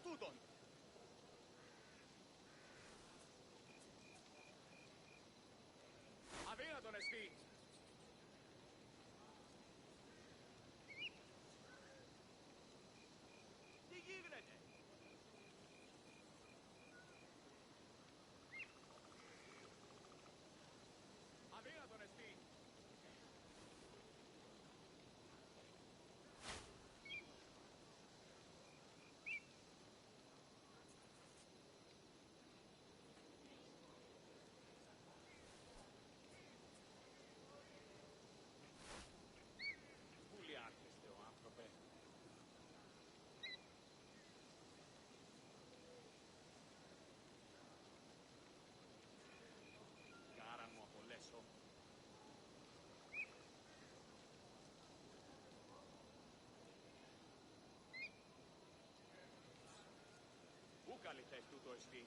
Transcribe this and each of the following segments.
τούτον. Αδύνατον εστί. Τι γίνεται. Αδύνατον εστί. Πού λιάρχεστε ο άνθρωπε. Κάραν μου απολέσω. Πού καλυθές τούτο εστί.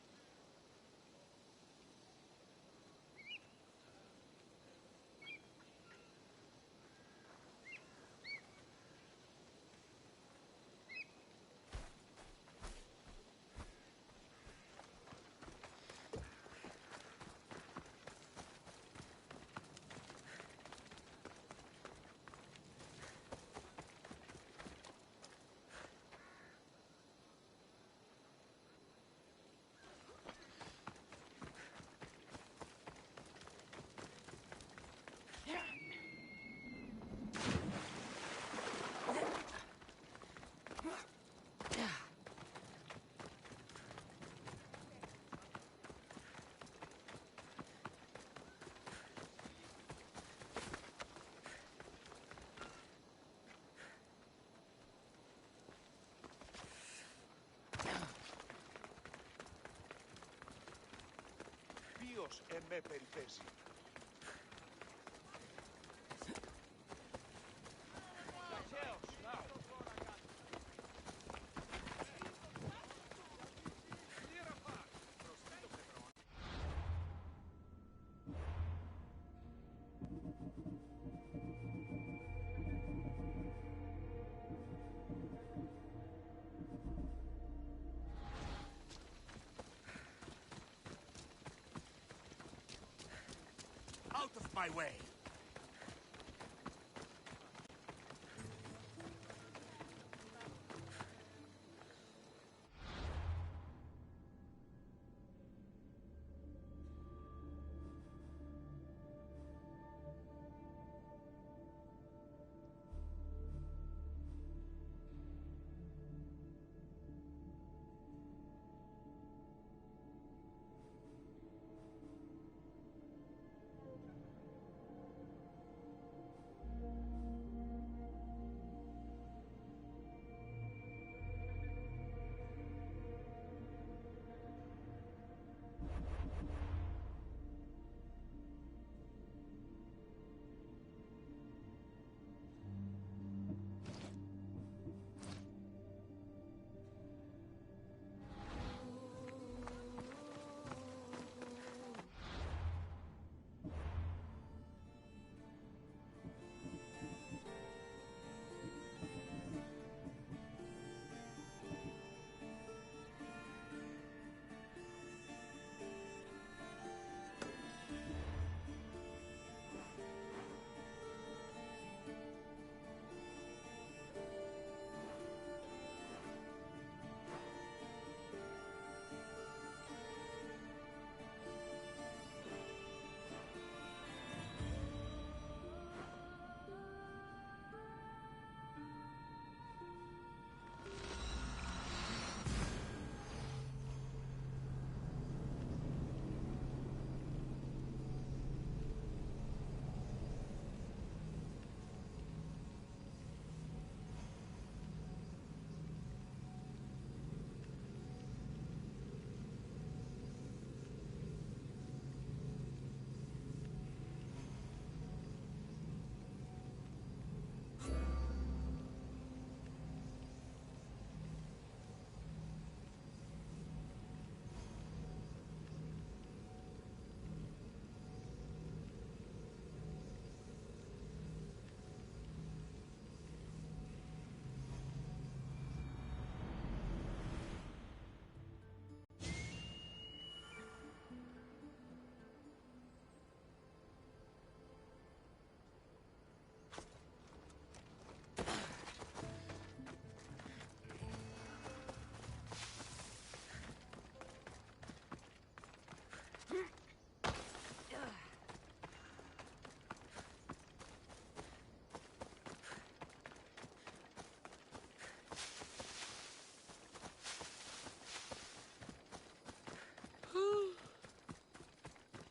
Ποιος εμέ περιπέσει. Out of my way!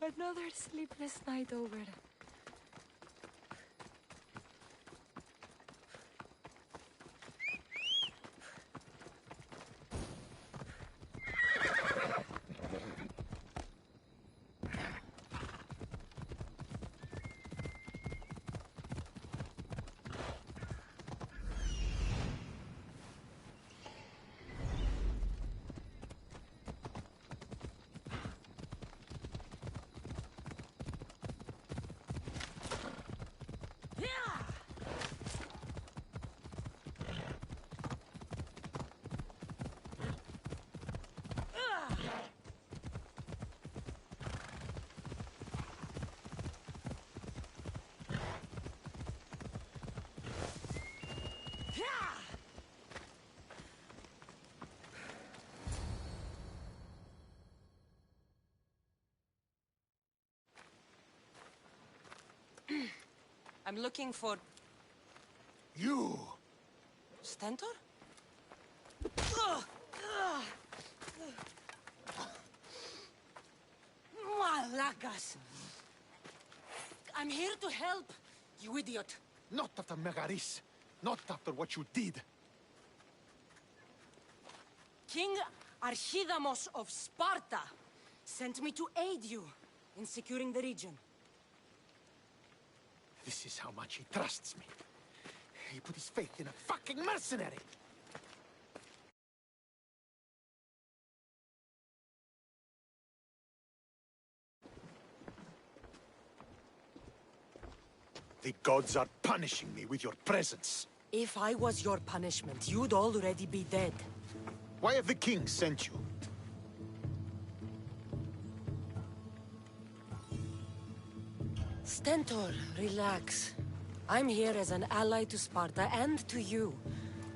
Another sleepless night over. I'm looking for... You! Stentor? Malakas! I'm here to help, you idiot. Not after Megaris. Not after what you did. King Archidamos of Sparta sent me to aid you in securing the region. This is how much he trusts me. He put his faith in a fucking mercenary! The gods are punishing me with your presence. If I was your punishment, you'd already be dead. Why have the kings sent you? Stentor, relax. I'm here as an ally to Sparta and to you.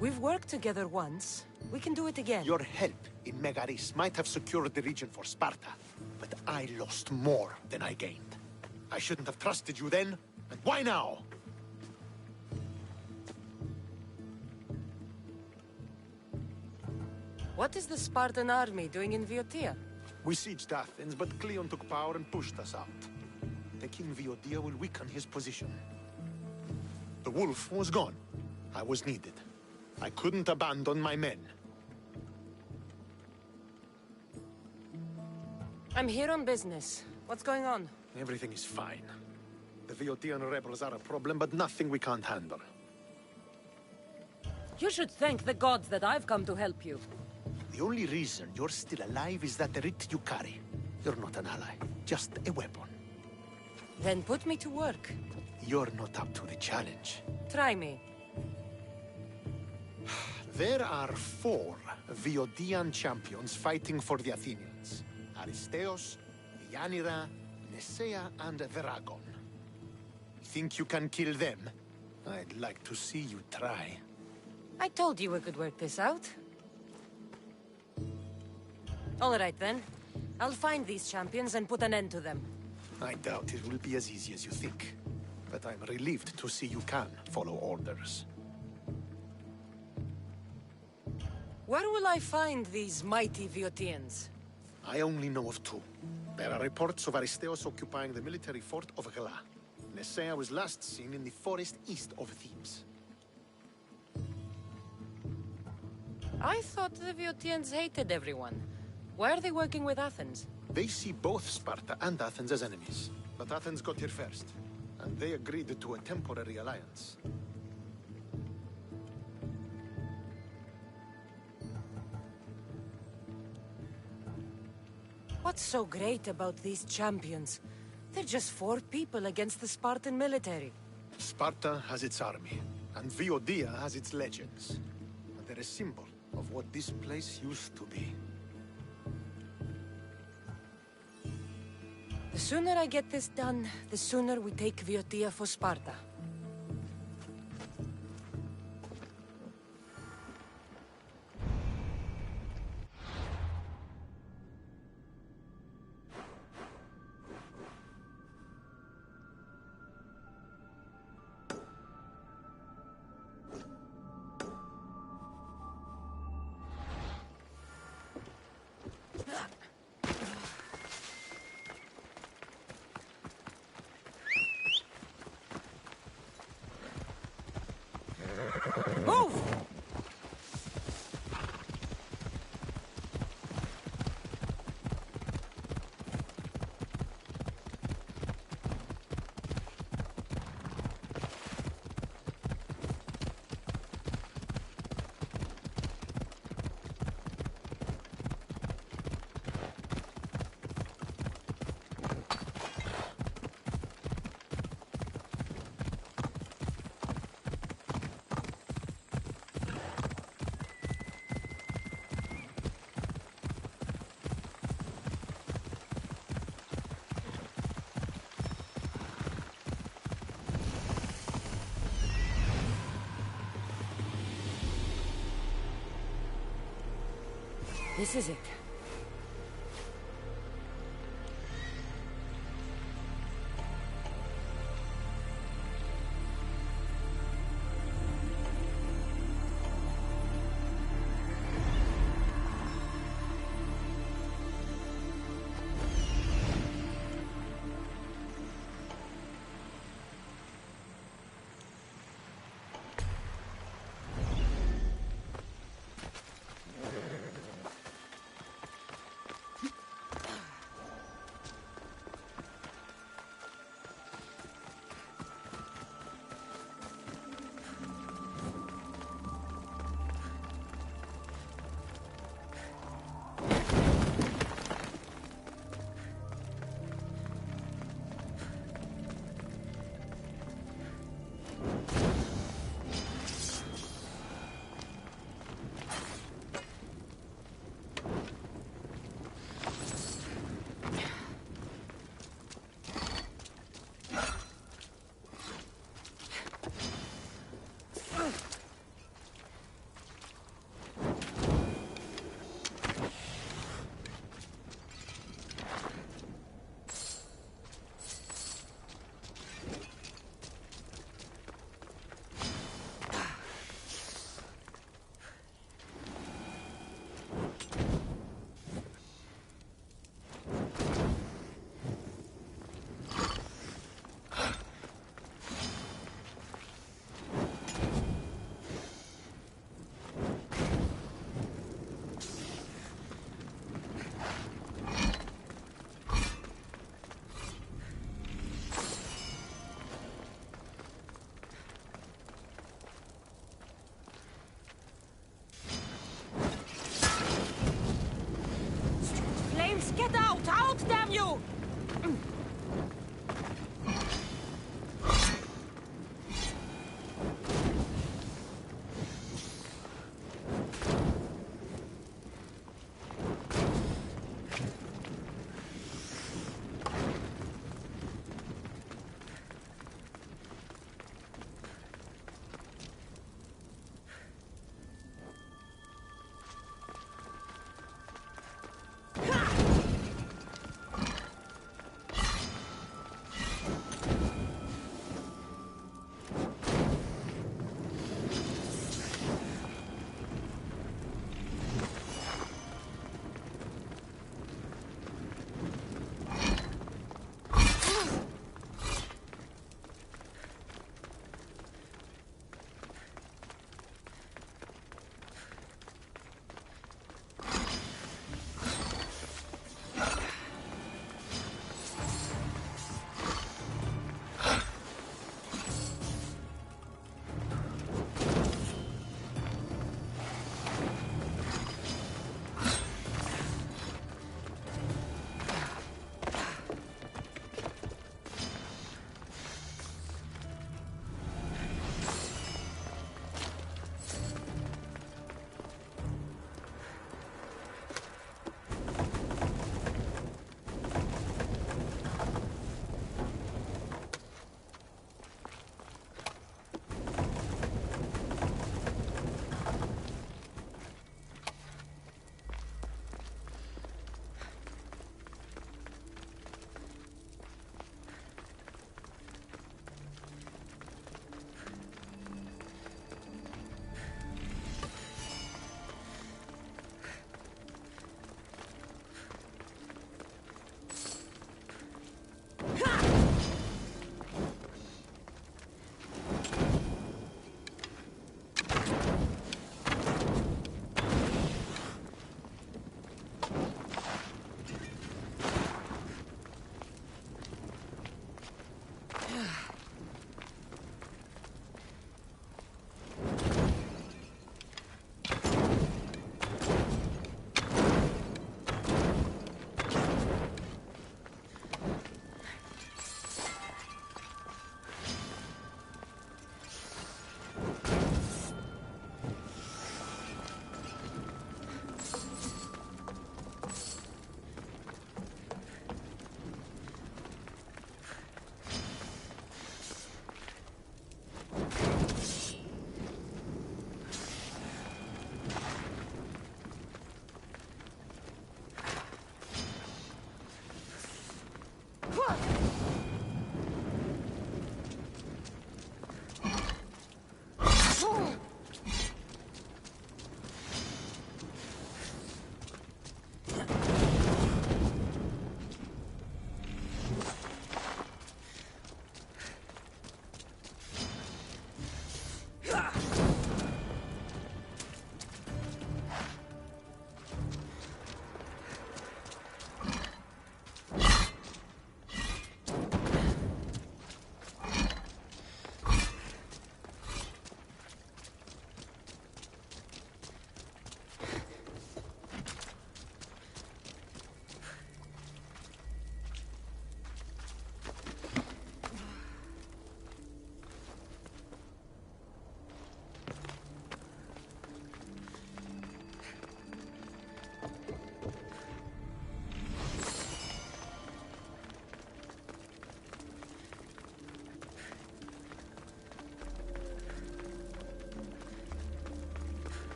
We've worked together once. We can do it again. Your help in Megaris might have secured the region for Sparta, but I lost more than I gained. I shouldn't have trusted you then, and why now? What is the Spartan army doing in Viotia? We sieged Athens, but Cleon took power and pushed us out. Taking Viotia will weaken his position. The wolf was gone. I was needed. I couldn't abandon my men. I'm here on business. What's going on? Everything is fine. The Viotian rebels are a problem, but nothing we can't handle. You should thank the gods that I've come to help you. The only reason you're still alive is that writ you carry. You're not an ally, just a weapon. Then put me to work. You're not up to the challenge. Try me. There are 4 Viodian champions fighting for the Athenians. Aristeos, Yanira, Nesea, and Veragon. Think you can kill them? I'd like to see you try. I told you we could work this out. All right, then. I'll find these champions and put an end to them. I doubt it will be as easy as you think. But I'm relieved to see you can follow orders. Where will I find these mighty Viotians? I only know of 2. There are reports of Aristeos occupying the military fort of Gela. Nesea was last seen in the forest east of Thebes. I thought the Viotians hated everyone. Why are they working with Athens? They see both Sparta and Athens as enemies. But Athens got here first, and they agreed to a temporary alliance. What's so great about these champions? They're just 4 people against the Spartan military. Sparta has its army, and Viodia has its legends. And they're a symbol of what this place used to be. The sooner I get this done, the sooner we take Viotia for Sparta. Move! This is it.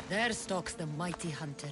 There stalks the mighty hunter.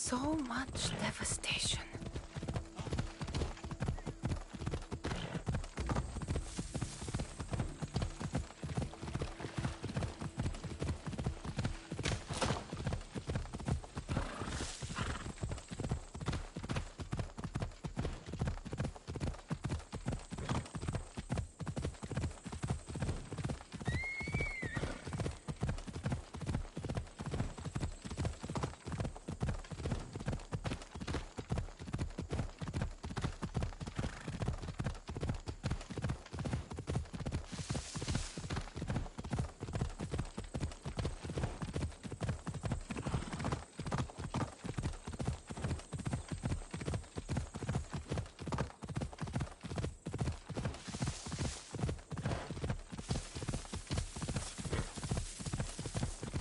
So much devastation.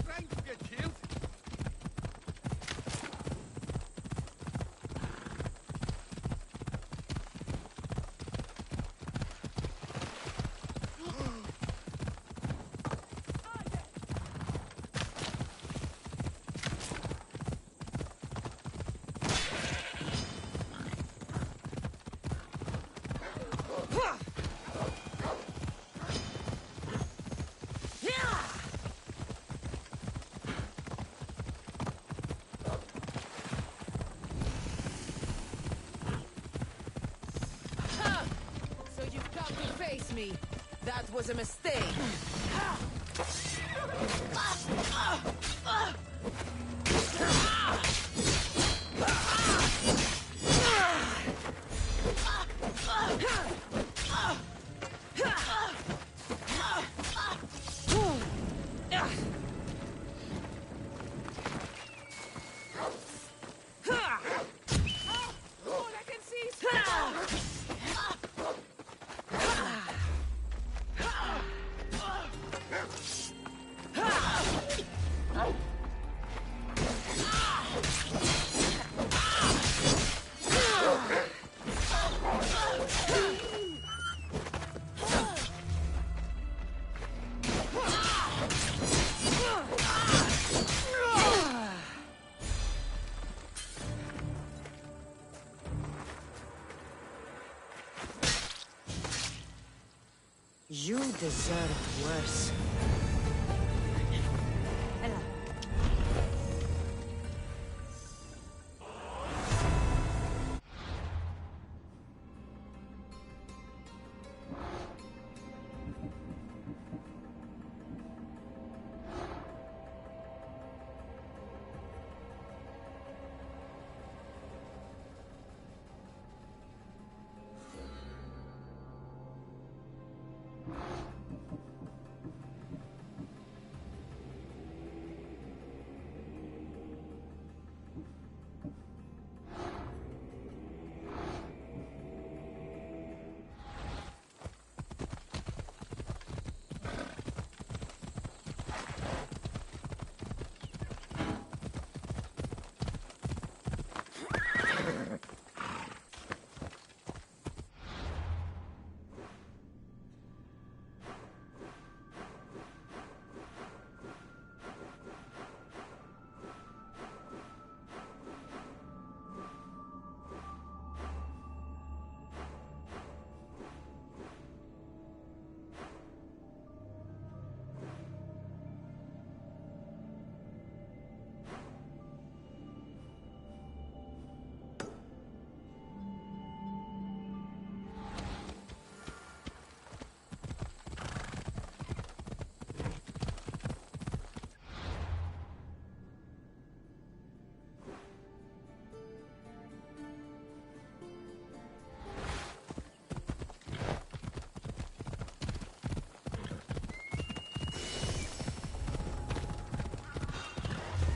Trying to get killed? So you've come to face me. That was a mistake. All I can see is You deserved worse.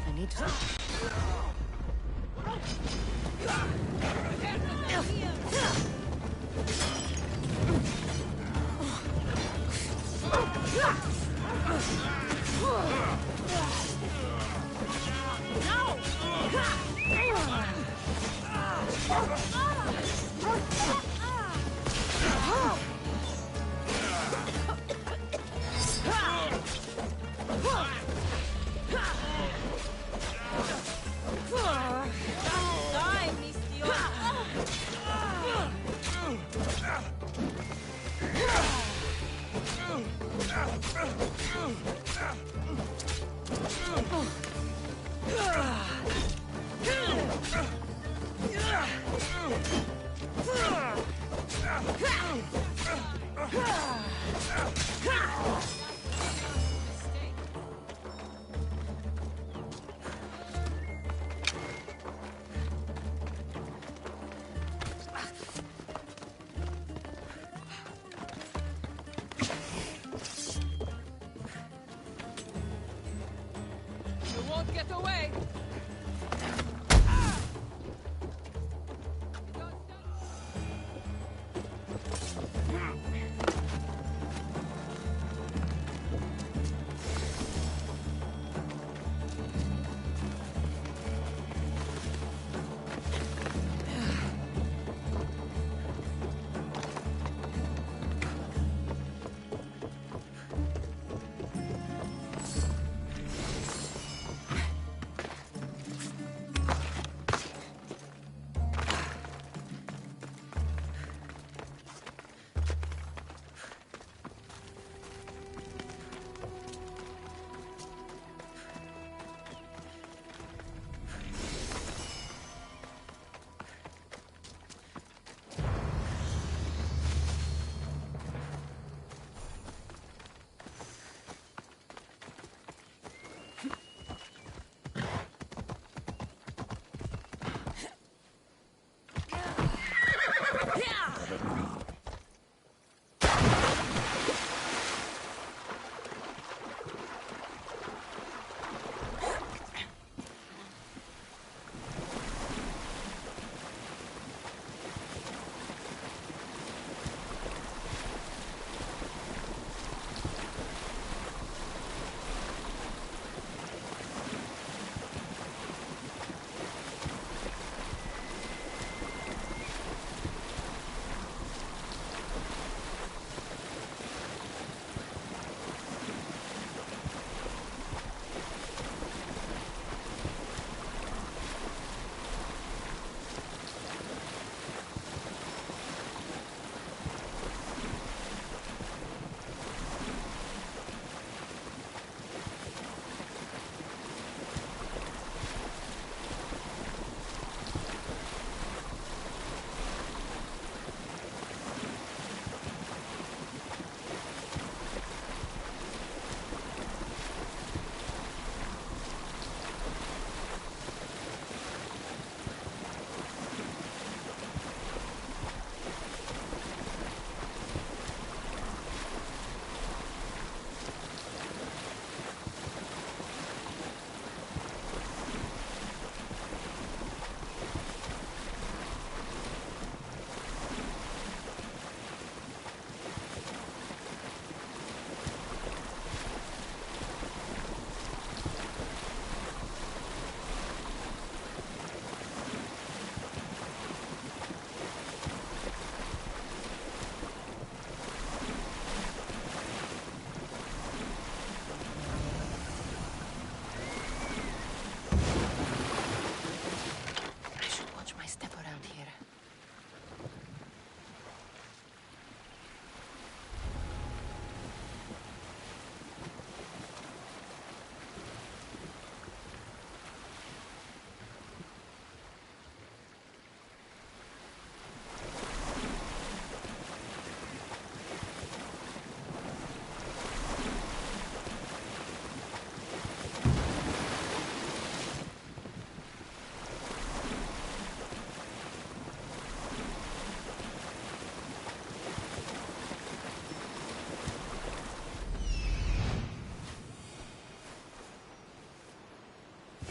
I need to...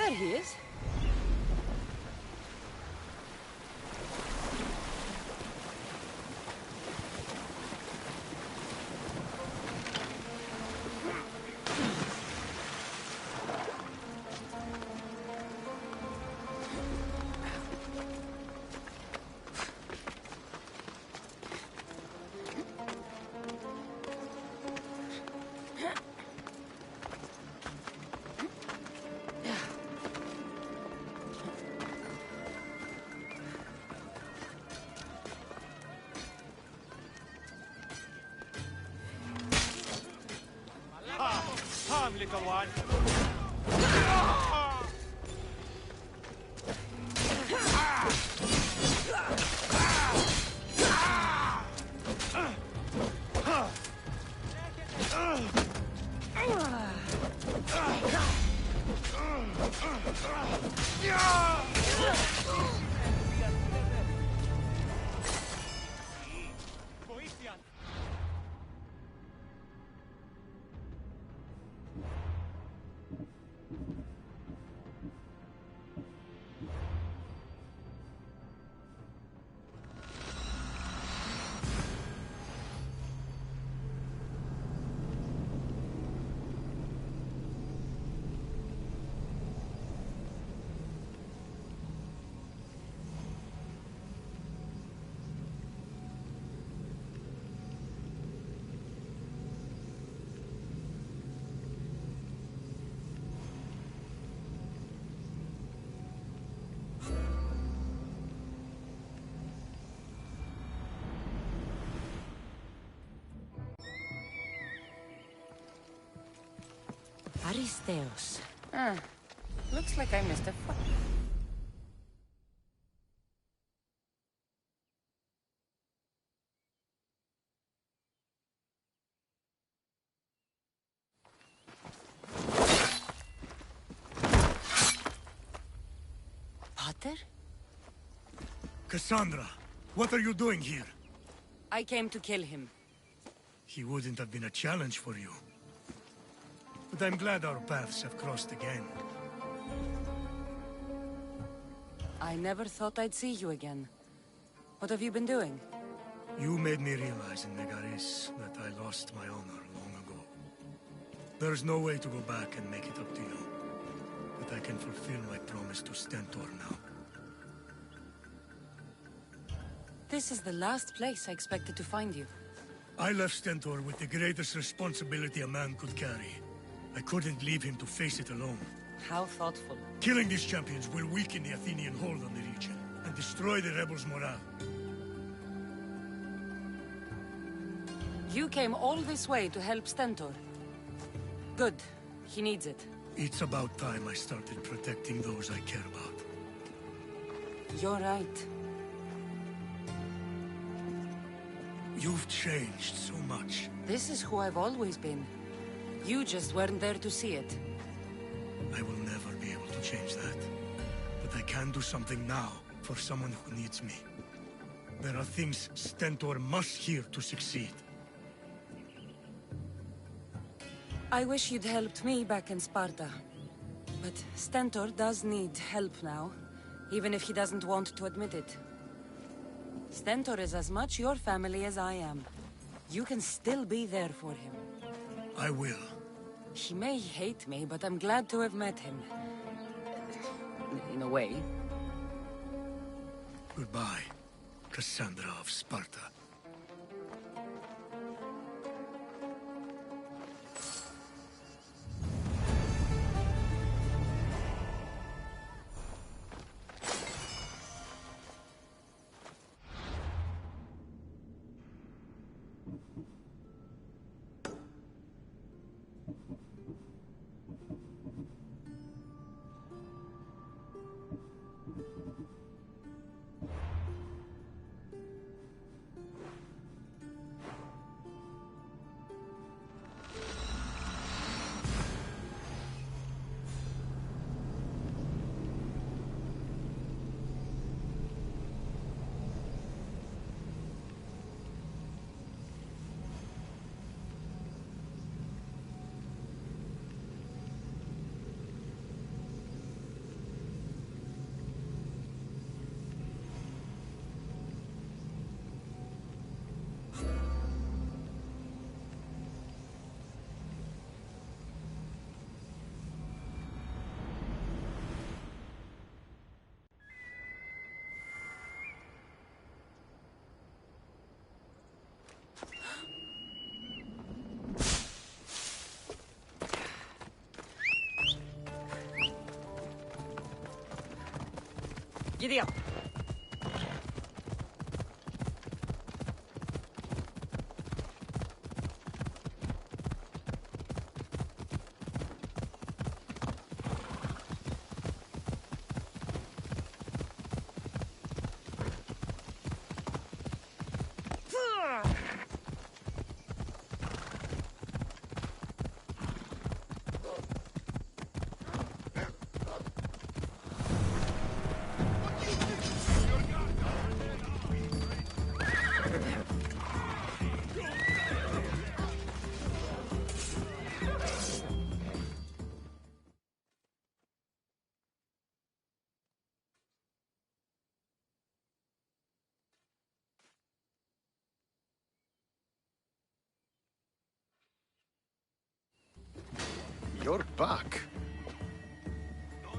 There he is. Come, little one. Aristeos. Looks like I missed a foot. Potter? Cassandra, what are you doing here? I came to kill him. He wouldn't have been a challenge for you. But I'm glad our paths have crossed again. I never thought I'd see you again. What have you been doing? You made me realize in Megaris that I lost my honor long ago. There's no way to go back and make it up to you. But I can fulfill my promise to Stentor now. This is the last place I expected to find you. I left Stentor with the greatest responsibility a man could carry. I couldn't leave him to face it alone. How thoughtful. Killing these champions will weaken the Athenian hold on the region and destroy the rebels' morale. You came all this way to help Stentor. Good. He needs it. It's about time I started protecting those I care about. You're right. You've changed so much. This is who I've always been. You just weren't there to see it. I will never be able to change that. But I can do something now for someone who needs me. There are things Stentor must hear to succeed. I wish you'd helped me back in Sparta. But Stentor does need help now, even if he doesn't want to admit it. Stentor is as much your family as I am. You can still be there for him. I will. He may hate me, but I'm glad to have met him. In a way. Goodbye, Cassandra of Sparta. Giddy up. You're back.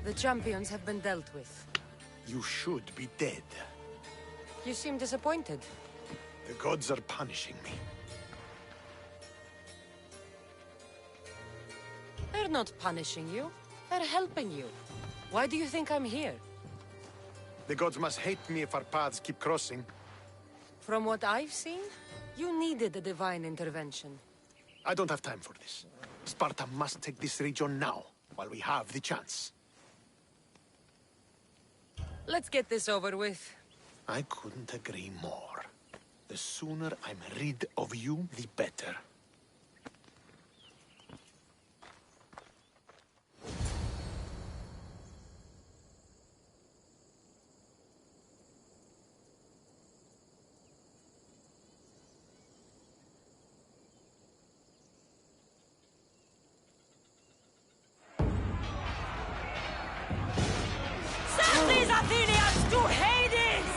The champions have been dealt with. You should be dead. You seem disappointed. The gods are punishing me. They're not punishing you. They're helping you. Why do you think I'm here? The gods must hate me if our paths keep crossing. From what I've seen, you needed a divine intervention. I don't have time for this. Sparta must take this region now, while we have the chance. Let's get this over with. I couldn't agree more. The sooner I'm rid of you, the better. Send these Athenians to Hades!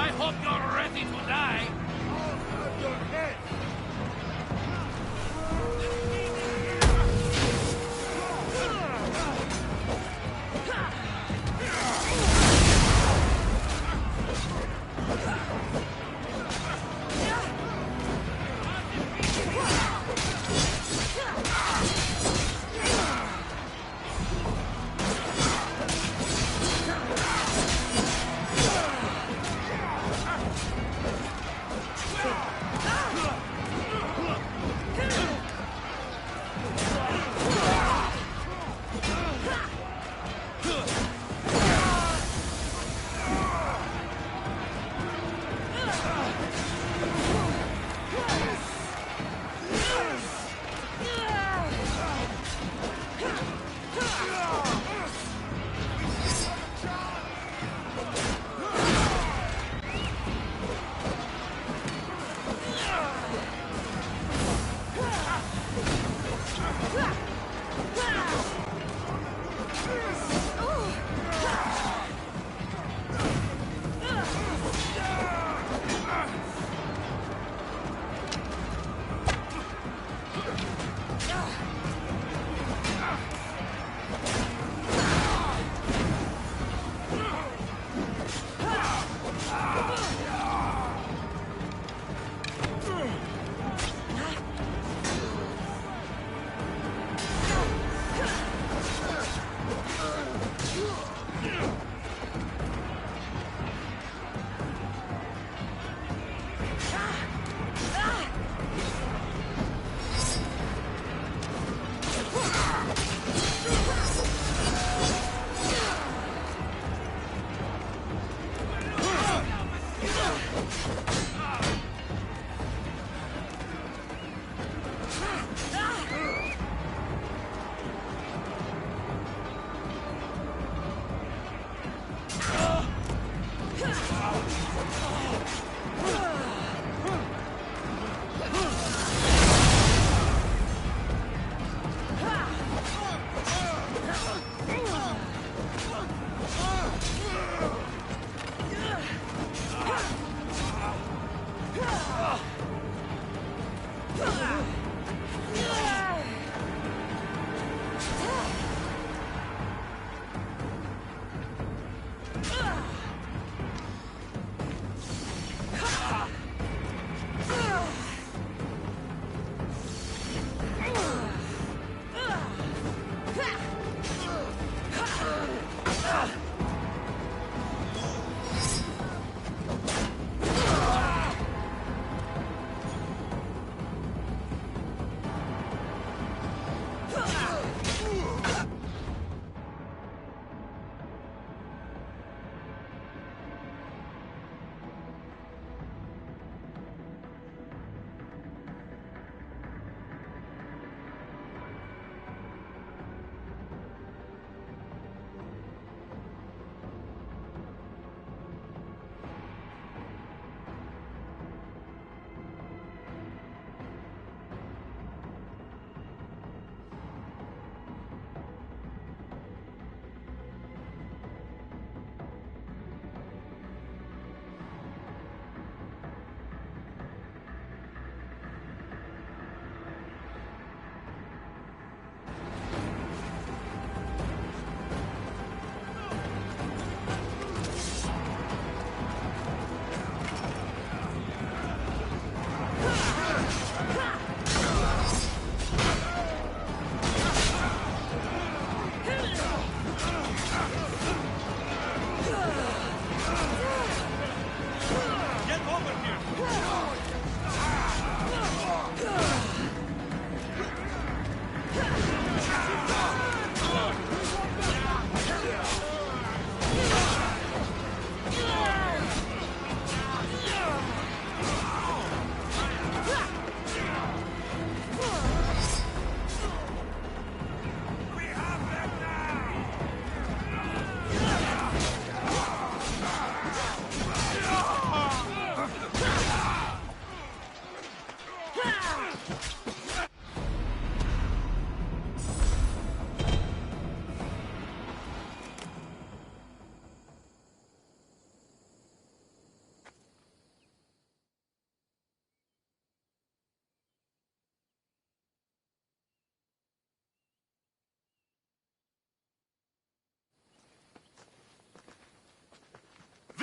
I hope you're ready to die.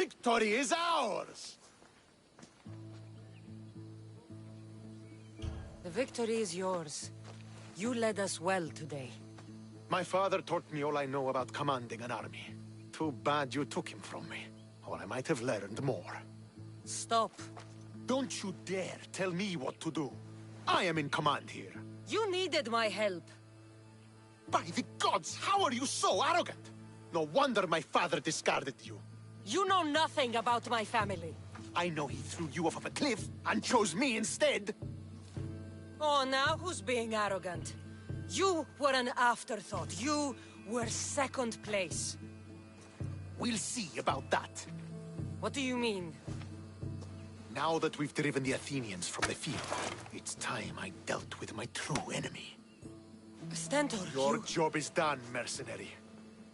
victory is ours! The victory is yours. You led us well today. My father taught me all I know about commanding an army. Too bad you took him from me, or I might have learned more. Stop. Don't you dare tell me what to do. I am in command here. You needed my help. By the gods, how are you so arrogant? No wonder my father discarded you. You know nothing about my family. I know he threw you off of a cliff and chose me instead. Oh, now who's being arrogant? You were an afterthought. You were second place. We'll see about that. What do you mean? Now that we've driven the Athenians from the field, it's time I dealt with my true enemy. Stentor, Your job is done, mercenary.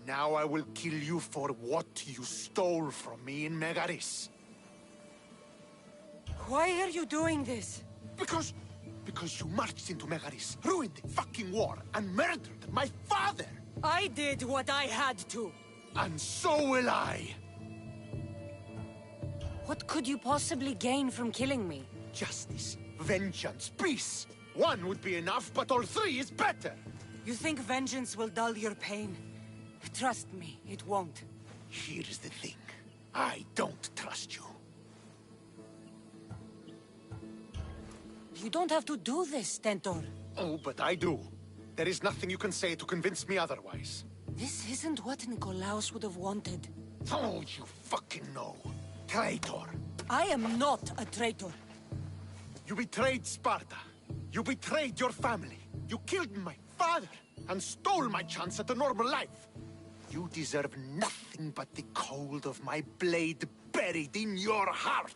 Now I will kill you for what you stole from me in Megaris. Why are you doing this? Because you marched into Megaris, ruined the fucking war, and murdered my father! I did what I had to. And so will I! What could you possibly gain from killing me? Justice, vengeance, peace! One would be enough, but all three is better! You think vengeance will dull your pain? Trust me, it won't. Here's the thing. I don't trust you. You don't have to do this, Stentor. Oh, but I do. There is nothing you can say to convince me otherwise. This isn't what Nikolaos would have wanted. Oh, you fucking know. Traitor. I am not a traitor. You betrayed Sparta. You betrayed your family. You killed my father and stole my chance at a normal life. You deserve nothing but the cold of my blade buried in your heart.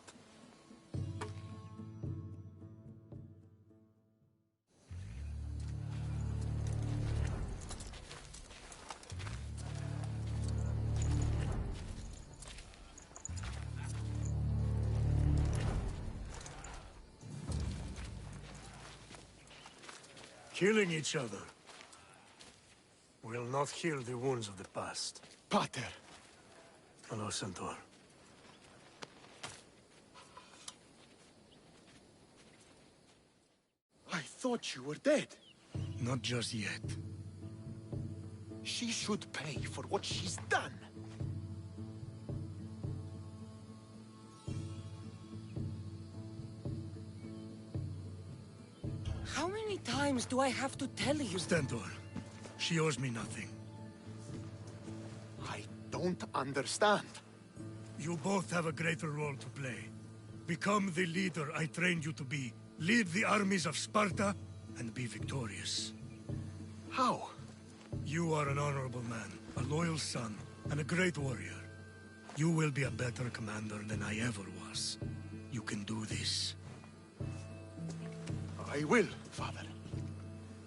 Killing each other will not heal the wounds of the past. Pater. Hello, Centaur. I thought you were dead. Not just yet. She should pay for what she's done. How many times do I have to tell you? Stentor, she owes me nothing. I don't understand. You both have a greater role to play. Become the leader I trained you to be. Lead the armies of Sparta and be victorious. How? You are an honorable man, a loyal son, and a great warrior. You will be a better commander than I ever was. You can do this. I will, Father.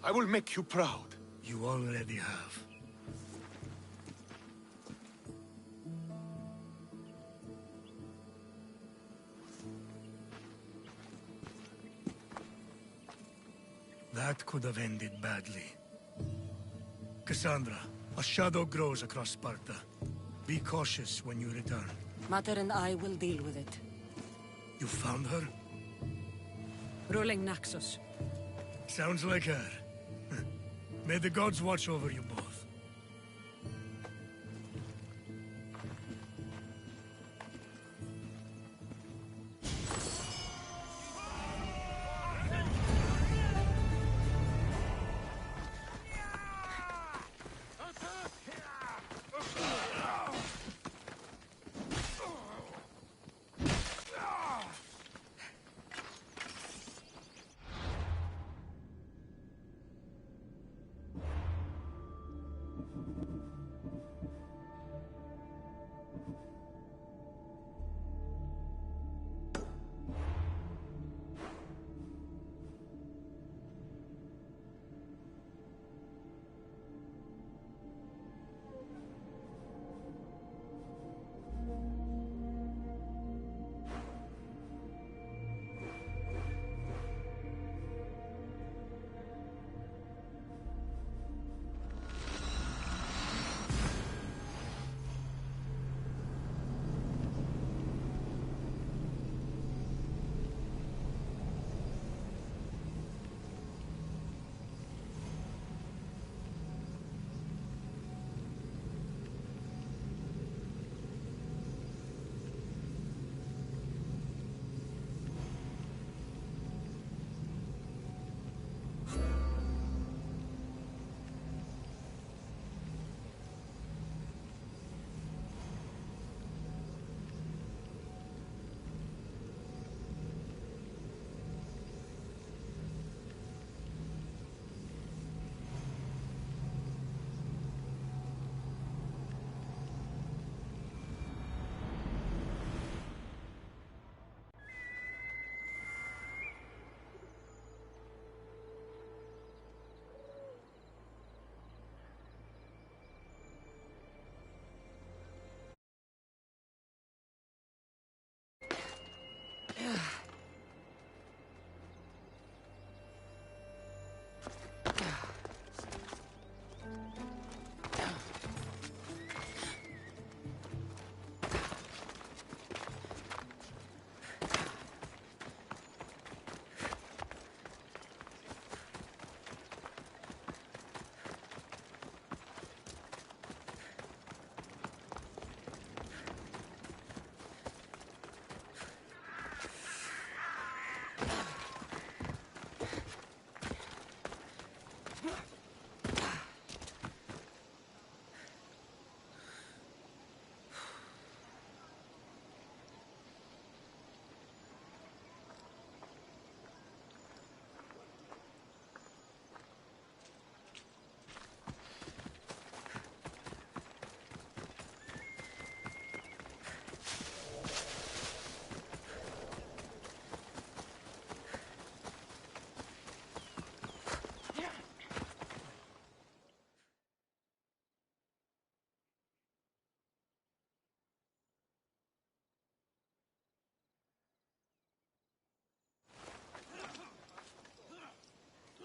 I will make you proud. You already have. That could have ended badly. Cassandra, a shadow grows across Sparta. Be cautious when you return. Mater and I will deal with it. You found her? Ruling Naxos. Sounds like her. May the gods watch over you both.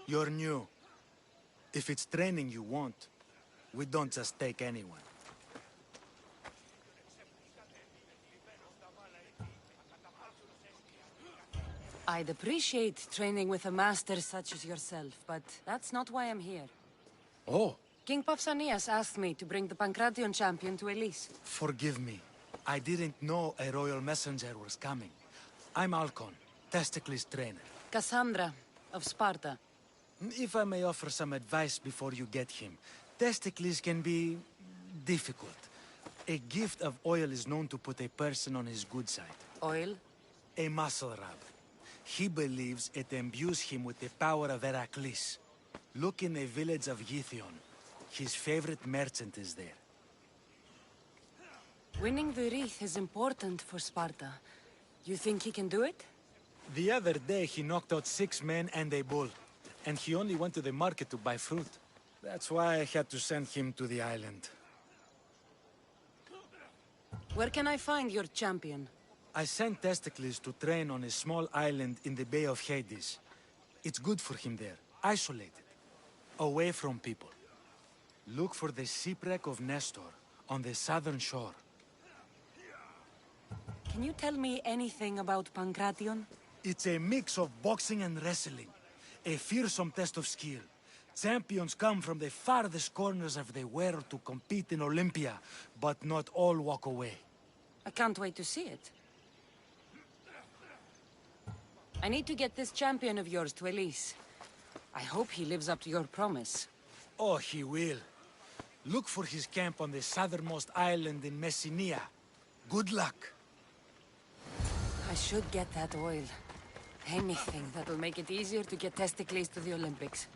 You're new. If it's training you want, we don't just take anyone. I'd appreciate training with a master such as yourself, but that's not why I'm here. Oh, King Pausanias asked me to bring the Pancration champion to Elise. forgive me. I didn't know a royal messenger was coming. I'm Alcon, Testicles trainer. Cassandra, of Sparta. If I may offer some advice before you get him, Testicles can be difficult. A gift of oil is known to put a person on his good side. Oil? A muscle rub. He believes it imbues him with the power of Heracles. Look in the village of Yithion. His favorite merchant is there. Winning the wreath is important for Sparta. You think he can do it? The other day he knocked out 6 men and a bull. And he only went to the market to buy fruit. That's why I had to send him to the island. Where can I find your champion? I sent Testicles to train on a small island in the Bay of Hades. It's good for him there, isolated, away from people. Look for the shipwreck of Nestor on the southern shore. Can you tell me anything about Pancration? It's a mix of boxing and wrestling. A fearsome test of skill. Champions come from the farthest corners of the world to compete in Olympia, but not all walk away. I can't wait to see it. I need to get this champion of yours to Elise. I hope he lives up to your promise. Oh, he will. Look for his camp on the southernmost island in Messenia. Good luck. I should get that oil. Anything that'll make it easier to get Testicles to the Olympics.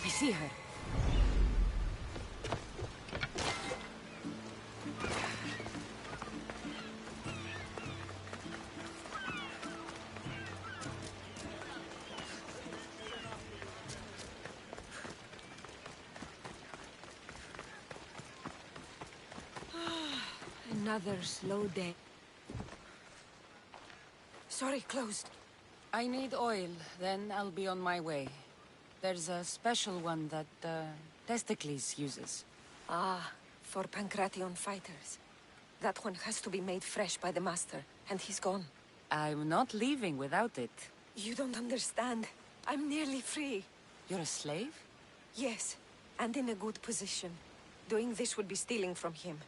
I see her. Another slow day. Sorry, closed. I need oil, then I'll be on my way. There's a special one that, Testicles uses. Ah, for Pancration fighters. That one has to be made fresh by the master, and he's gone. I'm not leaving without it. You don't understand. I'm nearly free. You're a slave? Yes, and in a good position. Doing this would be stealing from him.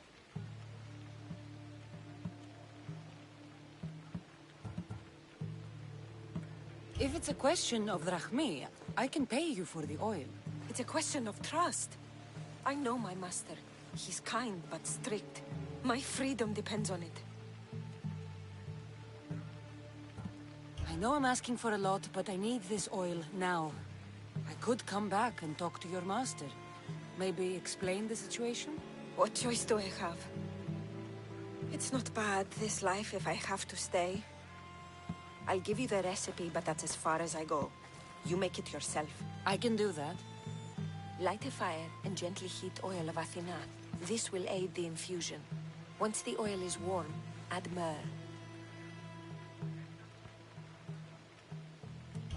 If it's a question of drachmi, I can pay you for the oil. It's a question of trust. I know my master. He's kind but strict. My freedom depends on it. I know I'm asking for a lot, but I need this oil now. I could come back and talk to your master. Maybe explain the situation? What choice do I have? It's not bad, this life, if I have to stay. I'll give you the recipe, but that's as far as I go. You make it yourself. I can do that. Light a fire and gently heat oil of Athena. This will aid the infusion. Once the oil is warm, add myrrh.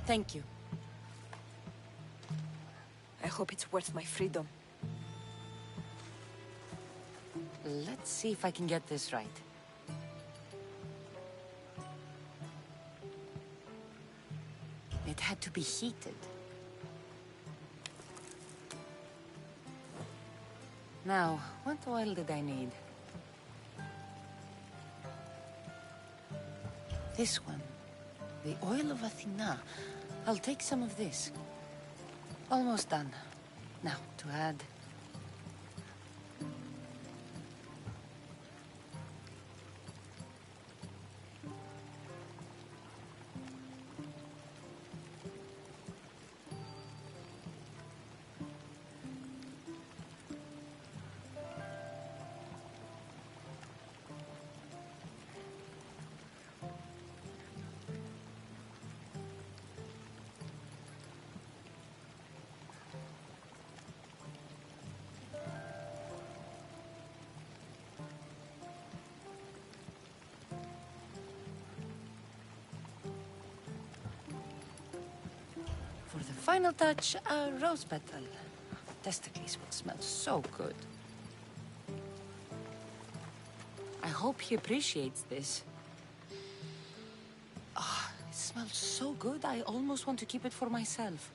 Thank you. I hope it's worth my freedom. Let's see if I can get this right. had to be heated. Now, what oil did I need? This one. The oil of Athena. I'll take some of this. Almost done. Now, to add... For the final touch, a rose petal. Testicles will smell so good. I hope he appreciates this. Ah, it smells so good, I almost want to keep it for myself.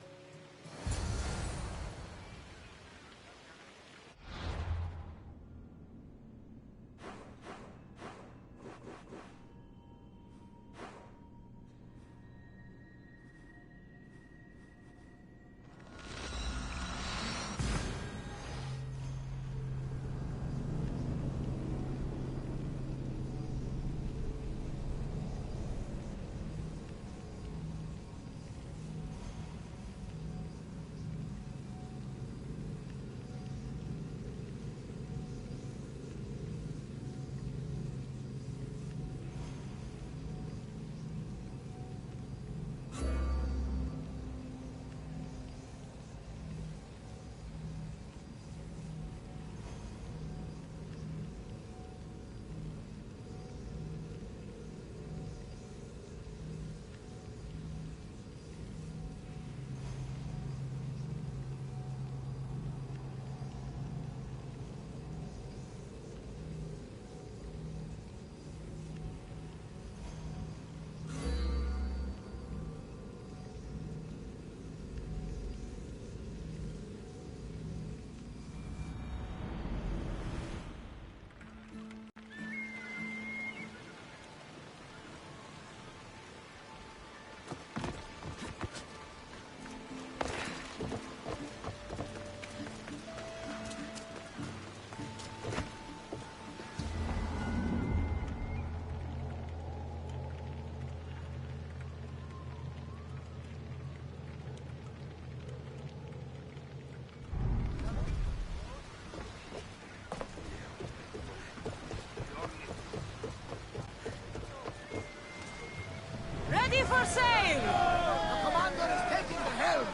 Ready for sail! The commander is taking the helm!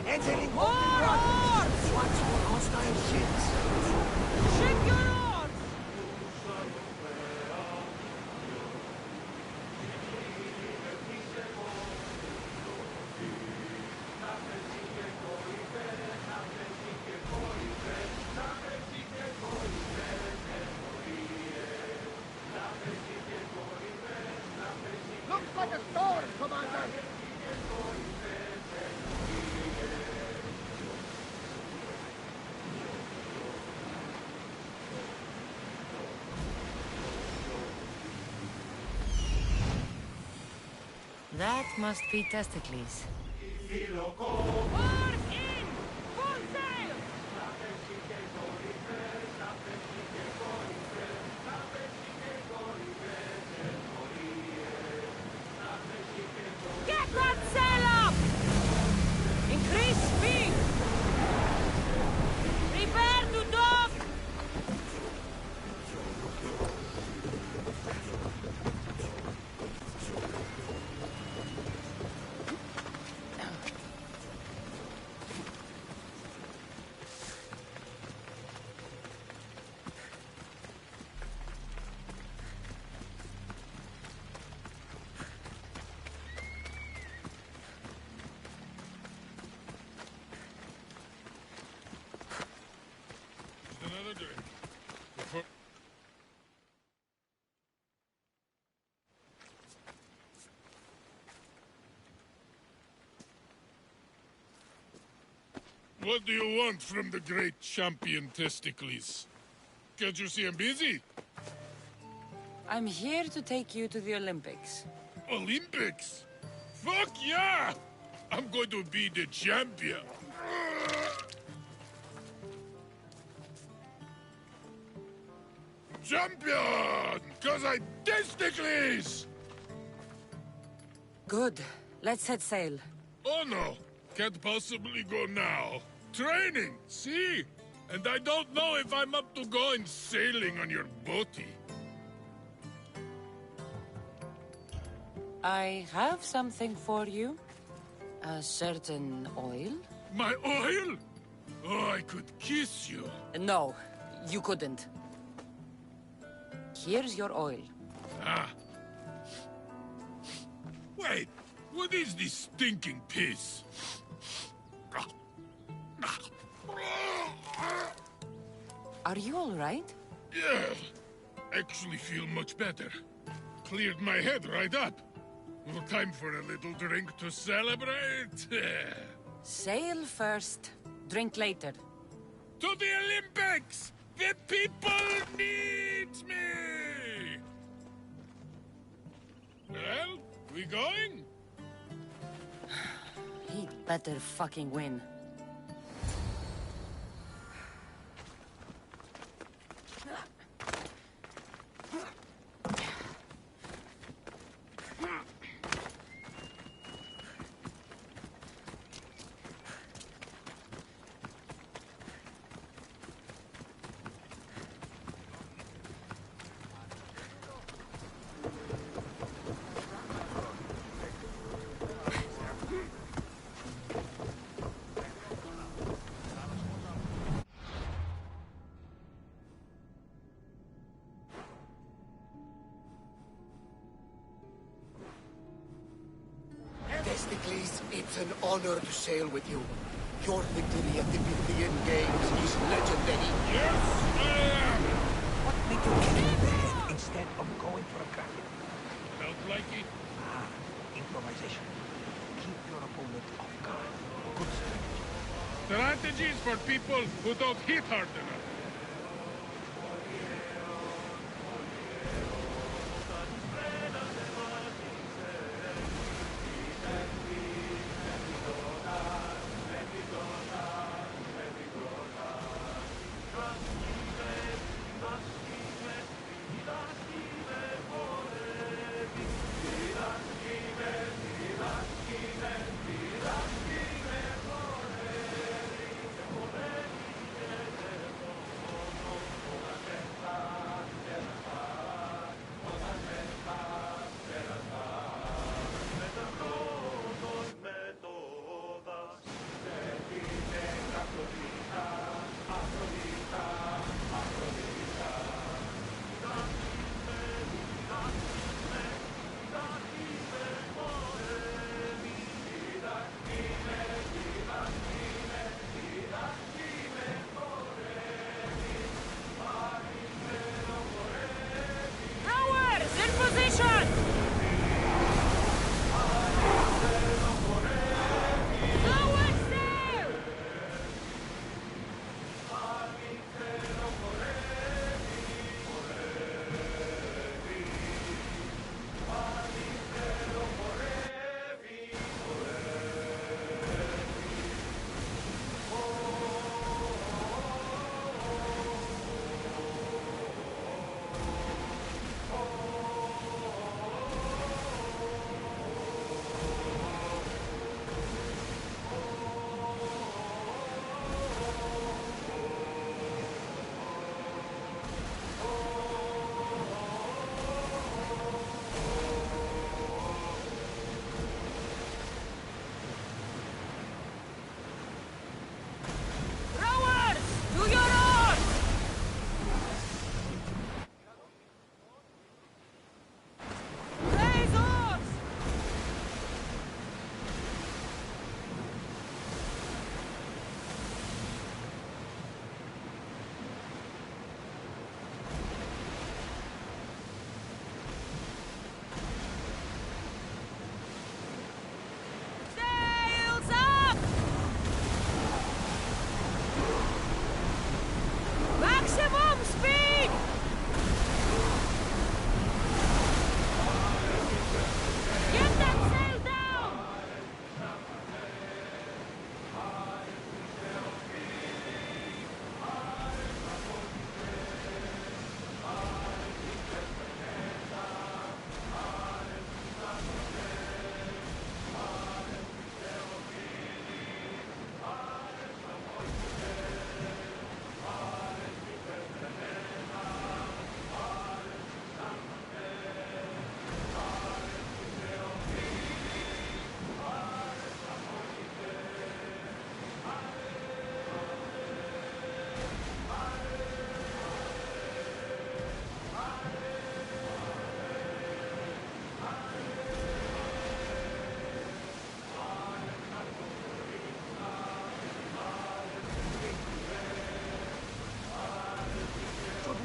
Entering More oars! Watch for hostile ships! Ship your oars! Looks like a storm, commander! That must be Testicles. Oars in! Full sail! Get that sail up! Increase speed! Prepare to dock! What do you want from the great champion Testicles? Can't you see I'm busy? I'm here to take you to the Olympics. Olympics? Fuck yeah! I'm going to be the champion. Champion! Cause I Testicles! Good. Let's set sail. Oh no, can't possibly go now. Training, see? And I don't know if I'm up to going sailing on your boaty. I have something for you. A certain oil? My oil? Oh, I could kiss you. No, you couldn't. Here's your oil. Ah. Wait, what is this stinking piss? Are you all right? Yeah, actually feel much better. Cleared my head right up. Well, time for a little drink to celebrate. Sail first, drink later. To the Olympics! The people need me! Well, we going? He'd better fucking win. Testicles, it's an honor to sail with you. Your victory at the Bithynian Games is legendary. Yes, I am! What made you kick there instead of going for a crack? Felt like it? Ah, improvisation. Keep your opponent off guard. Good strategy. Strategies for people who don't hit hard enough.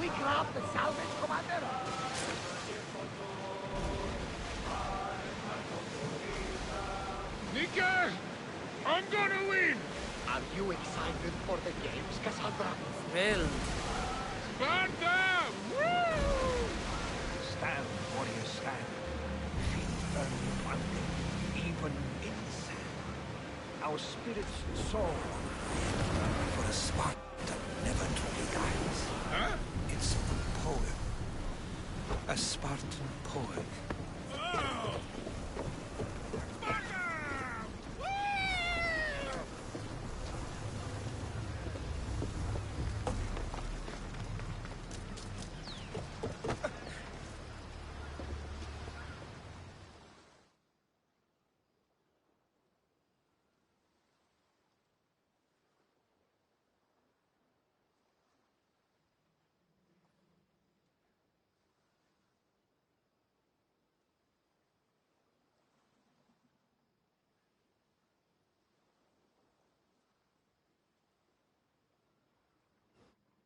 we grab the salvage, Commander? Nika! I'm gonna win! Are you excited for the games, Cassandra? Thrilled. Sparta! Woo! Stand, warriors, stand. Feet firmly planted, even in sand. Our spirits soar. For a Spartan never truly dies. Huh? It's a poem. A Spartan poem. Oh! Sparta! Woo!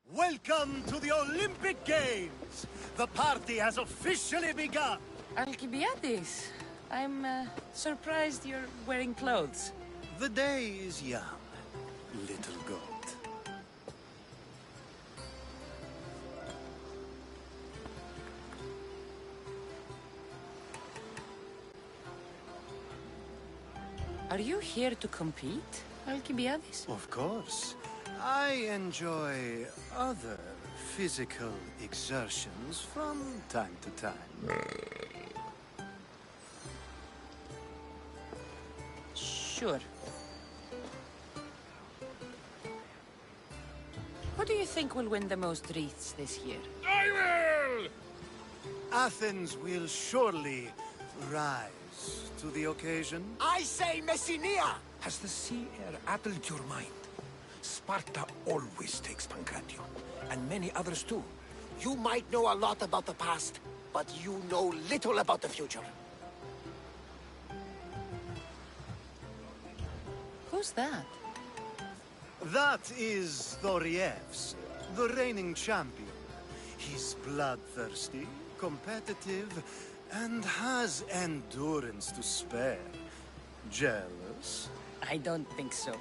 Welcome to the Olympic Games! The party has officially begun! Alcibiades, I'm surprised you're wearing clothes. The day is young, little goat. Are you here to compete, Alcibiades? Of course. I enjoy other physical exertions from time to time. Sure. Who do you think will win the most wreaths this year? I will! Athens will surely rise to the occasion. I say Messinia! Has the sea air addled your mind? Sparta always takes Pancration, and many others too. You might know a lot about the past, but you know little about the future. Who's that? That is Thorievs, the reigning champion. He's bloodthirsty, competitive, and has endurance to spare. Jealous? I don't think so.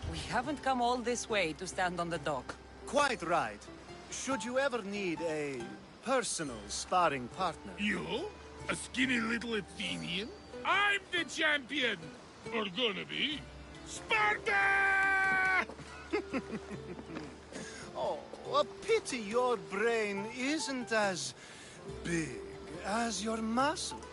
We haven't come all this way to stand on the dock. Quite right. Should you ever need a personal sparring partner? You? A skinny little Athenian? I'm the champion! Or gonna be. Sparta! Oh, a pity your brain isn't as big as your muscles.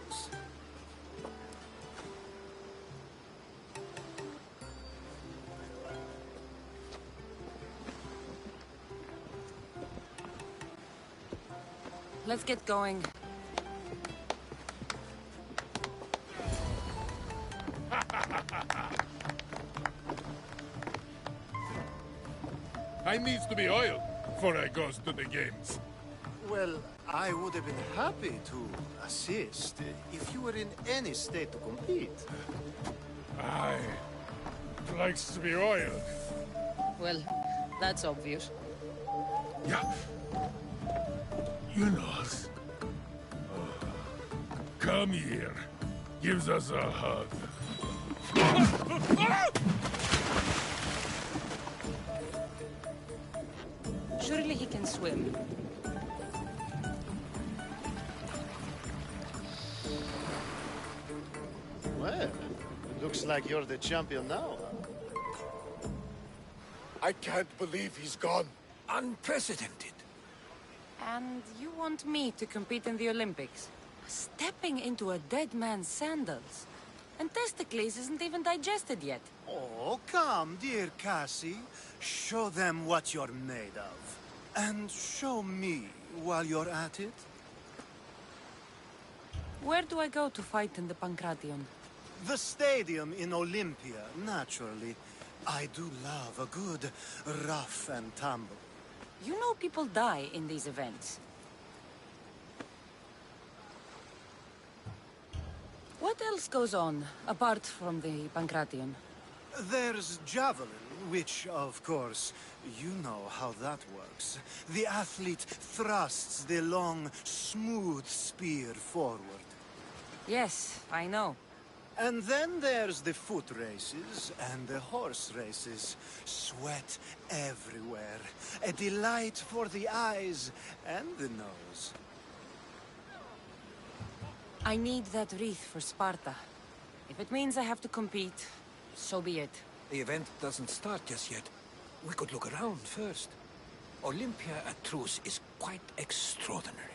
Let's get going. I needs to be oiled before I goes to the games. Well, I would have been happy to assist if you were in any state to compete. I likes to be oiled. Well, that's obvious. Yeah. You know us. Come here. Gives us a hug. Surely he can swim. Well, looks like you're the champion now. I can't believe he's gone. Unprecedented. And you want me to compete in the Olympics? Stepping into a dead man's sandals. And Testicles isn't even digested yet. Oh, come, dear Cassie. Show them what you're made of. And show me while you're at it. Where do I go to fight in the Pancration? The stadium in Olympia, naturally. I do love a good rough and tumble. You know people die in these events. What else goes on, apart from the Pancration? There's javelin, Which, of course, you know how that works. The athlete thrusts the long, smooth spear forward. Yes, I know. And then there's the foot races and the horse races. Sweat everywhere. A delight for the eyes and the nose. I need that wreath for Sparta. If it means I have to compete, so be it. The event doesn't start just yet. We could look around first. Olympia at truce is quite extraordinary.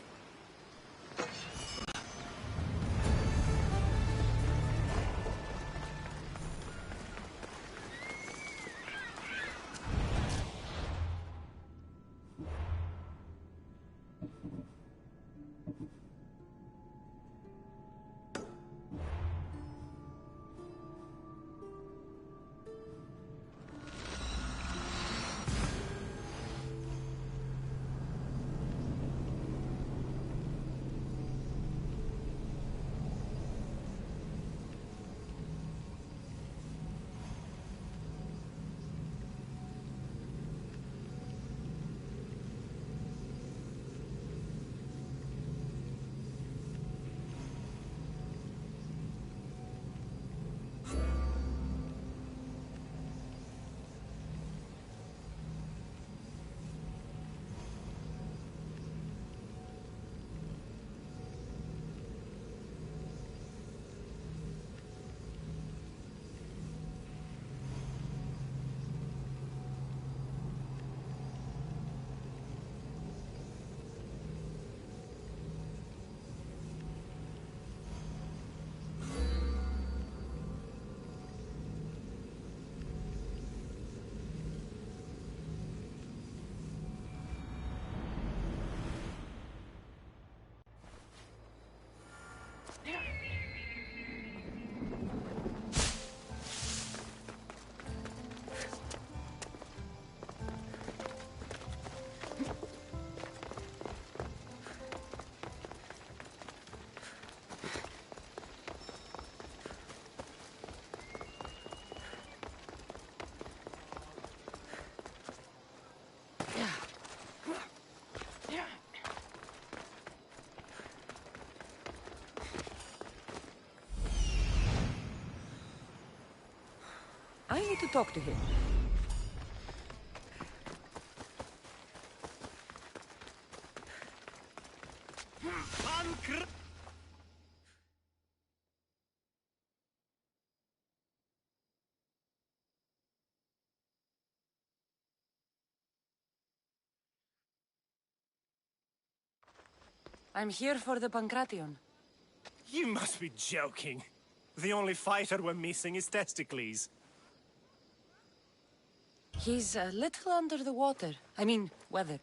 I need to talk to him. I'm here for the Pancration. You must be joking. The only fighter we're missing is Testicles. He's a little under the water. I mean, weather.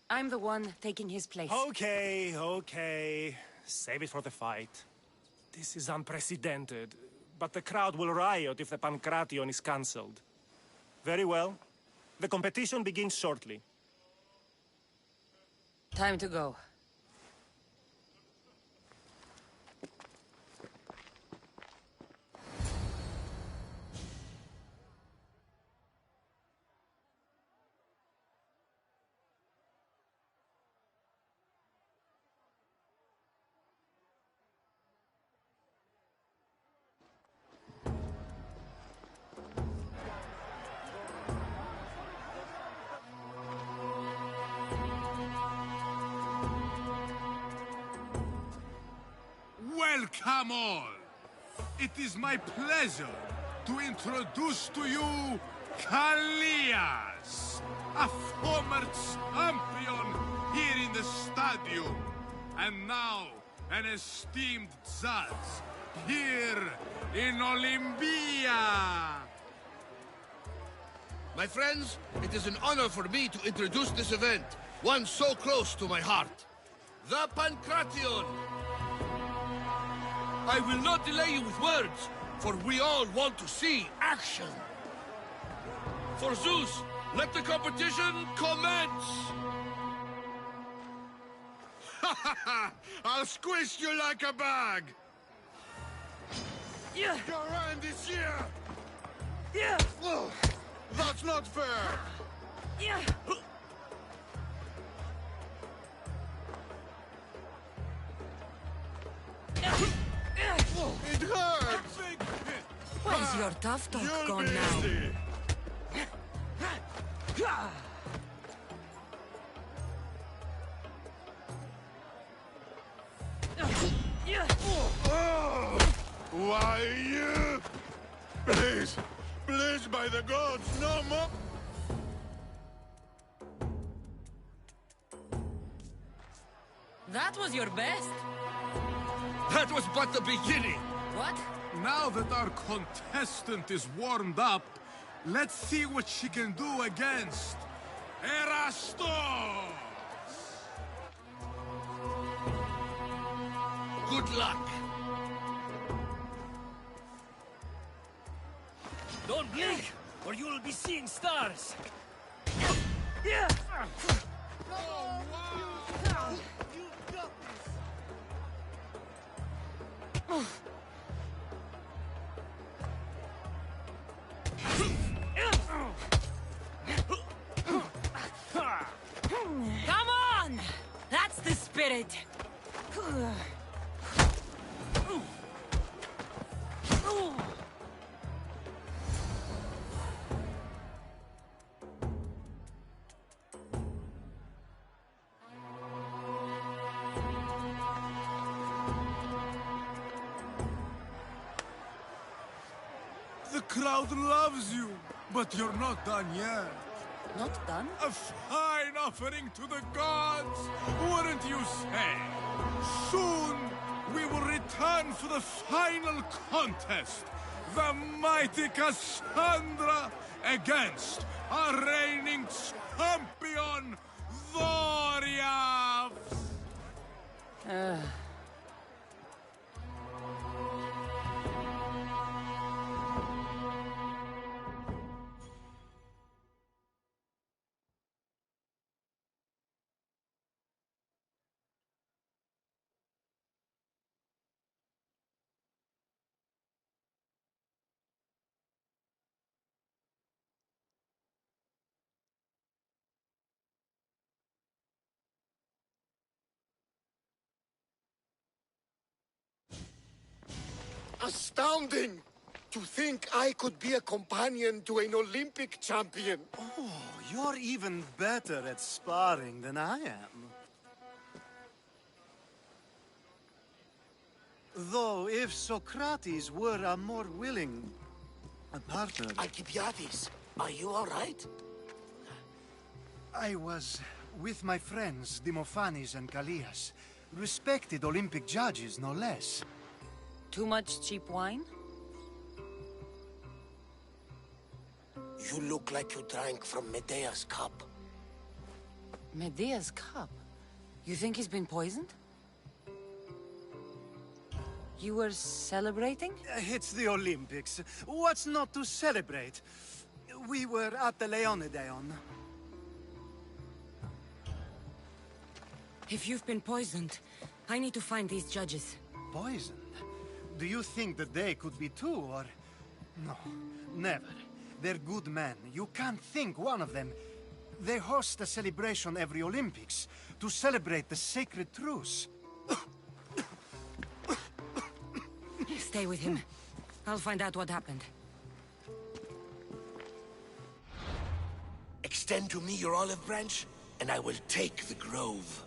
I'm the one taking his place. Okay. Save it for the fight. This is unprecedented, but the crowd will riot if the Pancration is cancelled. Very well. The competition begins shortly. Time to go. Welcome all! It is my pleasure to introduce to you Kalias, a former champion here in the stadium, and now an esteemed judge here in Olympia. My friends, it is an honor for me to introduce this event, one so close to my heart. The Pancration! I will not delay you with words, for we all want to see action. For Zeus, let the competition commence! I'll squish you like a bag! Yeah. Your hand is here! Yeah. Oh. That's not fair! It hurts! Where's your tough talk You'll gone be now? easy. Why you? Please, please, by the gods, no more! That was your best? That was but the beginning! What? Now that our contestant is warmed up, let's see what she can do against Erastos! Good luck! Don't blink, or you will be seeing stars! Come on! That's the spirit! The crowd loves you, but you're not done yet. Not done? A fine offering to the gods, wouldn't you say? Soon, we will return for the final contest. The mighty Cassandra against our reigning champion, Thoriaf! Astounding! To think I could be a companion to an Olympic champion. Oh, you're even better at sparring than I am. Though, if Socrates were a more willing partner... Alcibiades, are you all right? I was with my friends, Demophanes and Callias. Respected Olympic judges, no less. Too much cheap wine? You look like you drank from Medea's cup. Medea's cup? You think he's been poisoned? You were celebrating? It's the Olympics. What's not to celebrate? We were at the Leonideon. If you've been poisoned, I need to find these judges. Poisoned? Do you think that they could be too, or... No, never. They're good men. You can't think one of them. They host a celebration every Olympics to celebrate the sacred truce. Stay with him. I'll find out what happened. Extend to me your olive branch, and I will take the grove.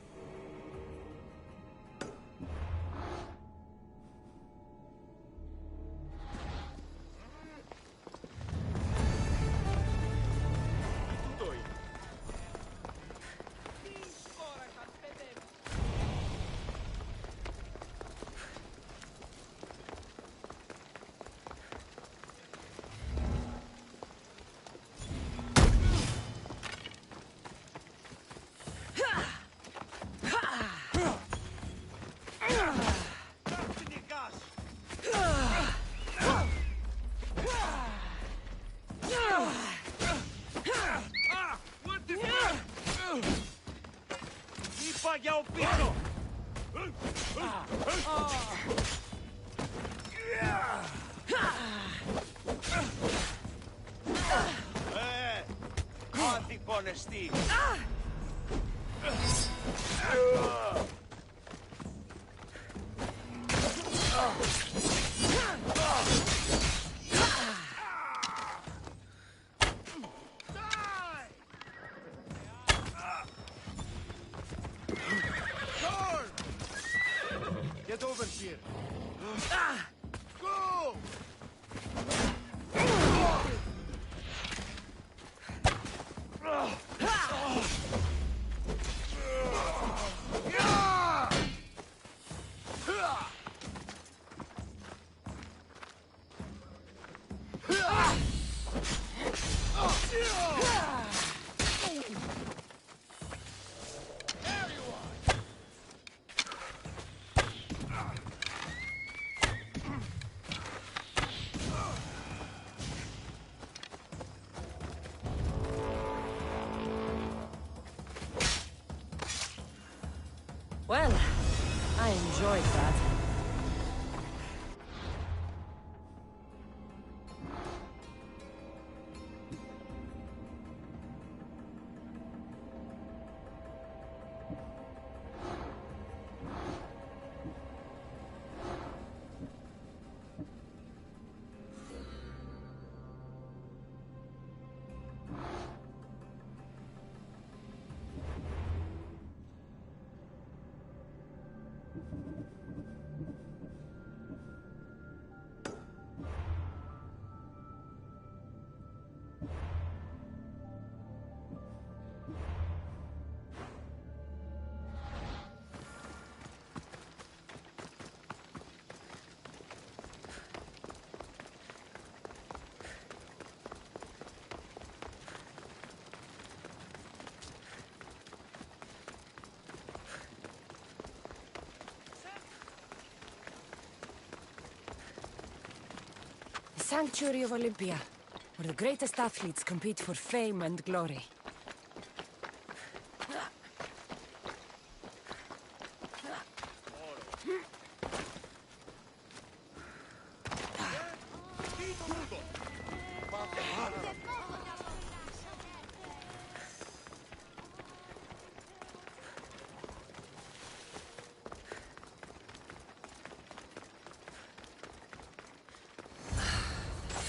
honesty. Get over here. Go! Well, I enjoyed that. Sanctuary of Olympia, where the greatest athletes compete for fame and glory.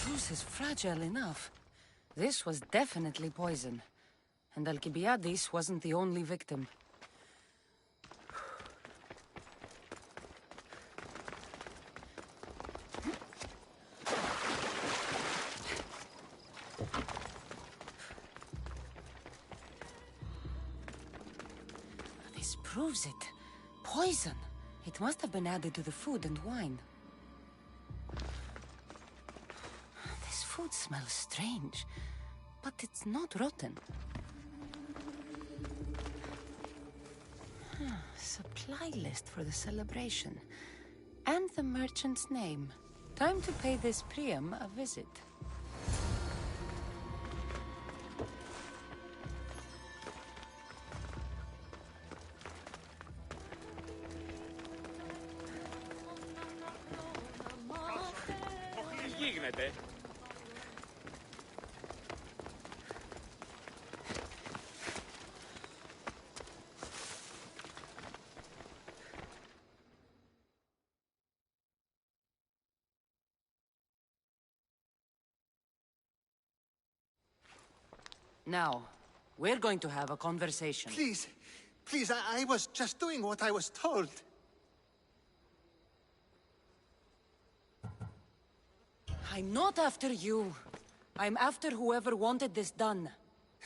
Truce is fragile enough. This was definitely poison. And Alcibiades wasn't the only victim. This proves it. Poison! It must have been added to the food and wine. Food smells strange, but it's not rotten. Supply list for the celebration. And the merchant's name. Time to pay this Priam a visit. Now, we're going to have a conversation. Please, please, I was just doing what I was told. I'm not after you. I'm after whoever wanted this done.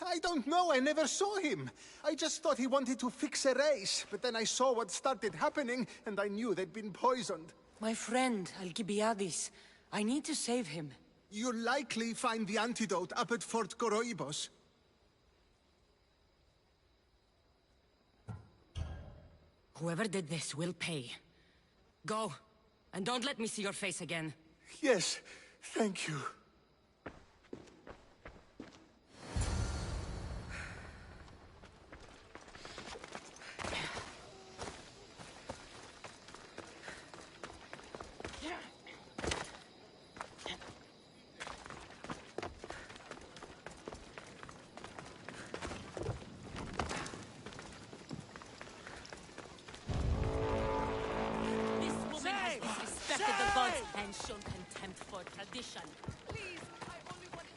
I don't know, I never saw him. I just thought he wanted to fix a race, but then I saw what started happening, and I knew they'd been poisoned. My friend, Alcibiades. I need to save him. You'll likely find the antidote up at Fort Koroibos. Whoever did this will pay. Go, and don't let me see your face again. Yes, thank you. and shown contempt for tradition. Please, I only wanted...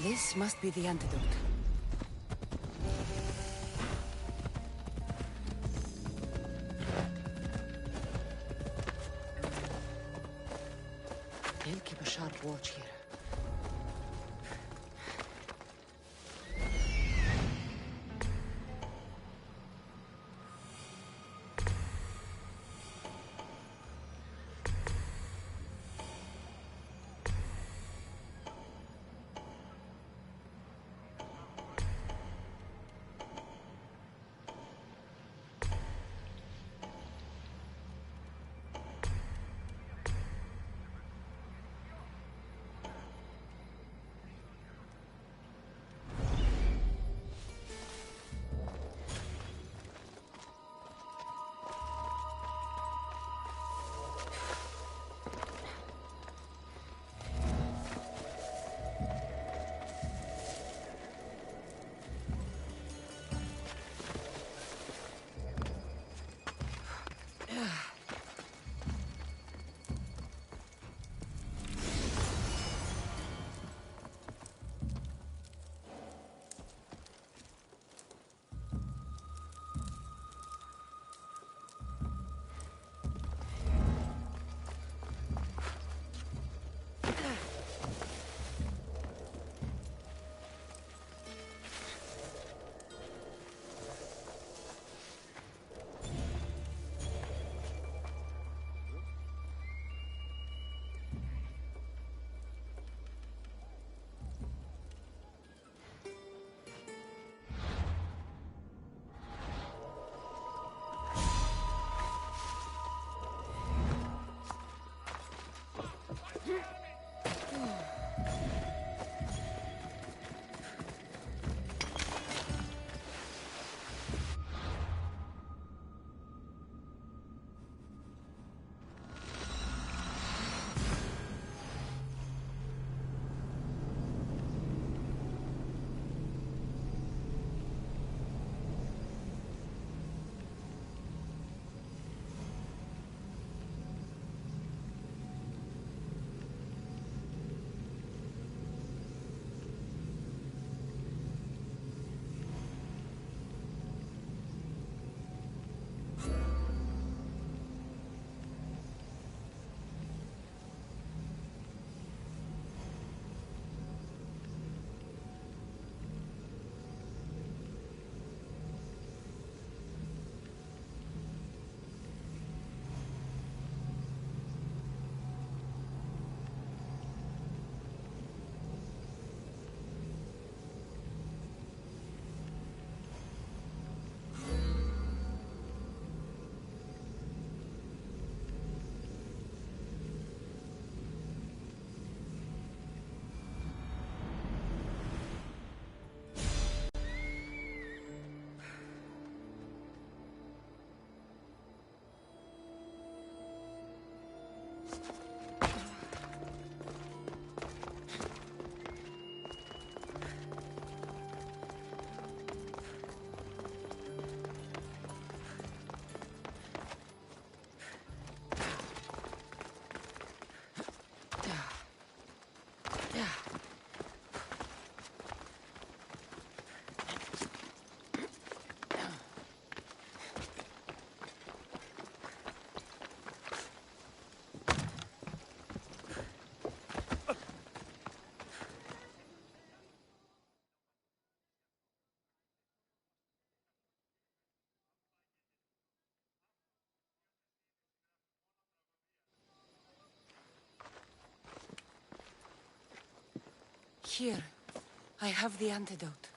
This must be the antidote. They'll keep a sharp watch here. Here. I have the antidote.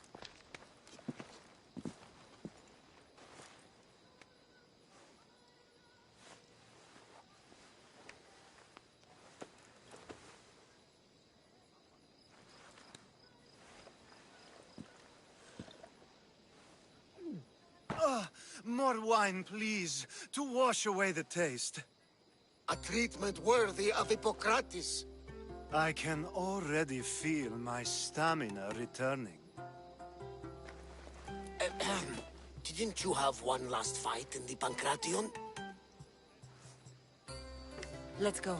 More wine, please, to wash away the taste. A treatment worthy of Hippocrates. I can already feel my stamina returning. Didn't you have one last fight in the Pancration? Let's go.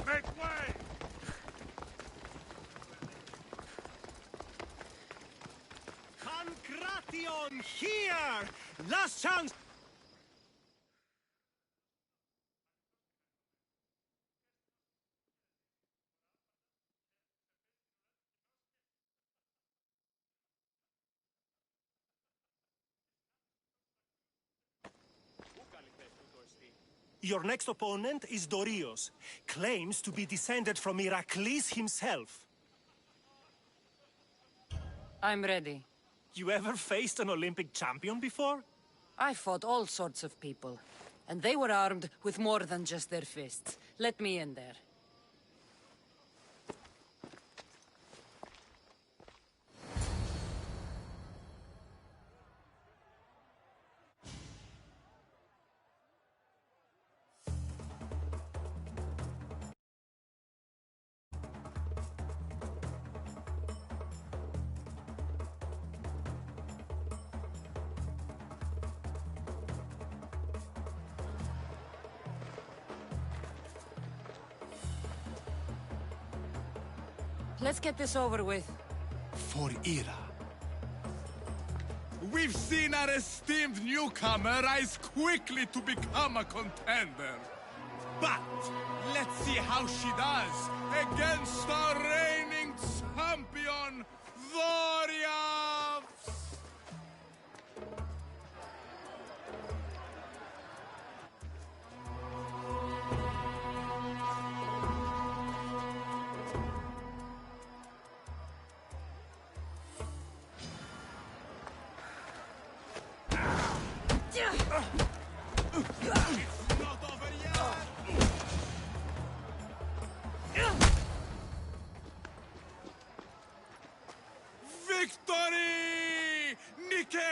Make way! Pancration here! Last chance! Your next opponent is Dorios. Claims to be descended from Heracles himself. I'm ready. You ever faced an Olympic champion before? I fought all sorts of people. And they were armed with more than just their fists. Let me in there. Let's get this over with. For Ira. We've seen our esteemed newcomer rise quickly to become a contender. But let's see how she does against our reigning champion, Dorios! Not over yet! Victory! Nikkei!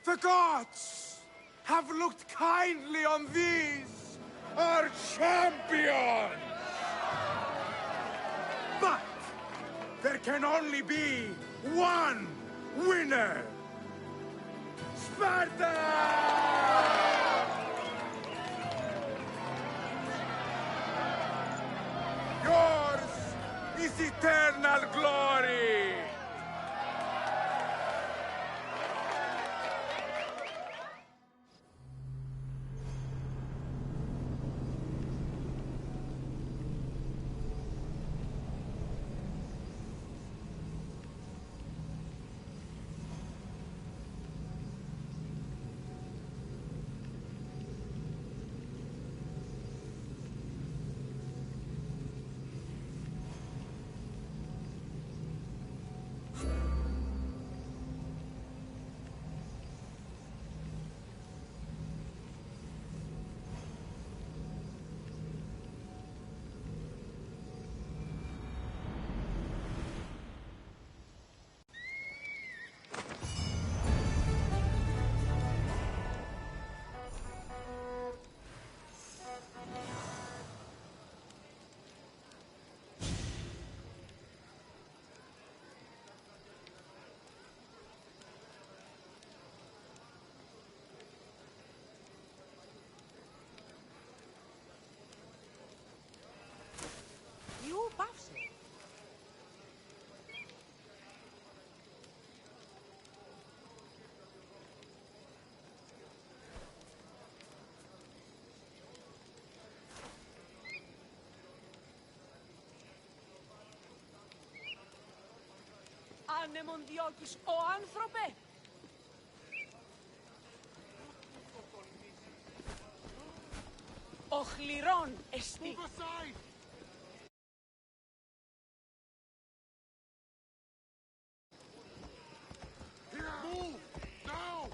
The gods have looked kindly on these, our champions! But there can only be one winner! Sparta! Yours is eternal glory! άνεμον διώκεις, ο άνθρωπε! Οχληρών εστί! Move! Now!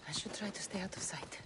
I should try to stay out of sight.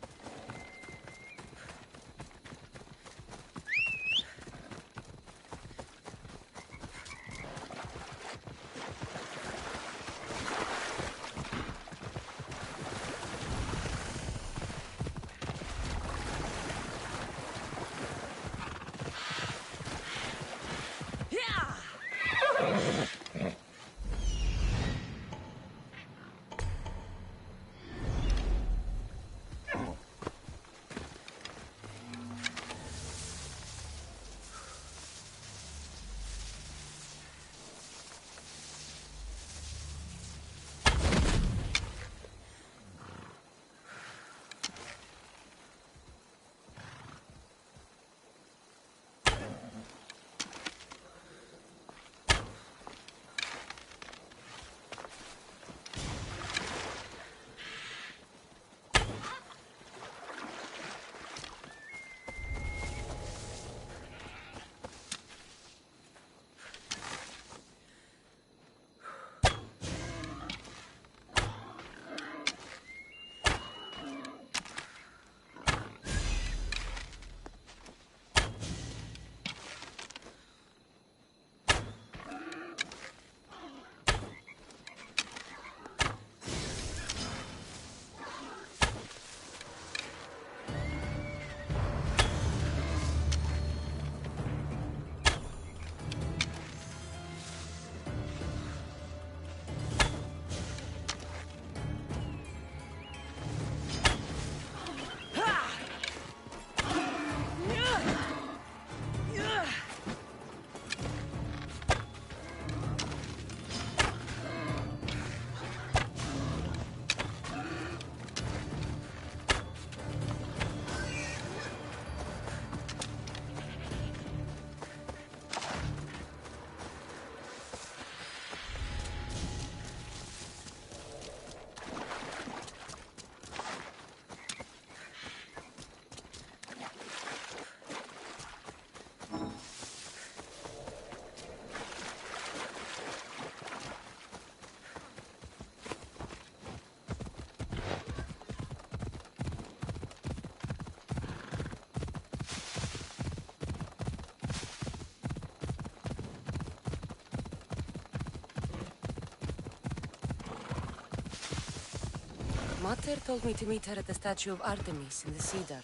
Mater told me to meet her at the statue of Artemis in the Cedar.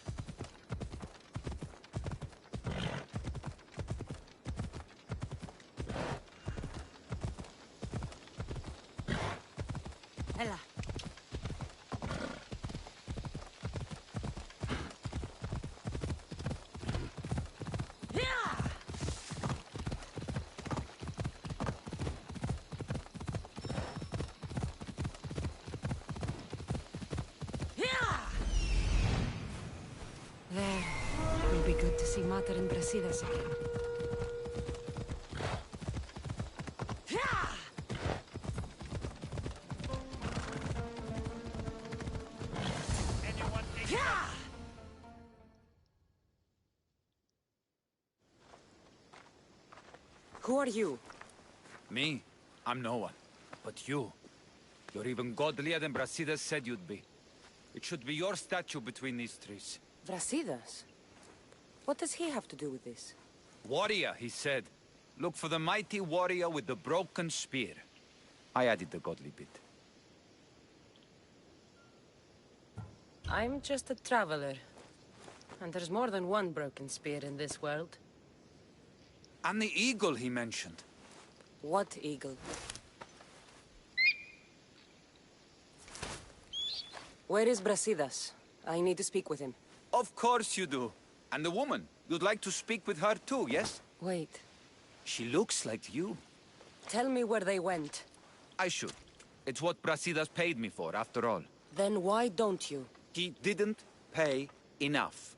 Ella. There. Will be good to see Mater and Brasidas again. Who are you? Me? I'm no one. But you. You're even godlier than Brasidas said you'd be. It should be your statue between these trees. Brasidas? What does he have to do with this? Warrior, he said. Look for the mighty warrior with the broken spear. I added the godly bit. I'm just a traveler. And there's more than one broken spear in this world. And the eagle he mentioned. What eagle? Where is Brasidas? I need to speak with him. Of course you do. And the woman. You'd like to speak with her too, yes? Wait. She looks like you. Tell me where they went. I should. It's what Brasidas paid me for, after all. Then why don't you? He didn't pay enough.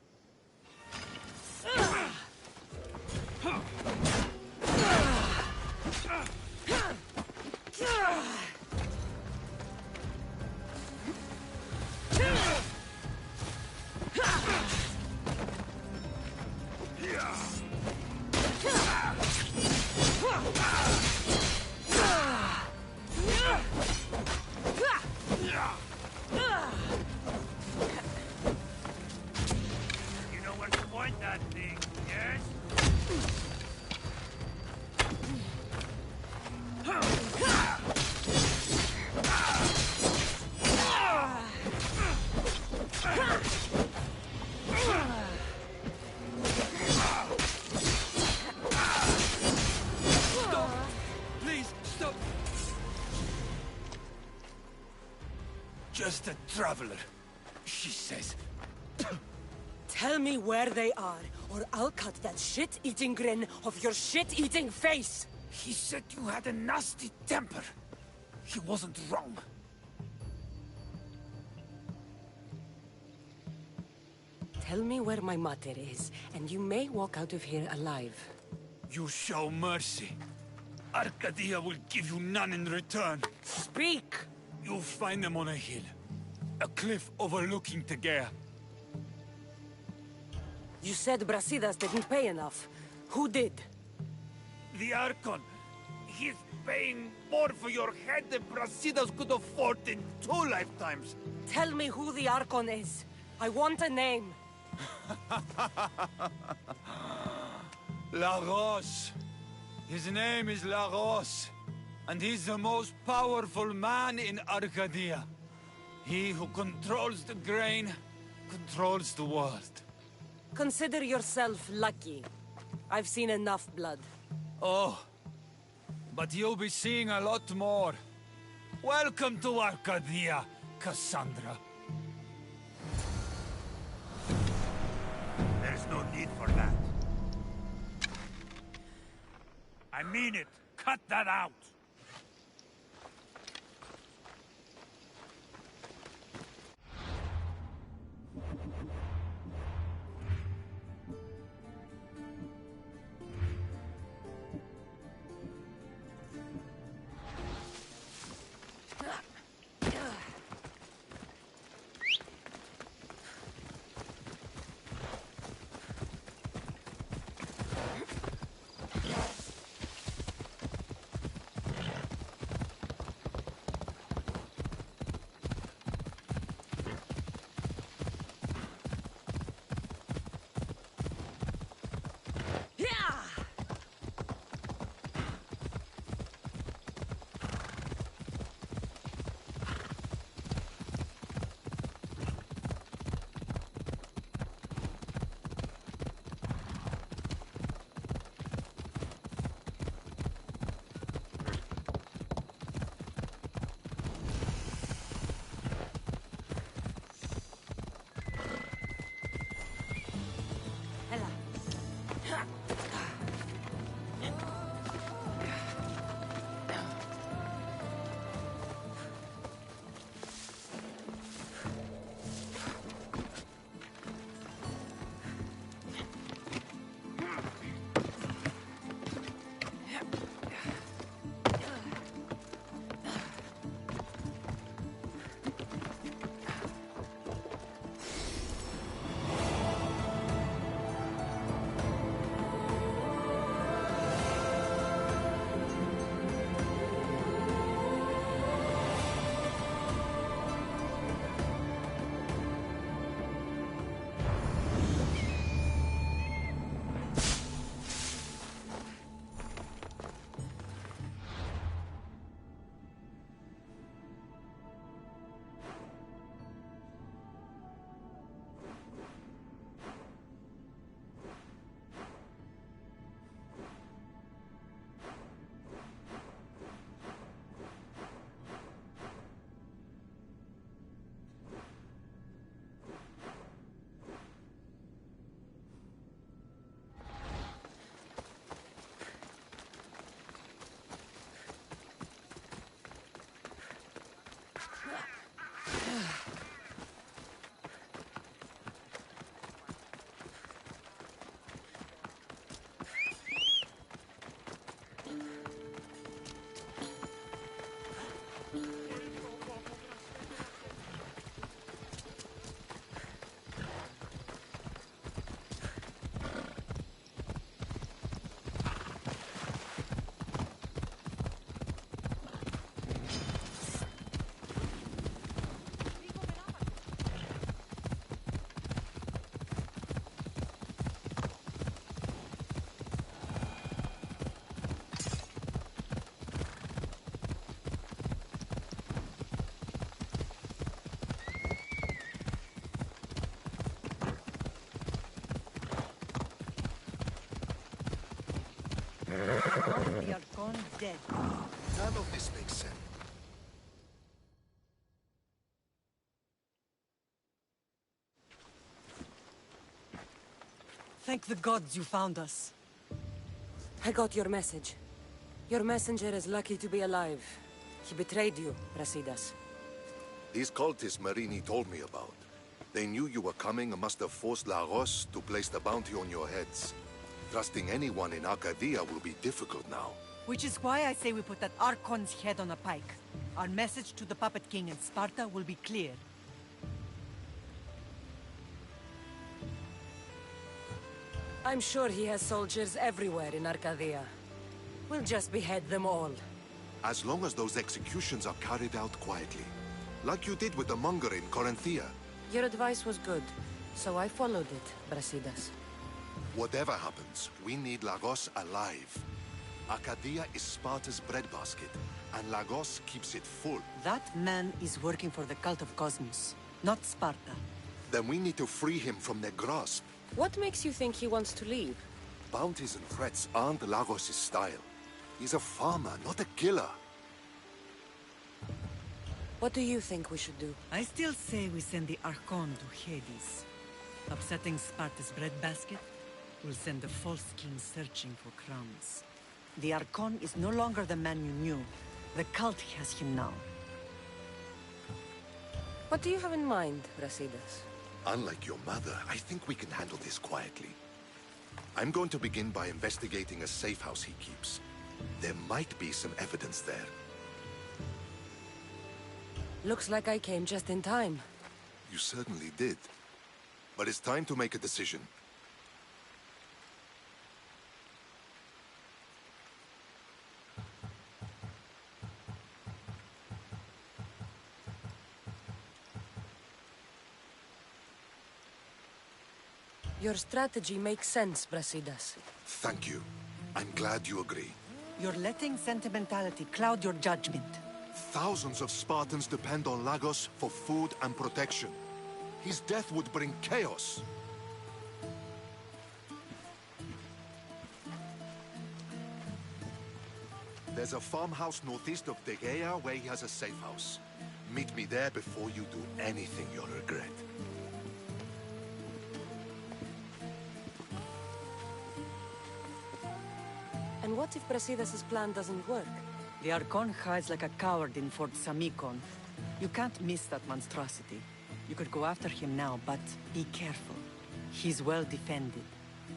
You know where to point that thing, yes? Please, stop! Just a traveler, she says. Tell me where they are, or I'll cut that shit-eating grin off your shit-eating face! He said you had a nasty temper. He wasn't wrong. Tell me where my mater is, and you may walk out of here alive. You show mercy. Arcadia will give you none in return. Speak! You'll find them on a hill. A cliff overlooking Tegea. You said Brasidas didn't pay enough. Who did? The Archon. He's paying more for your head than Brasidas could afford in 2 lifetimes. Tell me who the Archon is. I want a name. Lagos. His name is Lagos. And he's the most powerful man in Arcadia. He who controls the grain, controls the world. Consider yourself lucky. I've seen enough blood. Oh, but you'll be seeing a lot more. Welcome to Arcadia, Cassandra. There's no need for that. I mean it. Cut that out. The Archon dead. None of this makes sense. Thank the gods you found us. I got your message. Your messenger is lucky to be alive. He betrayed you, Brasidas. These cultists Marini told me about. They knew you were coming and must have forced Lagos to place the bounty on your heads. Trusting anyone in Arcadia will be difficult now. Which is why I say we put that Archon's head on a pike. Our message to the Puppet King in Sparta will be clear. I'm sure he has soldiers everywhere in Arcadia. We'll just behead them all. As long as those executions are carried out quietly. Like you did with the monger in Corinthia. Your advice was good, so I followed it, Brasidas. Whatever happens, we need Lagos alive. Arcadia is Sparta's breadbasket, and Lagos keeps it full. That man is working for the cult of Cosmos, not Sparta. Then we need to free him from their grasp. What makes you think he wants to leave? Bounties and threats aren't Lagos' style. He's a farmer, not a killer. What do you think we should do? I still say we send the Archon to Hades. Upsetting Sparta's breadbasket will send the false king searching for crumbs. The Archon is no longer the man you knew. The cult has him now. What do you have in mind, Brasidas? Unlike your mother, I think we can handle this quietly. I'm going to begin by investigating a safe house he keeps. There might be some evidence there. Looks like I came just in time. You certainly did. But it's time to make a decision. Your strategy makes sense, Brasidas. Thank you. I'm glad you agree. You're letting sentimentality cloud your judgment. Thousands of Spartans depend on Lagos for food and protection. His death would bring chaos. There's a farmhouse northeast of Tegea where he has a safe house. Meet me there before you do anything you'll regret. And what if Brasidas' plan doesn't work? The Archon hides like a coward in Fort Samikon. You can't miss that monstrosity. You could go after him now, but be careful. He's well defended.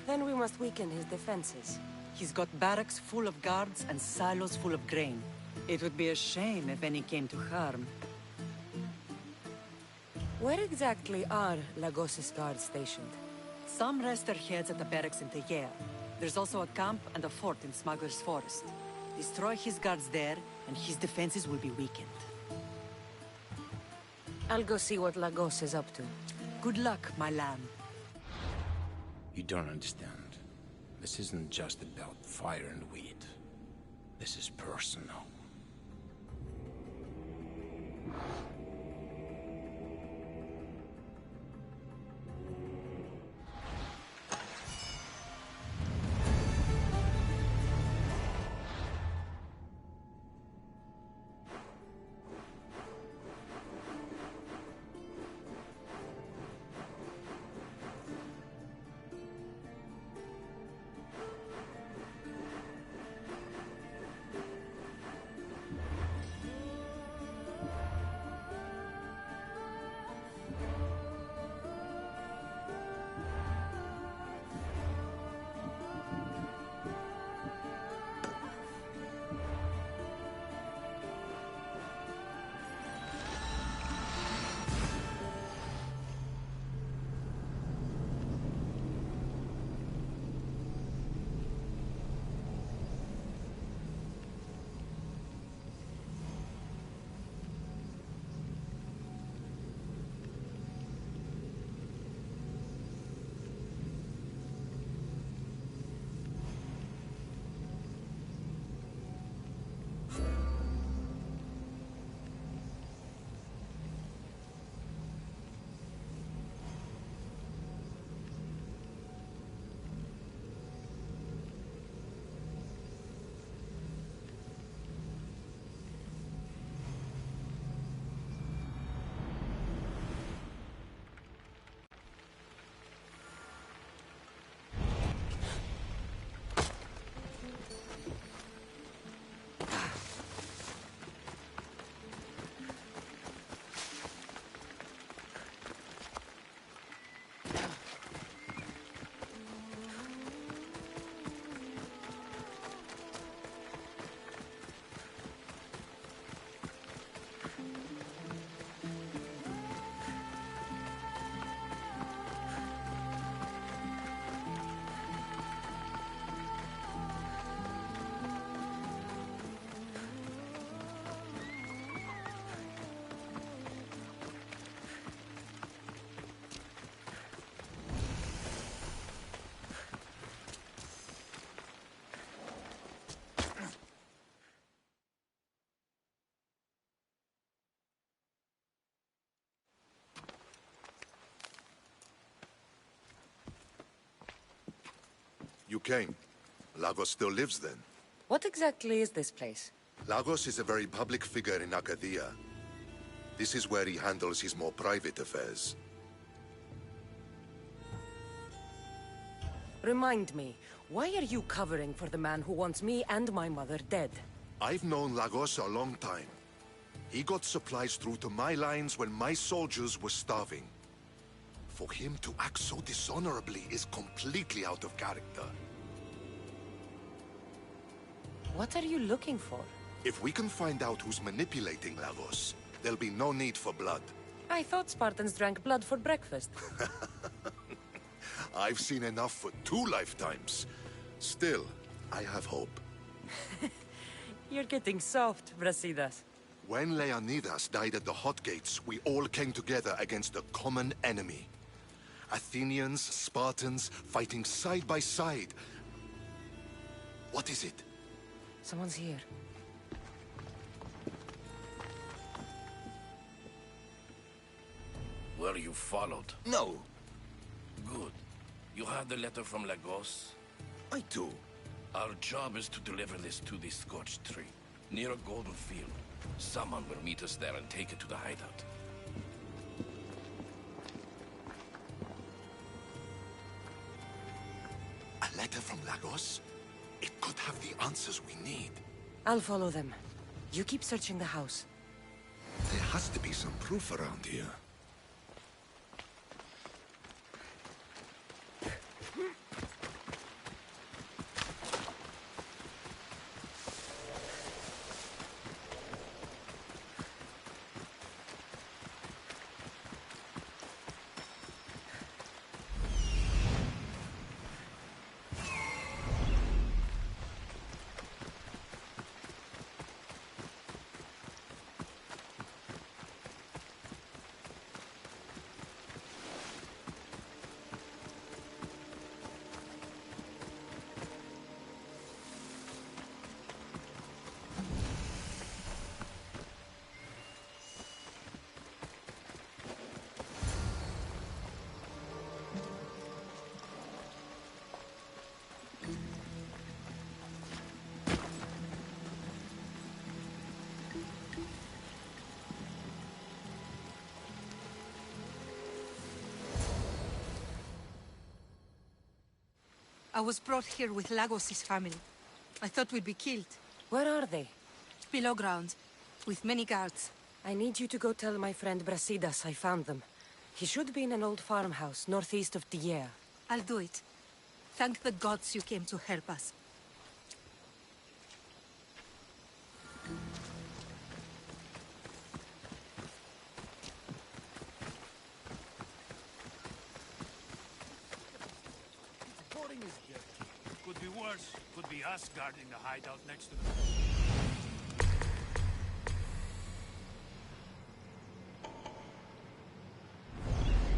Then we must weaken his defenses. He's got barracks full of guards and silos full of grain. It would be a shame if any came to harm. Where exactly are Lagos' guards stationed? Some rest their heads at the barracks in Tegea. There's also a camp and a fort in Smuggler's Forest. Destroy his guards there, and his defenses will be weakened. I'll go see what Lagos is up to. Good luck, my lamb. You don't understand. This isn't just about fire and weed. This is personal. You came. Lagos still lives then? What exactly is this place? Lagos is a very public figure in Arcadia. This is where he handles his more private affairs. Remind me, why are you covering for the man who wants me and my mother dead? I've known Lagos a long time. He got supplies through to my lines when my soldiers were starving. For him to act so dishonorably is completely out of character. What are you looking for? If we can find out who's manipulating Lagos, there'll be no need for blood. I thought Spartans drank blood for breakfast. I've seen enough for 2 lifetimes. Still, I have hope. You're getting soft, Brasidas. When Leonidas died at the Hot Gates, we all came together against a common enemy. Athenians, Spartans, fighting side by side. What is it? Someone's here. Were you followed? No. Good. You have the letter from Lagos? I do. Our job is to deliver this to the scorched tree, near a golden field. Someone will meet us there and take it to the hideout. A letter from Lagos? It could have the answers we need. I'll follow them. You keep searching the house. There has to be some proof around here. I was brought here with Lagos' family. I thought we'd be killed. Where are they? Below ground, with many guards. I need you to go tell my friend Brasidas I found them. He should be in an old farmhouse northeast of Tiea. I'll do it. Thank the gods you came to help us. Could be worse. Could be us guarding the hideout next to the...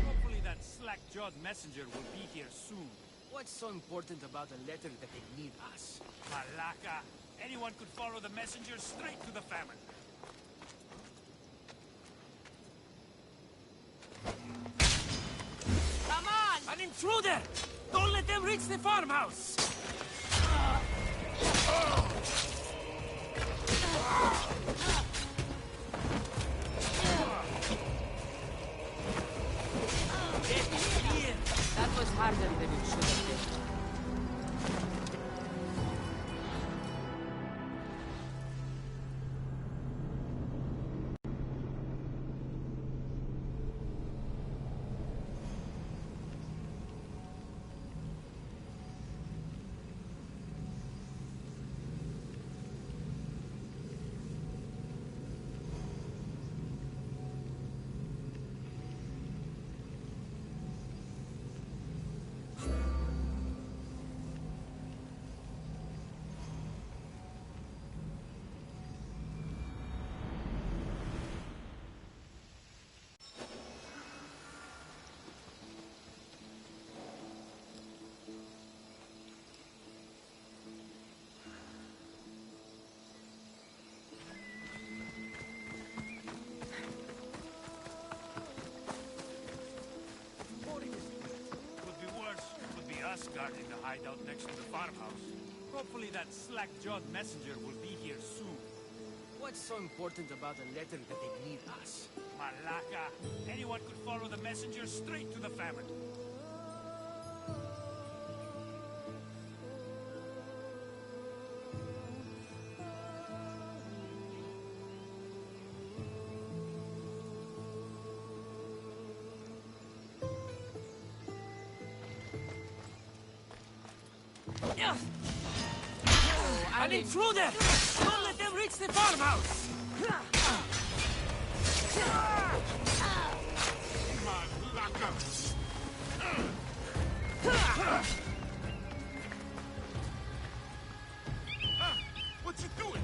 Hopefully that slack-jawed messenger will be here soon. What's so important about a letter that they need us? Malaka! Anyone could follow the messenger straight to the famine. Come on! An intruder! Don't let them reach the farmhouse! That was harder than it should have been. What's guarding the hideout next to the farmhouse? Hopefully that slack-jawed messenger will be here soon. What's so important about a letter that they need us? Malaka! Anyone could follow the messenger straight to the family. An intruder! Don't let them reach the farmhouse! What you doing?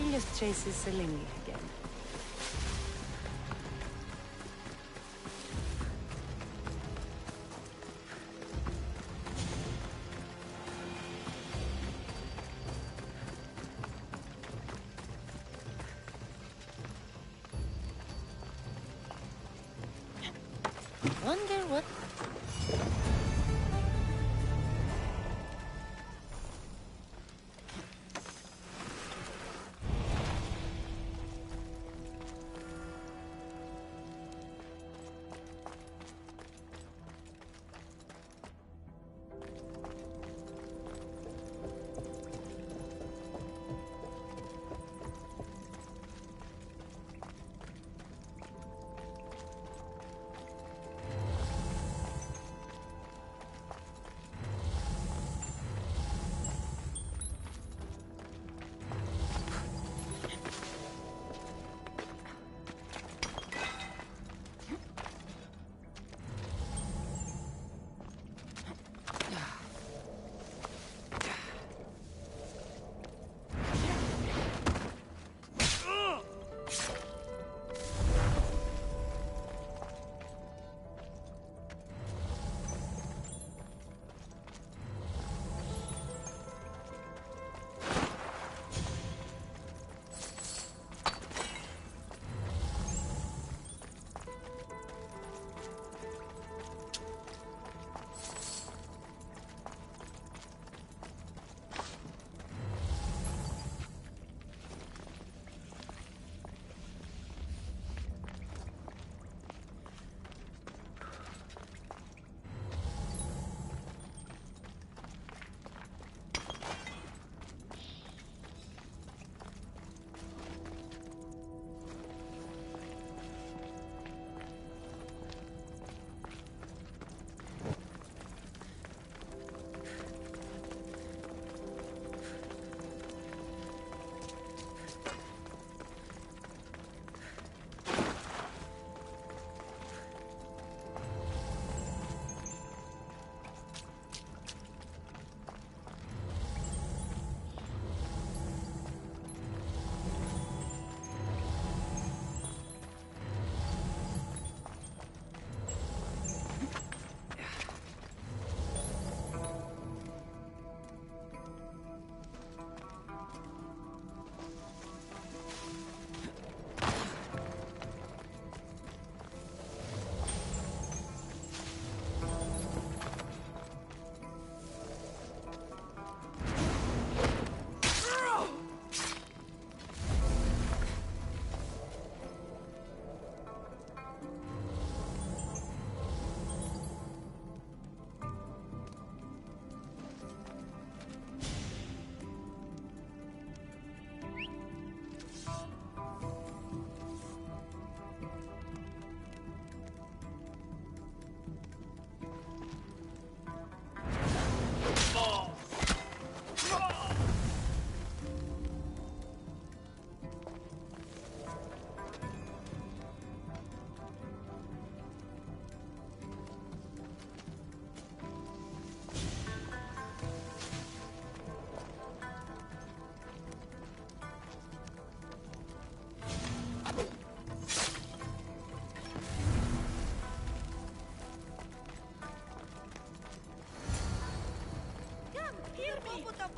Just chases Selene again. Wonder what...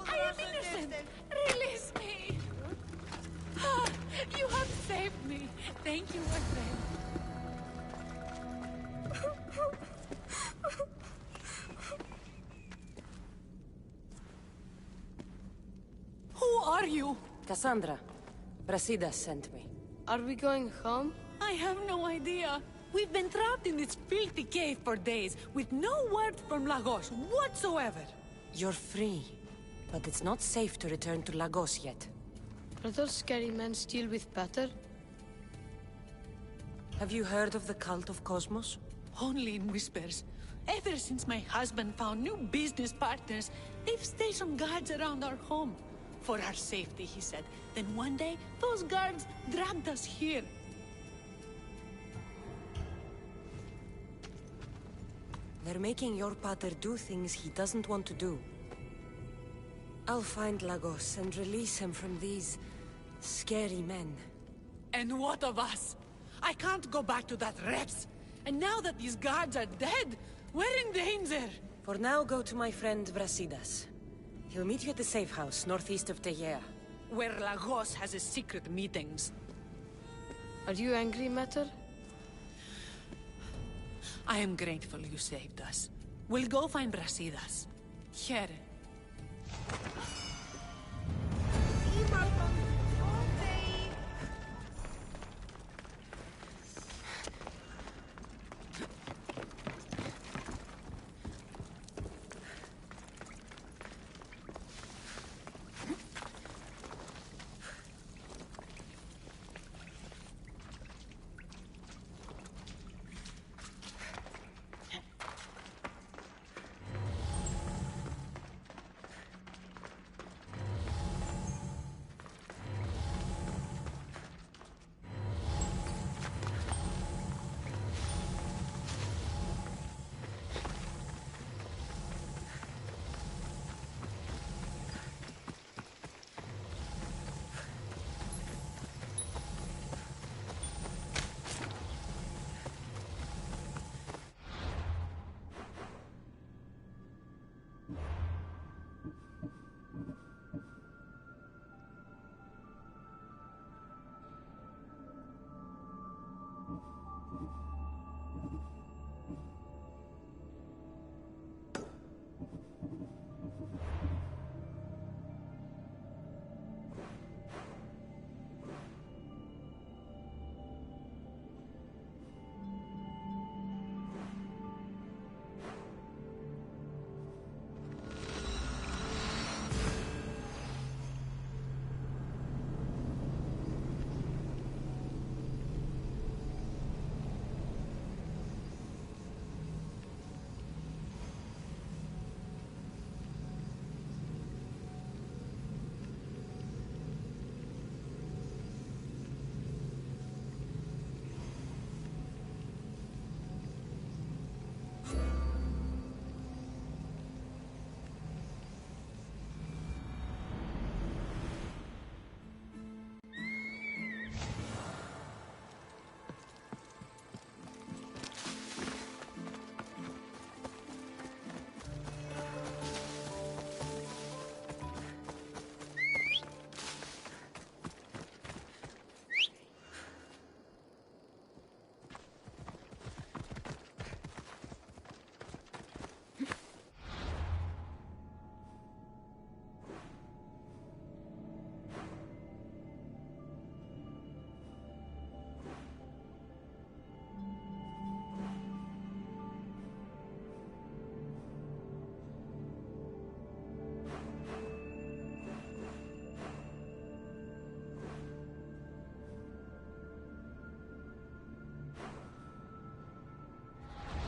I am innocent! Release me! Ah, you have saved me! Thank you, my friend. Who are you? Cassandra. Brasidas sent me. Are we going home? I have no idea. We've been trapped in this filthy cave for days, with no word from Lagos whatsoever. You're free, but it's not safe to return to Lagos yet. Are those scary men still with Peter? Have you heard of the cult of Cosmos? Only in whispers. Ever since my husband found new business partners, they've stationed guards around our home. For our safety, he said. Then one day, those guards dragged us here. They're making your pater do things he doesn't want to do. I'll find Lagos and release him from these scary men. And what of us? I can't go back to that Reps. And now that these guards are dead, we're in danger. For now, go to my friend Brasidas. He'll meet you at the safe house, northeast of Tegea. Where Lagos has his secret meetings. Are you angry, Mater? I am grateful you saved us. We'll go find Brasidas. Here.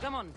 Come on.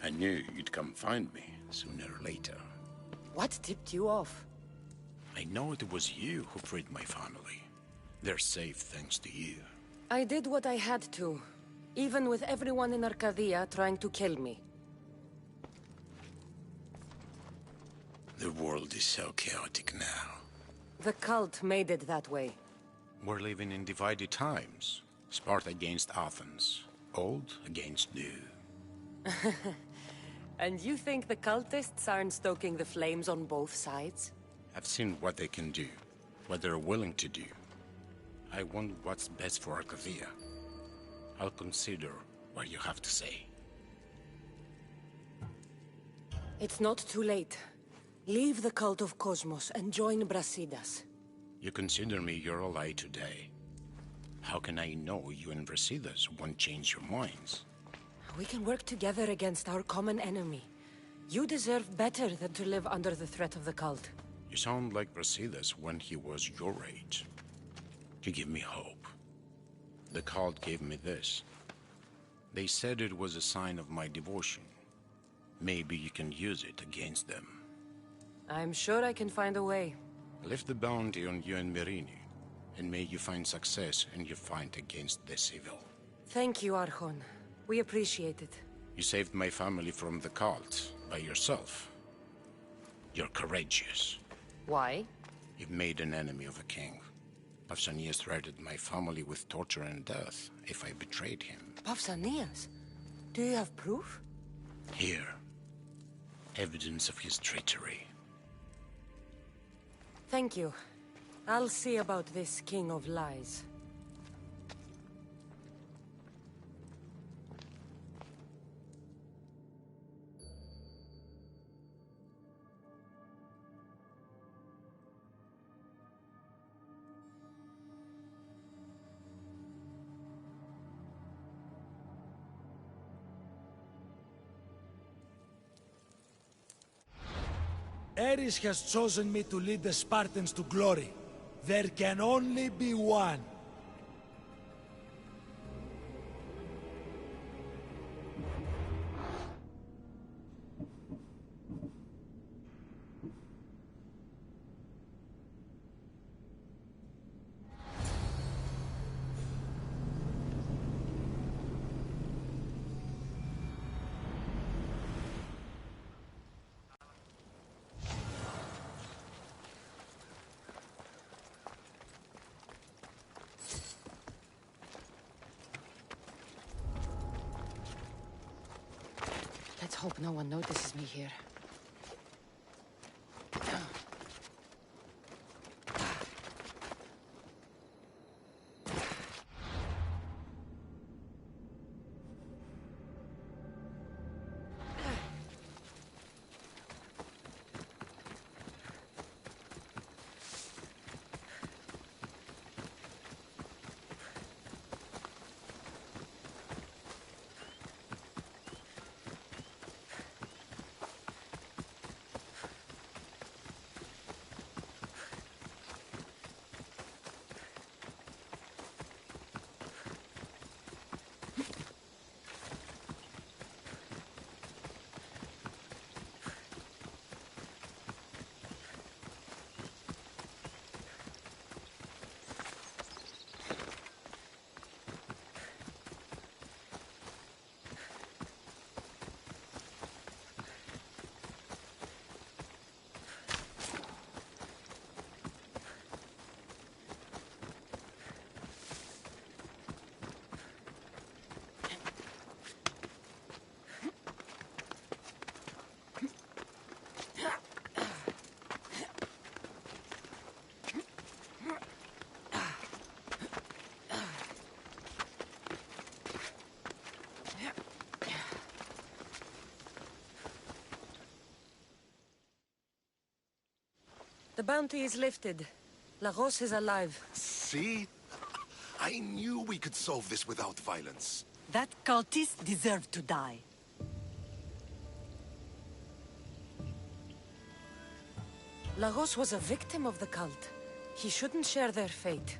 I knew you'd come find me, sooner or later. What tipped you off? I know it was you who freed my family. They're safe thanks to you. I did what I had to, even with everyone in Arcadia trying to kill me. The world is so chaotic now. The cult made it that way. We're living in divided times. Sparta against Athens. Old against new. And you think the cultists aren't stoking the flames on both sides? I've seen what they can do, what they're willing to do. I want what's best for Arcadia. I'll consider what you have to say. It's not too late. Leave the cult of Cosmos and join Brasidas. You consider me your ally today. How can I know you and Brasidas won't change your minds? We can work together against our common enemy. You deserve better than to live under the threat of the cult. You sound like Brasidas when he was your age. You give me hope. The cult gave me this. They said it was a sign of my devotion. Maybe you can use it against them. I'm sure I can find a way. Lift the bounty on you and Merini, and may you find success in your fight against this evil. Thank you, Archon. We appreciate it. You saved my family from the cult by yourself. You're courageous. Why? You've made an enemy of a king. Pausanias threatened my family with torture and death if I betrayed him. Pausanias? Do you have proof? Here. Evidence of his treachery. Thank you. I'll see about this King of Lies. Ares has chosen me to lead the Spartans to glory. There can only be one. Let's hope no one notices me here. The bounty is lifted. Lagos is alive. See? I knew we could solve this without violence. That cultist deserved to die. Lagos was a victim of the cult. He shouldn't share their fate.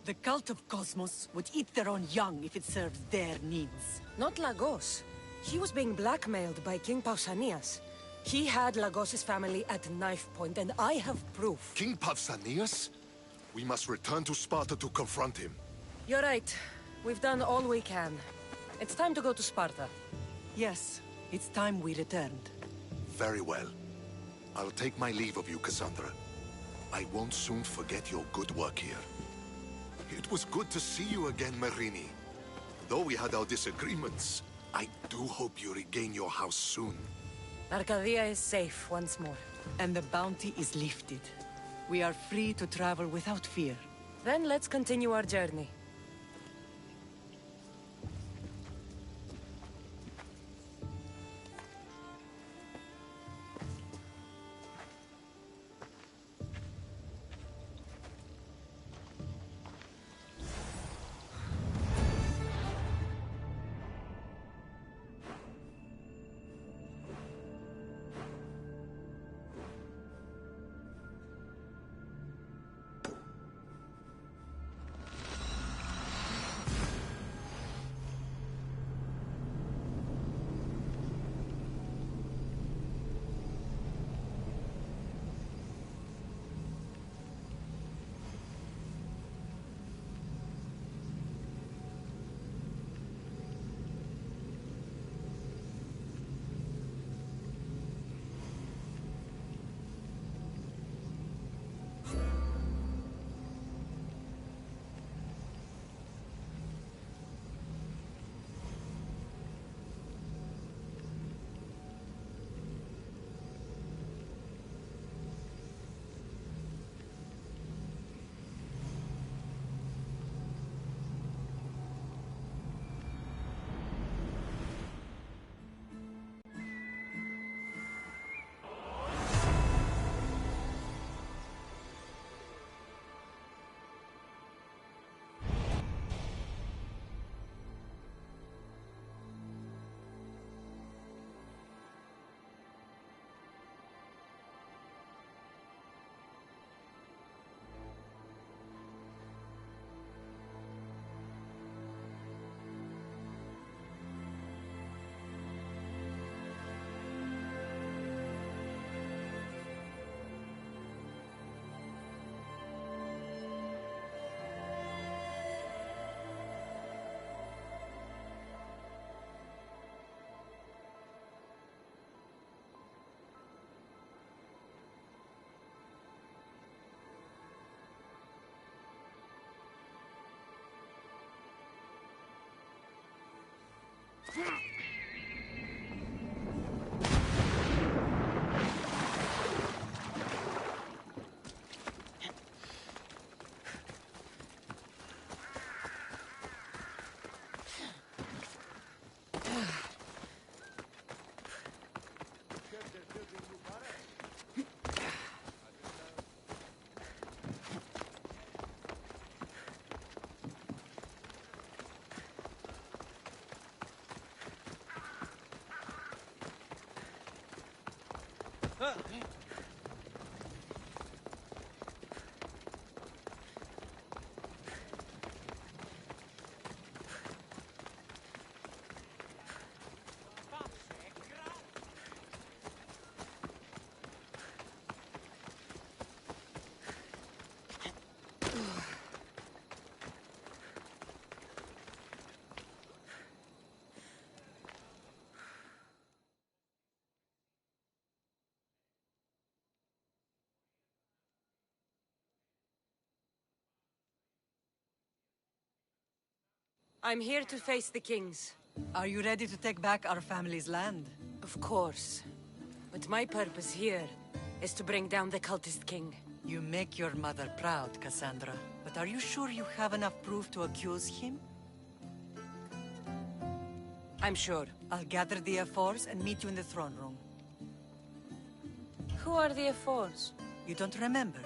The cult of Cosmos would eat their own young if it serves their needs. Not Lagos. He was being blackmailed by King Pausanias. He had Lagos's family at knife point, and I have proof. King Pausanias? We must return to Sparta to confront him. You're right. We've done all we can. It's time to go to Sparta. Yes, it's time we returned. Very well. I'll take my leave of you, Cassandra. I won't soon forget your good work here. It was good to see you again, Marini. Though we had our disagreements, I do hope you regain your house soon. Arcadia is safe once more. And the bounty is lifted. We are free to travel without fear. Then let's continue our journey. I'm here to face the kings. Are you ready to take back our family's land? Of course. But my purpose here is to bring down the cultist king. You make your mother proud, Cassandra. But are you sure you have enough proof to accuse him? I'm sure. I'll gather the F4s and meet you in the throne room. Who are the F4s? You don't remember?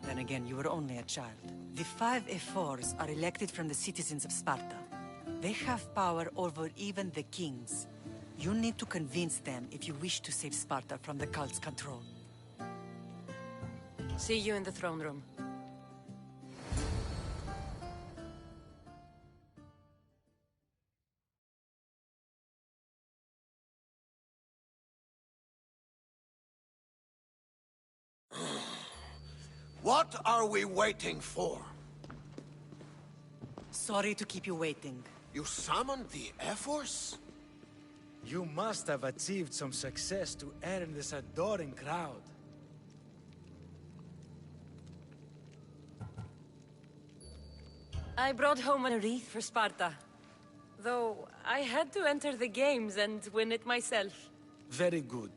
Then again, you were only a child. The 5 Ephors are elected from the citizens of Sparta. They have power over even the kings. You need to convince them if you wish to save Sparta from the cult's control. See you in the throne room. What are we waiting for? Sorry to keep you waiting. You summoned the Air Force? You must have achieved some success to earn this adoring crowd. I brought home a wreath for Sparta. Though I had to enter the games and win it myself. Very good.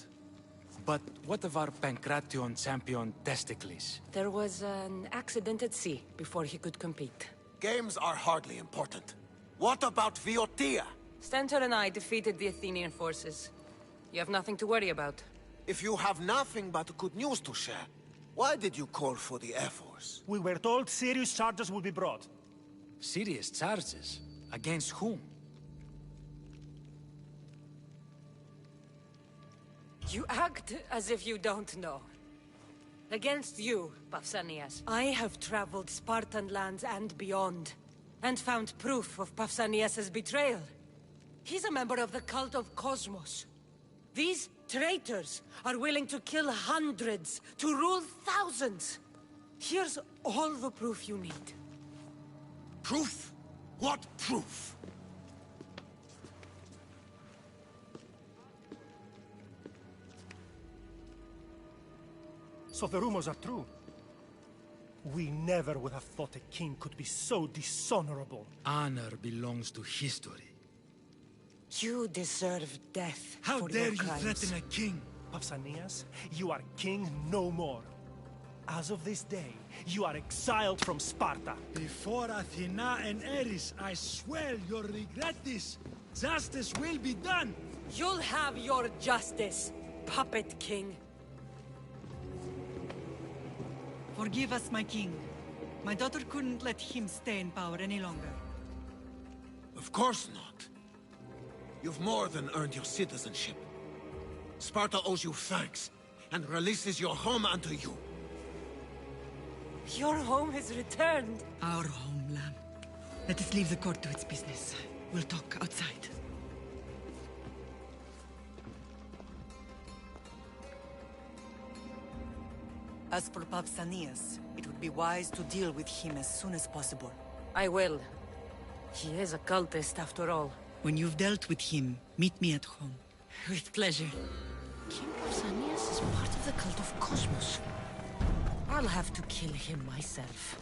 But what of our Pancration champion, Testicles? There was an accident at sea before he could compete. Games are hardly important. What about Viotia? Stentor and I defeated the Athenian forces. You have nothing to worry about. If you have nothing but good news to share, why did you call for the Air Force? We were told serious charges would be brought. Serious charges? Against whom? You act as if you don't know. Against you, Pausanias. I have traveled Spartan lands and beyond, and found proof of Pausanias' betrayal. He's a member of the cult of Cosmos. These traitors are willing to kill hundreds to rule thousands. Here's all the proof you need. Proof? What proof? So the rumors are true. We never would have thought a king could be so dishonorable. Honor belongs to history. You deserve death. How for dare your you crimes. threaten a king? Pausanias, you are king no more. As of this day, you are exiled from Sparta. Before Athena and Ares, I swear you'll regret this. Justice will be done. You'll have your justice, puppet king. Forgive us, my king. My daughter couldn't let him stay in power any longer. Of course not. You've more than earned your citizenship. Sparta owes you thanks, and releases your home unto you. Your home is returned. Our homeland. Let us leave the court to its business. We'll talk outside. As for Pausanias, it would be wise to deal with him as soon as possible. I will. He is a cultist, after all. When you've dealt with him, meet me at home. With pleasure. King Pausanias is part of the cult of Cosmos. I'll have to kill him myself.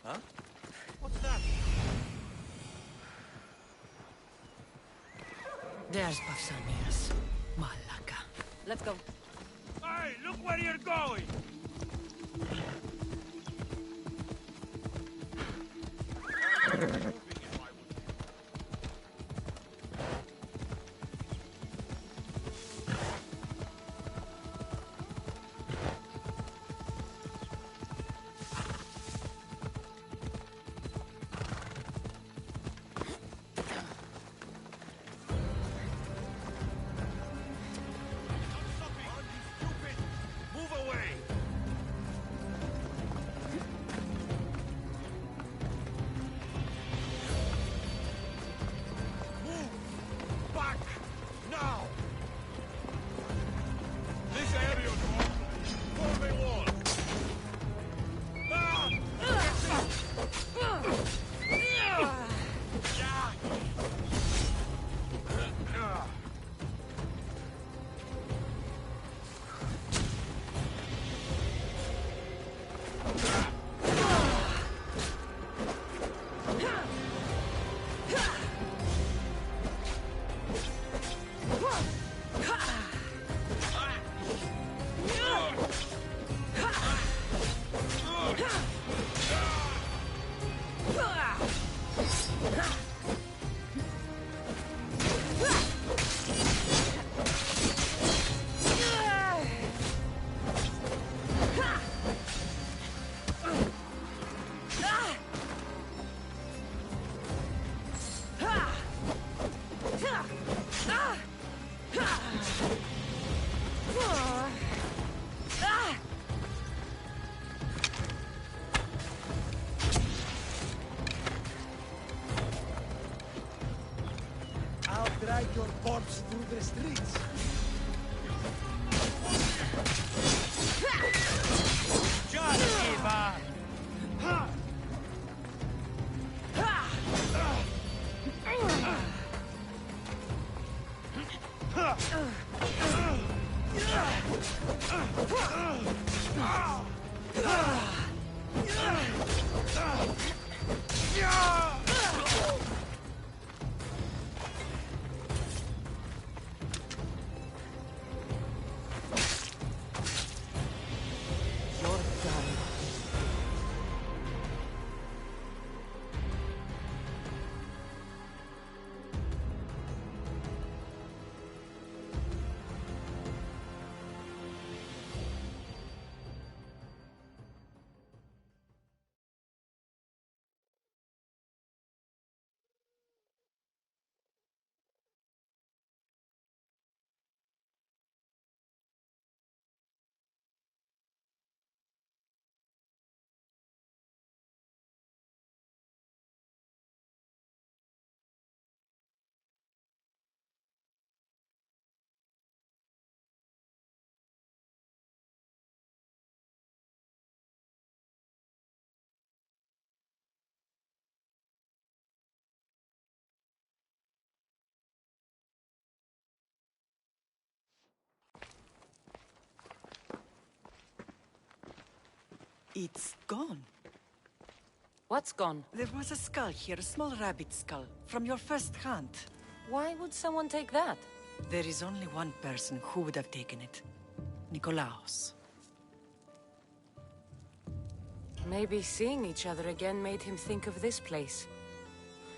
Huh? What's that? There's Pausanias. Malaka. Let's go. Hey, look where you're going! drag your corpse through the streets. Just give up! It's gone. What's gone? There was a skull here, a small rabbit skull, from your first hunt. Why would someone take that? There is only one person who would have taken it. Nikolaos. Maybe seeing each other again made him think of this place.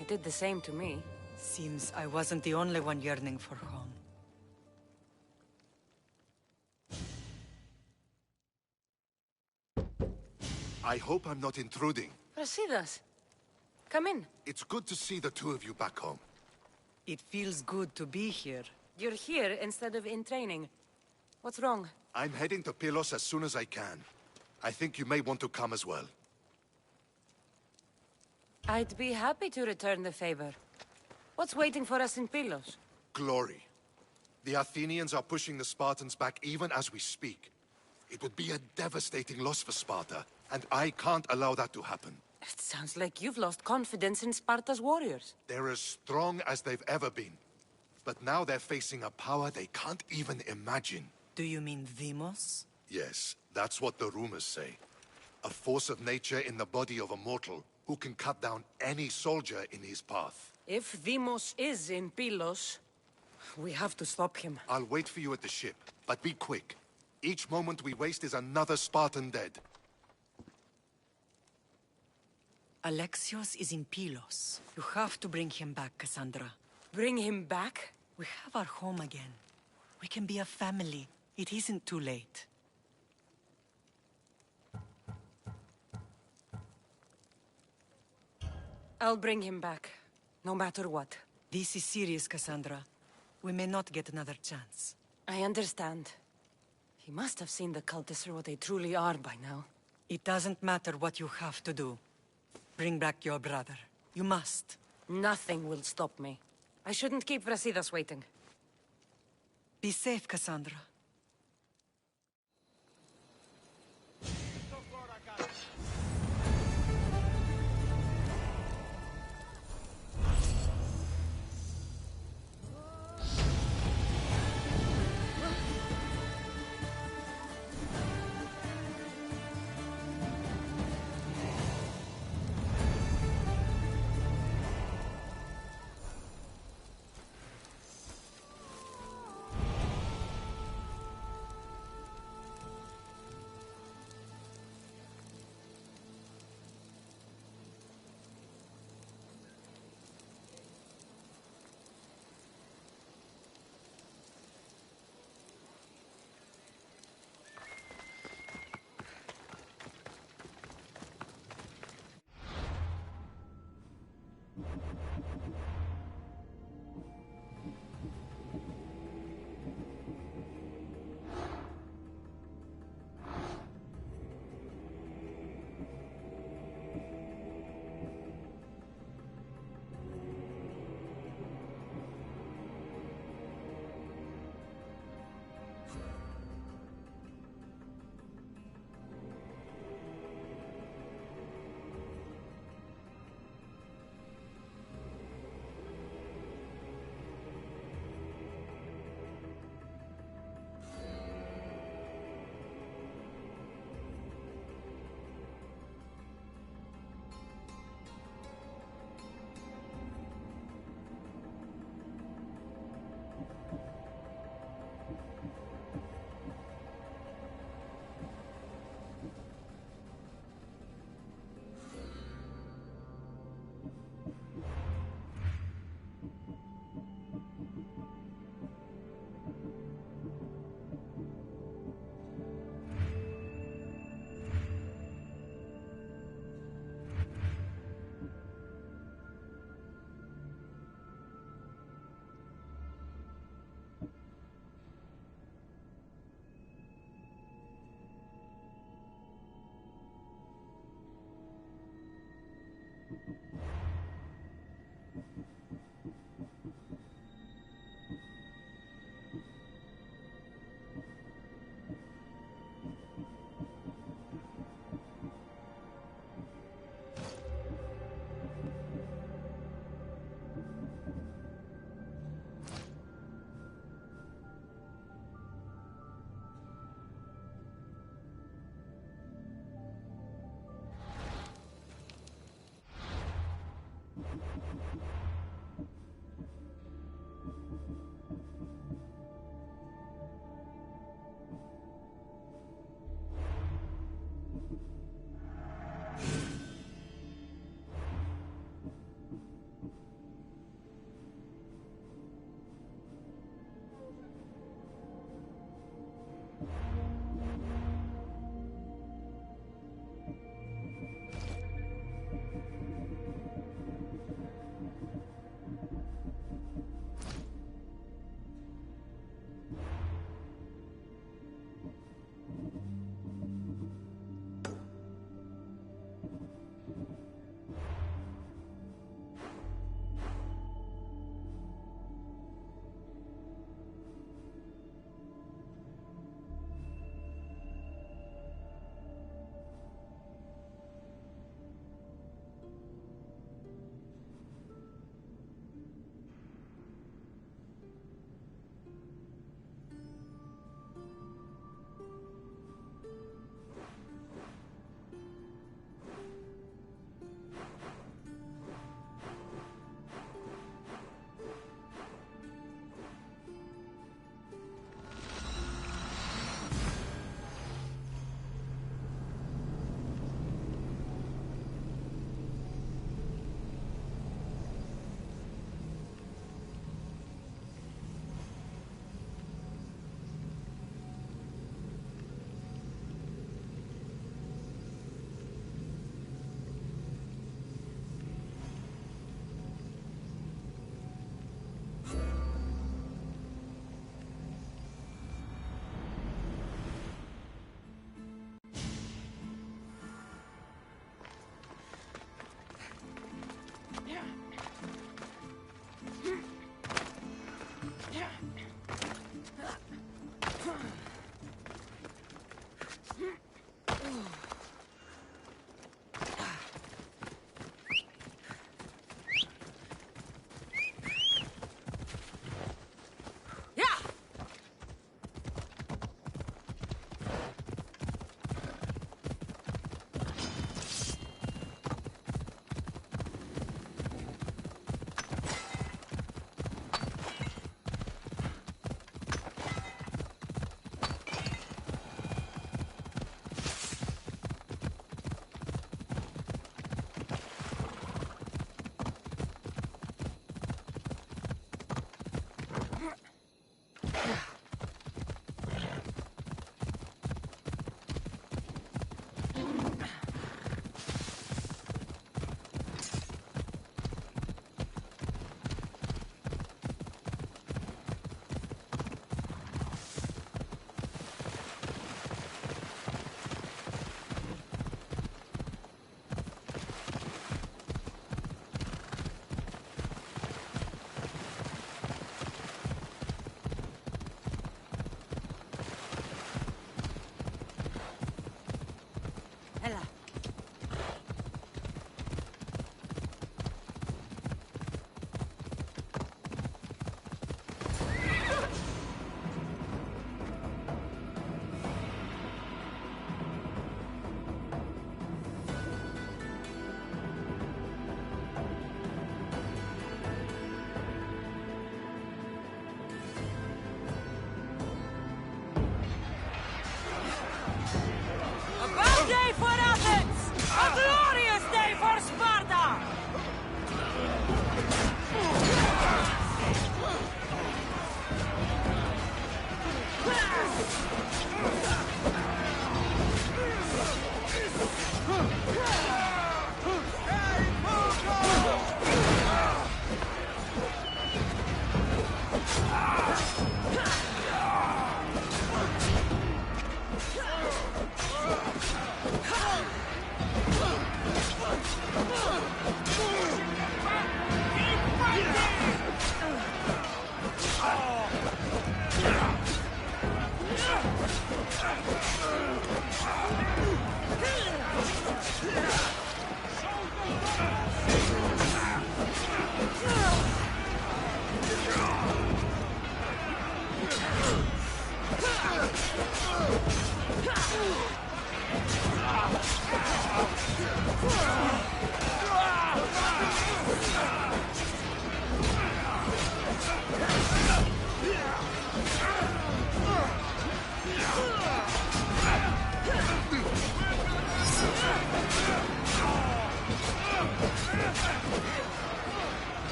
It did the same to me. Seems I wasn't the only one yearning for home. I hope I'm not intruding. Brasidas, come in. It's good to see the two of you back home. It feels good to be here. You're here instead of in training. What's wrong? I'm heading to Pylos as soon as I can. I think you may want to come as well. I'd be happy to return the favor. What's waiting for us in Pylos? Glory. The Athenians are pushing the Spartans back even as we speak. It would be a devastating loss for Sparta, and I can't allow that to happen. It sounds like you've lost confidence in Sparta's warriors. They're as strong as they've ever been. But now they're facing a power they can't even imagine. Do you mean Deimos? Yes, that's what the rumors say. A force of nature in the body of a mortal who can cut down any soldier in his path. If Deimos is in Pylos, we have to stop him. I'll wait for you at the ship, but be quick. Each moment we waste is another Spartan dead. Alexios is in Pylos. You have to bring him back, Cassandra. Bring him back? We have our home again. We can be a family. It isn't too late. I'll bring him back, no matter what. This is serious, Cassandra. We may not get another chance. I understand. He must have seen the cultists for what they truly are by now. It doesn't matter what you have to do. Bring back your brother. You must. Nothing will stop me. I shouldn't keep Brasidas waiting. Be safe, Cassandra.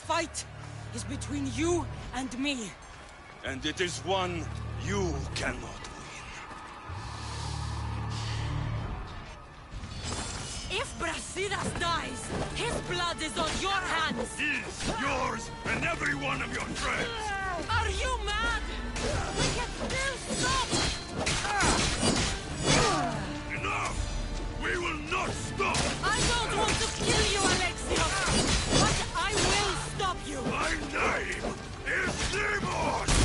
Fight is between you and me. And it is one you cannot win. If Brasidas dies, his blood is on your hands! His, yours, and every one of your friends! Are you mad? We can still stop! Enough! We will not stop! I don't want to kill you, Alexios! But I will stop you! My name is Demon!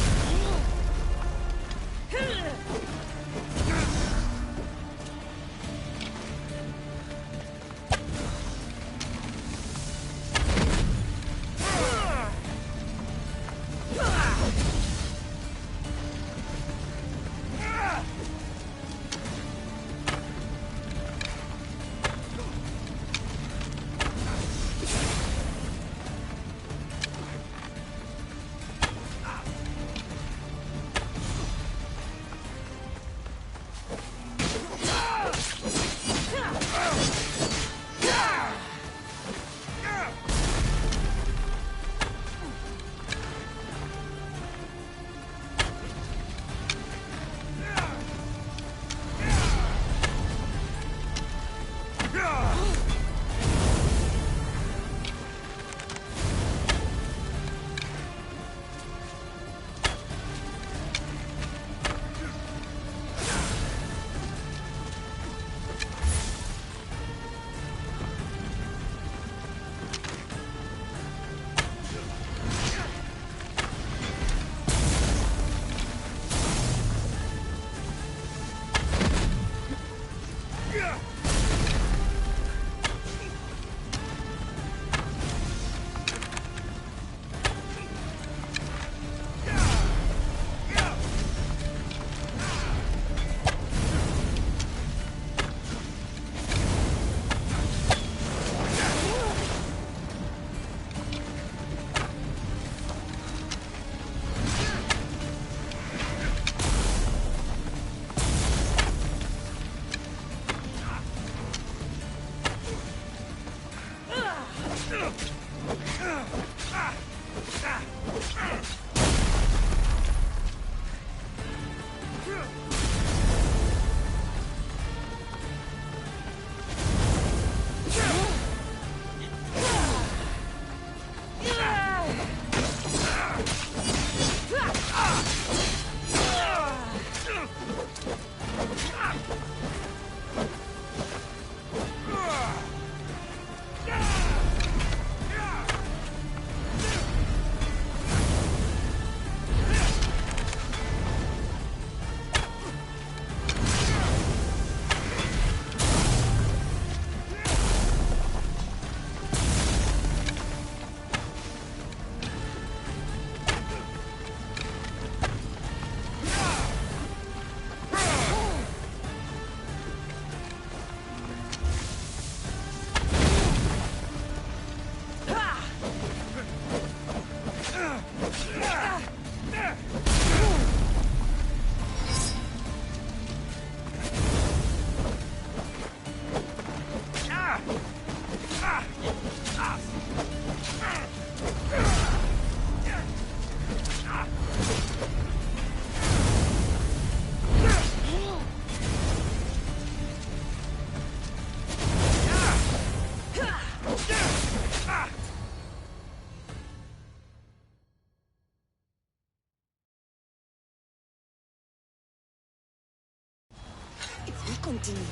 If we continue,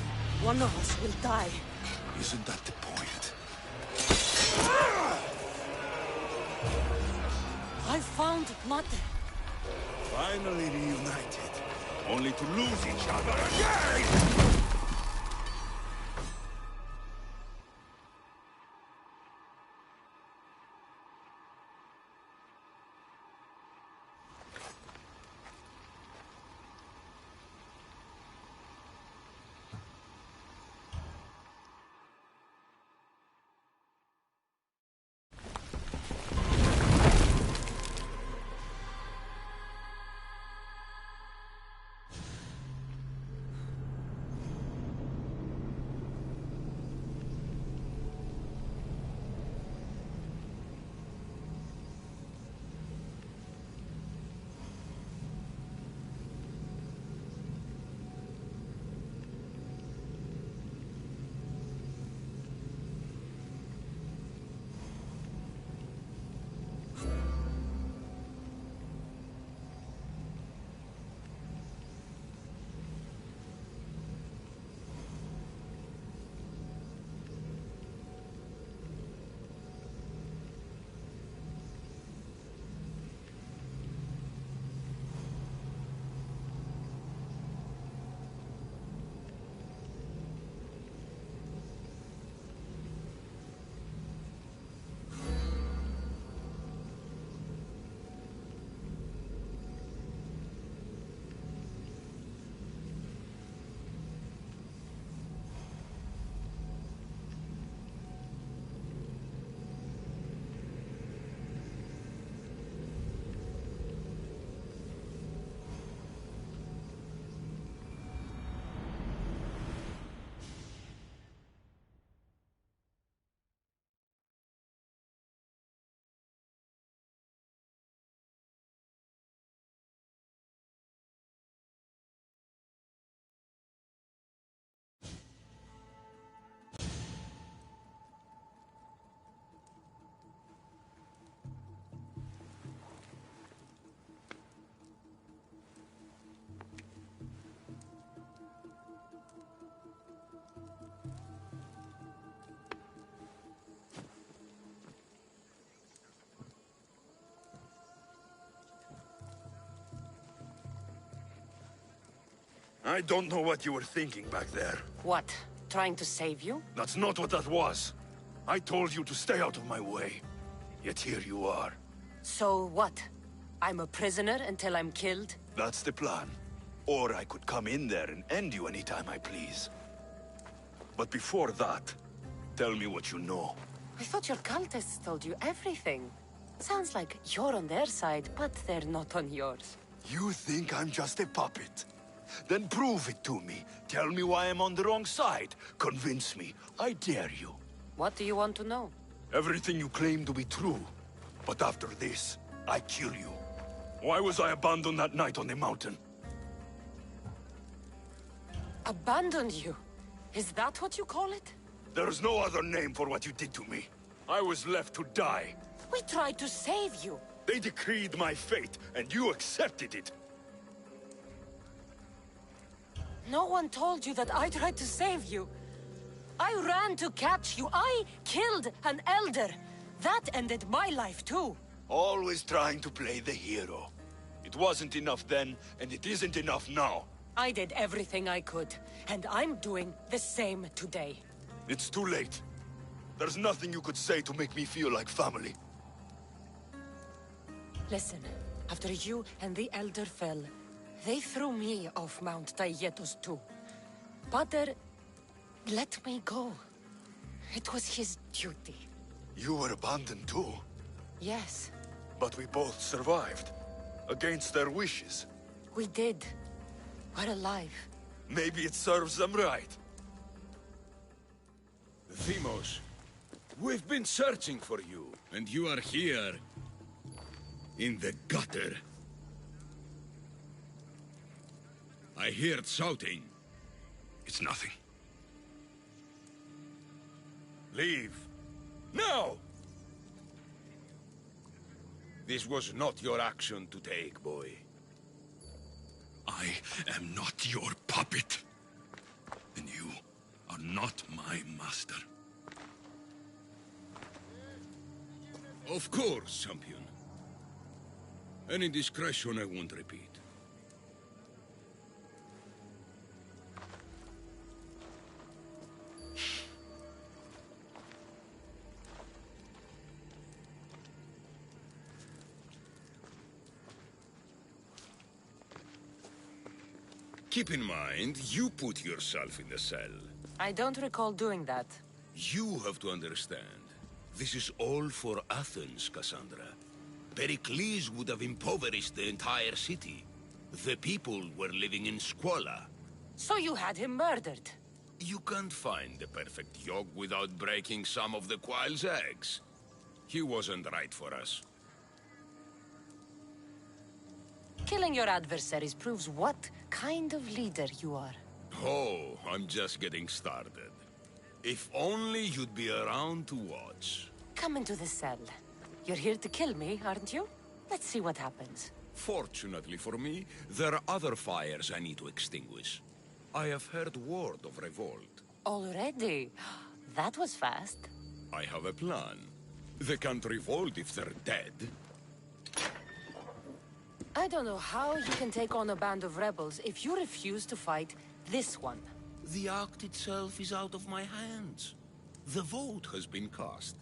one of us will die. Isn't that the point? I found Mate. Finally reunited, only to lose each other again! I don't know what you were thinking back there. What? Trying to save you? That's not what that was. I told you to stay out of my way. Yet here you are. So what? I'm a prisoner until I'm killed? That's the plan. Or I could come in there and end you anytime I please. But before that, tell me what you know. I thought your cultists told you everything. Sounds like you're on their side, but they're not on yours. You think I'm just a puppet? Then prove it to me. Tell me why I'm on the wrong side. Convince me. I dare you. What do you want to know? Everything you claim to be true. But after this, I kill you. Why was I abandoned that night on the mountain? Abandoned you? Is that what you call it? There's no other name for what you did to me. I was left to die. We tried to save you. They decreed my fate, and you accepted it. No one told you that I tried to save you. I ran to catch you. I killed an elder. That ended my life too. Always trying to play the hero. It wasn't enough then, and it isn't enough now. I did everything I could, and I'm doing the same today. It's too late. There's nothing you could say to make me feel like family. Listen, after you and the Elder fell, they threw me off Mount Taietos too. Pater let me go. It was his duty. You were abandoned too? Yes. But we both survived. Against their wishes. We did. We're alive. Maybe it serves them right. Themos, we've been searching for you. And you are here... in the gutter. I heard shouting. It's nothing. Leave. Now! This was not your action to take, boy. I am not your puppet. And you are not my master. Of course, champion. Any indiscretion I won't repeat. Keep in mind, you put yourself in the cell. I don't recall doing that. You have to understand. This is all for Athens, Cassandra. Pericles would have impoverished the entire city. The people were living in squalor. So you had him murdered? You can't find the perfect yolk without breaking some of the quail's eggs. He wasn't right for us. Killing your adversaries proves what kind of leader you are. Oh, I'm just getting started. If only you'd be around to watch. Come into the cell. You're here to kill me, aren't you? Let's see what happens. Fortunately for me, there are other fires I need to extinguish. I have heard word of revolt. Already? That was fast. I have a plan. They can't revolt if they're dead. I don't know how you can take on a band of rebels if you refuse to fight this one. The act itself is out of my hands. The vote has been cast.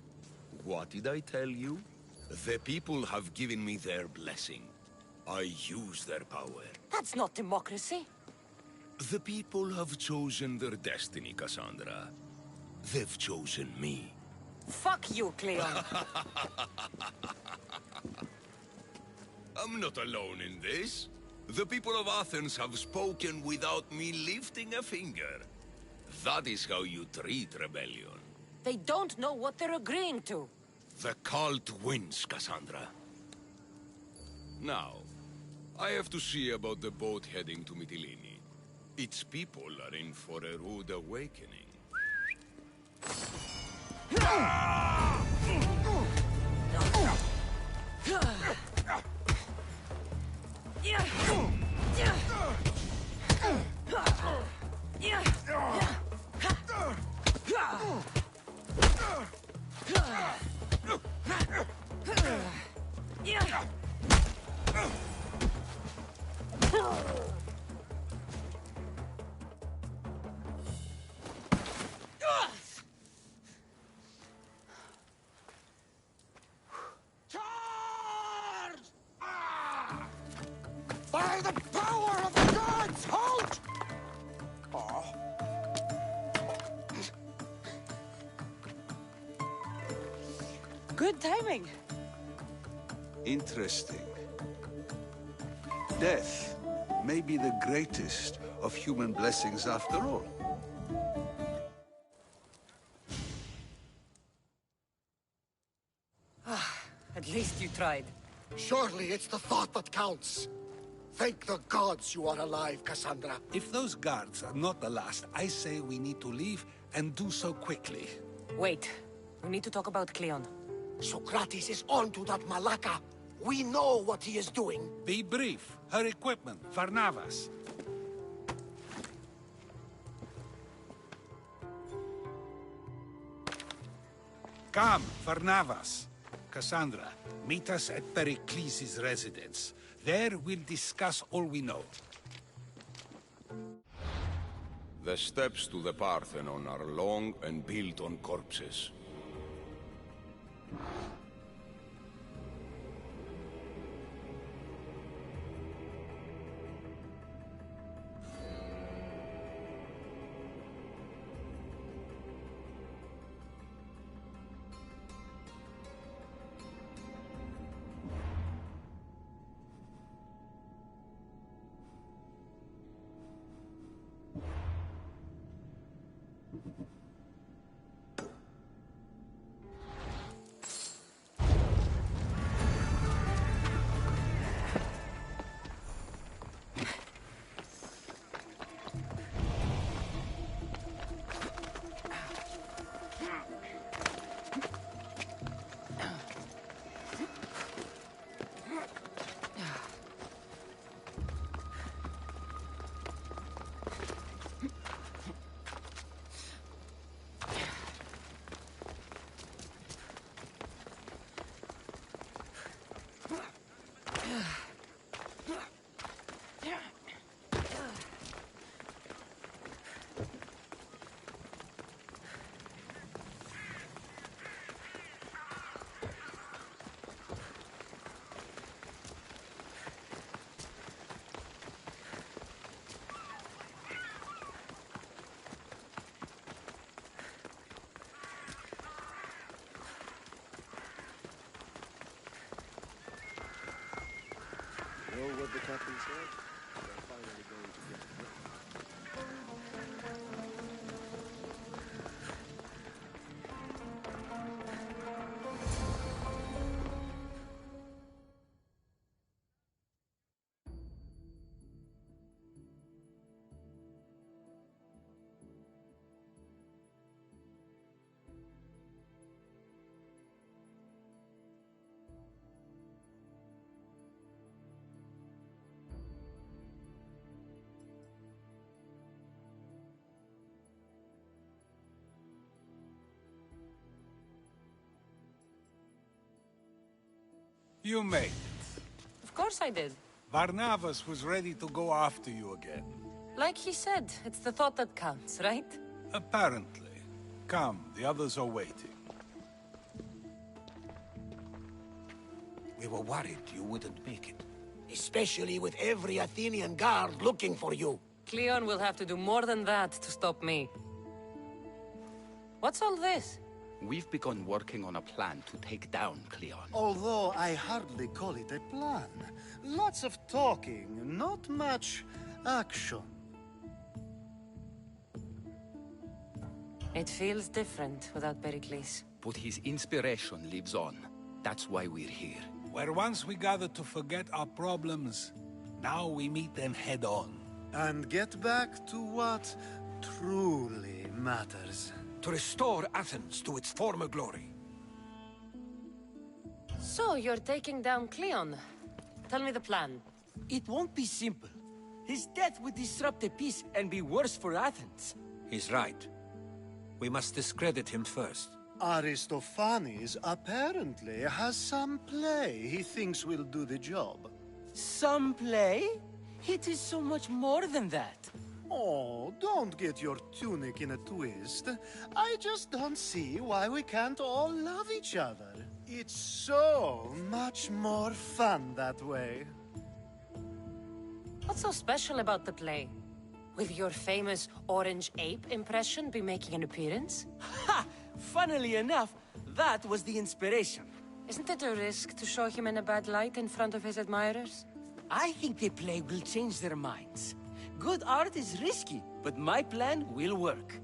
What did I tell you? The people have given me their blessing. I use their power. That's not democracy. The people have chosen their destiny, Cassandra. They've chosen me. Fuck you, Cleon. I'm not alone in this. The people of Athens have spoken without me lifting a finger. That is how you treat rebellion. They don't know what they're agreeing to. The cult wins, Cassandra. Now, I have to see about the boat heading to Mytilene. Its people are in for a rude awakening. By the power of the gods, halt! Good timing. Interesting. Death may be the greatest of human blessings after all. At least you tried. Surely it's the thought that counts. Thank the gods you are alive, Cassandra. If those guards are not the last, I say we need to leave and do so quickly. Wait. We need to talk about Cleon. Socrates is on to that Malaka. We know what he is doing. Be brief. Her equipment, Varnavas. Come, Varnavas. Cassandra, meet us at Pericles' residence. There we'll discuss all we know. The steps to the Parthenon are long and built on corpses. Know what the captain said? They're finally going to get it. You made it. Of course I did. Varnavas was ready to go after you again. Like he said, it's the thought that counts, right? Apparently. Come, the others are waiting. We were worried you wouldn't make it. Especially with every Athenian guard looking for you. Cleon will have to do more than that to stop me. What's all this? We've begun working on a plan to take down Cleon. Although I hardly call it a plan. Lots of talking, not much action. It feels different without Pericles. But his inspiration lives on. That's why we're here. Where once we gathered to forget our problems, now we meet them head on. And get back to what truly matters. To restore Athens to its former glory. So, you're taking down Cleon. Tell me the plan. It won't be simple. His death would disrupt the peace and be worse for Athens. He's right. We must discredit him first. Aristophanes apparently has some play he thinks will do the job. Some play? It is so much more than that. Oh, don't get your tunic in a twist. I just don't see why we can't all love each other. It's so much more fun that way. What's so special about the play? Will your famous orange ape impression be making an appearance? Ha! Funnily enough, that was the inspiration. Isn't it a risk to show him in a bad light in front of his admirers? I think the play will change their minds. Good art is risky, but my plan will work.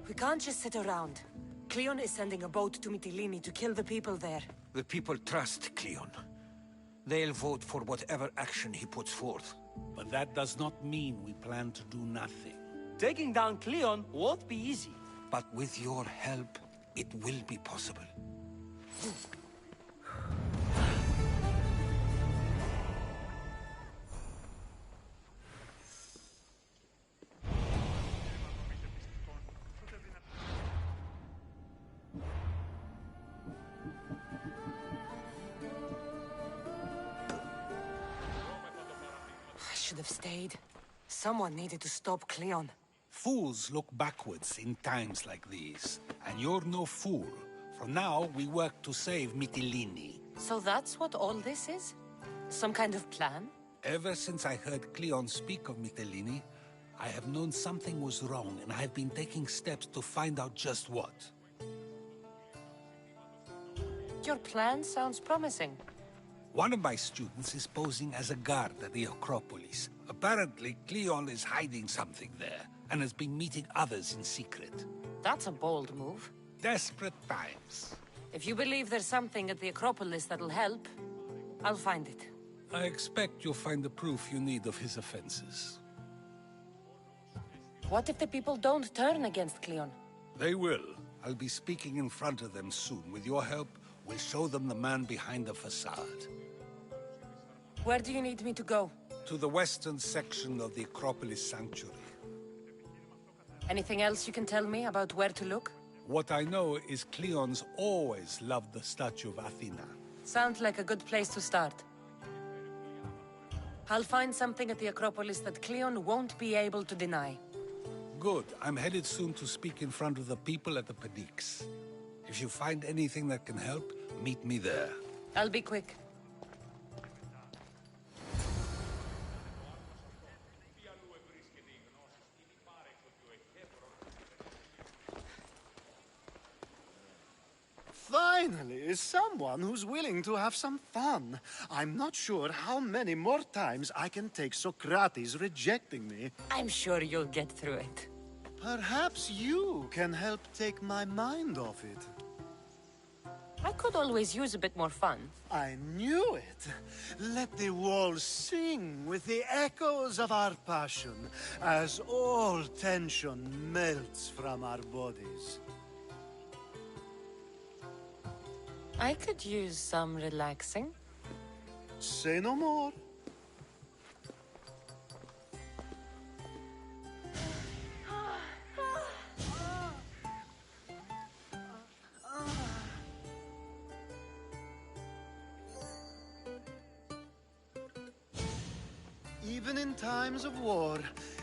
We can't just sit around. Cleon is sending a boat to Mytilene to kill the people there. The people trust Cleon. They'll vote for whatever action he puts forth. But that does not mean we plan to do nothing. Taking down Cleon won't be easy. But with your help, it will be possible. I should have stayed. Someone needed to stop Cleon. Fools look backwards in times like these. And you're no fool. From now, we work to save Mytilene. So that's what all this is? Some kind of plan? Ever since I heard Cleon speak of Mytilene, I have known something was wrong, and I have been taking steps to find out just what. Your plan sounds promising. One of my students is posing as a guard at the Acropolis. Apparently, Cleon is hiding something there, and has been meeting others in secret. That's a bold move. Desperate times. If you believe there's something at the Acropolis that'll help, I'll find it. I expect you'll find the proof you need of his offenses. What if the people don't turn against Cleon? They will. I'll be speaking in front of them soon. With your help, we'll show them the man behind the facade. Where do you need me to go? To the western section of the Acropolis Sanctuary. Anything else you can tell me about where to look? What I know is Cleon's always loved the statue of Athena. Sounds like a good place to start. I'll find something at the Acropolis that Cleon won't be able to deny. Good. I'm headed soon to speak in front of the people at the Pnyx. If you find anything that can help, meet me there. I'll be quick. Finally, someone who's willing to have some fun. I'm not sure how many more times I can take Socrates rejecting me. I'm sure you'll get through it. Perhaps you can help take my mind off it. I could always use a bit more fun. I knew it. Let the walls sing with the echoes of our passion as all tension melts from our bodies. I could use some relaxing. Say no more. Even in times of war,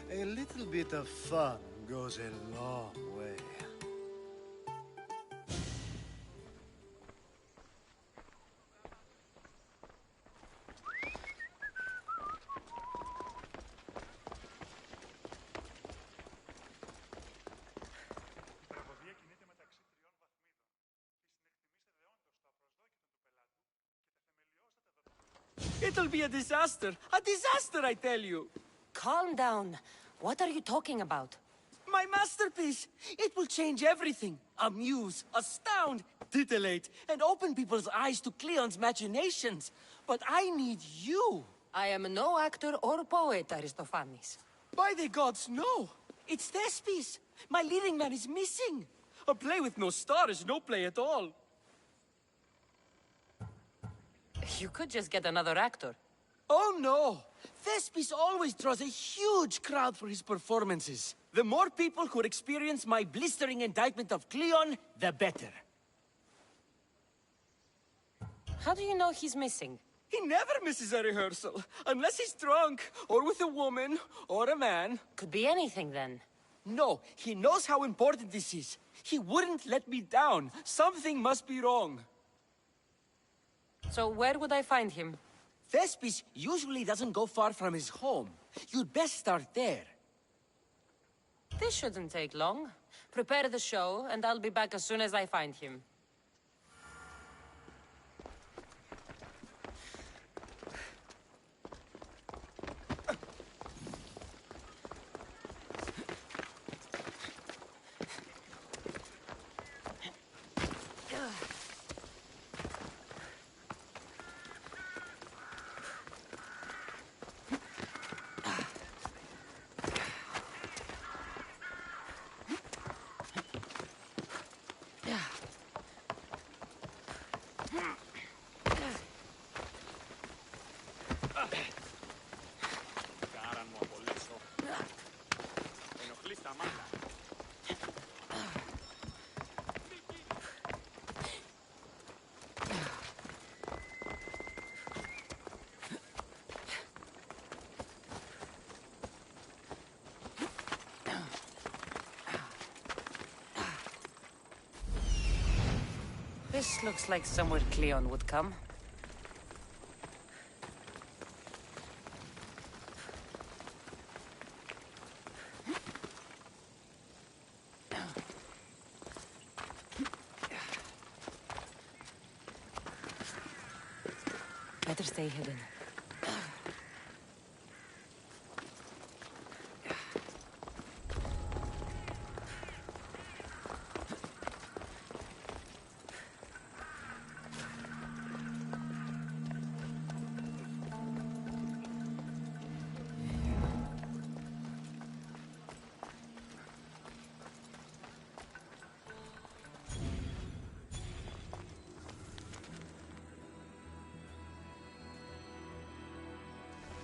a little bit of fun goes a long way. It'll be a disaster! A disaster, I tell you! Calm down. What are you talking about? My masterpiece! It will change everything. Amuse, astound, titillate, and open people's eyes to Cleon's machinations. But I need you! I am no actor or poet, Aristophanes. By the gods, no! It's Thespis! My leading man is missing! A play with no star is no play at all! You could just get another actor. Oh no! Thespis always draws a huge crowd for his performances. The more people who experience my blistering indictment of Cleon, the better. How do you know he's missing? He never misses a rehearsal, unless he's drunk, or with a woman, or a man. Could be anything then. No, he knows how important this is. He wouldn't let me down. Something must be wrong. So where would I find him? Thespis usually doesn't go far from his home. You'd best start there. This shouldn't take long. Prepare the show, and I'll be back as soon as I find him. This looks like somewhere Cleon would come. Better stay hidden.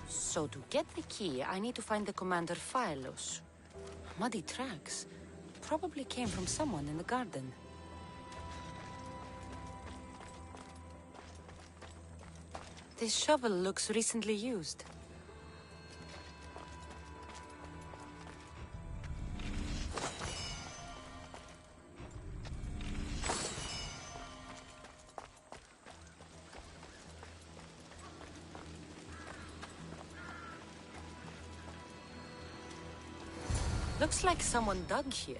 So to get the key, I need to find the commander Phylos. Muddy tracks. Probably came from someone in the garden. This shovel looks recently used. Looks like someone dug here.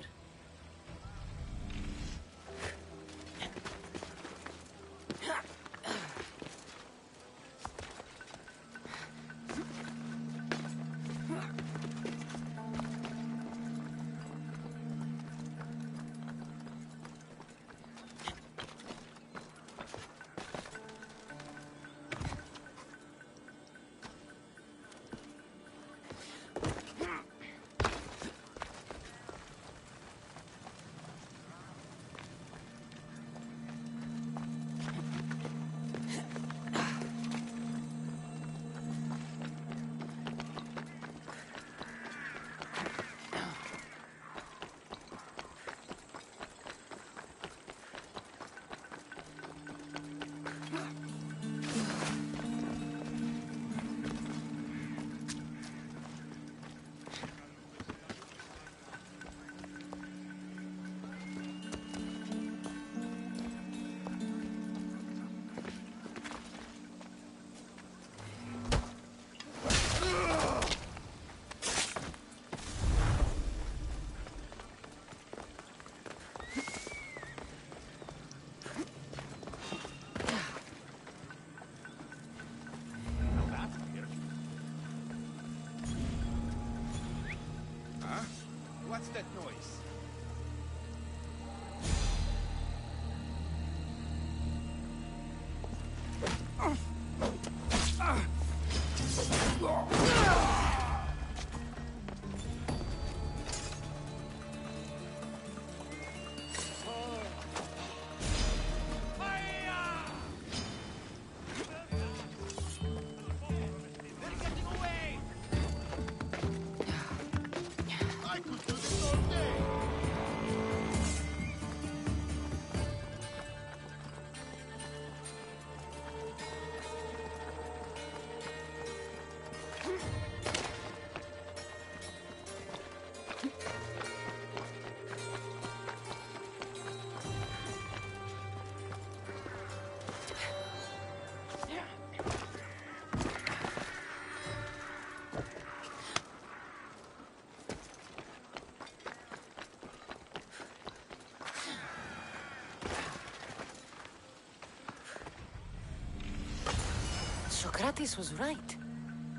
Socrates was right.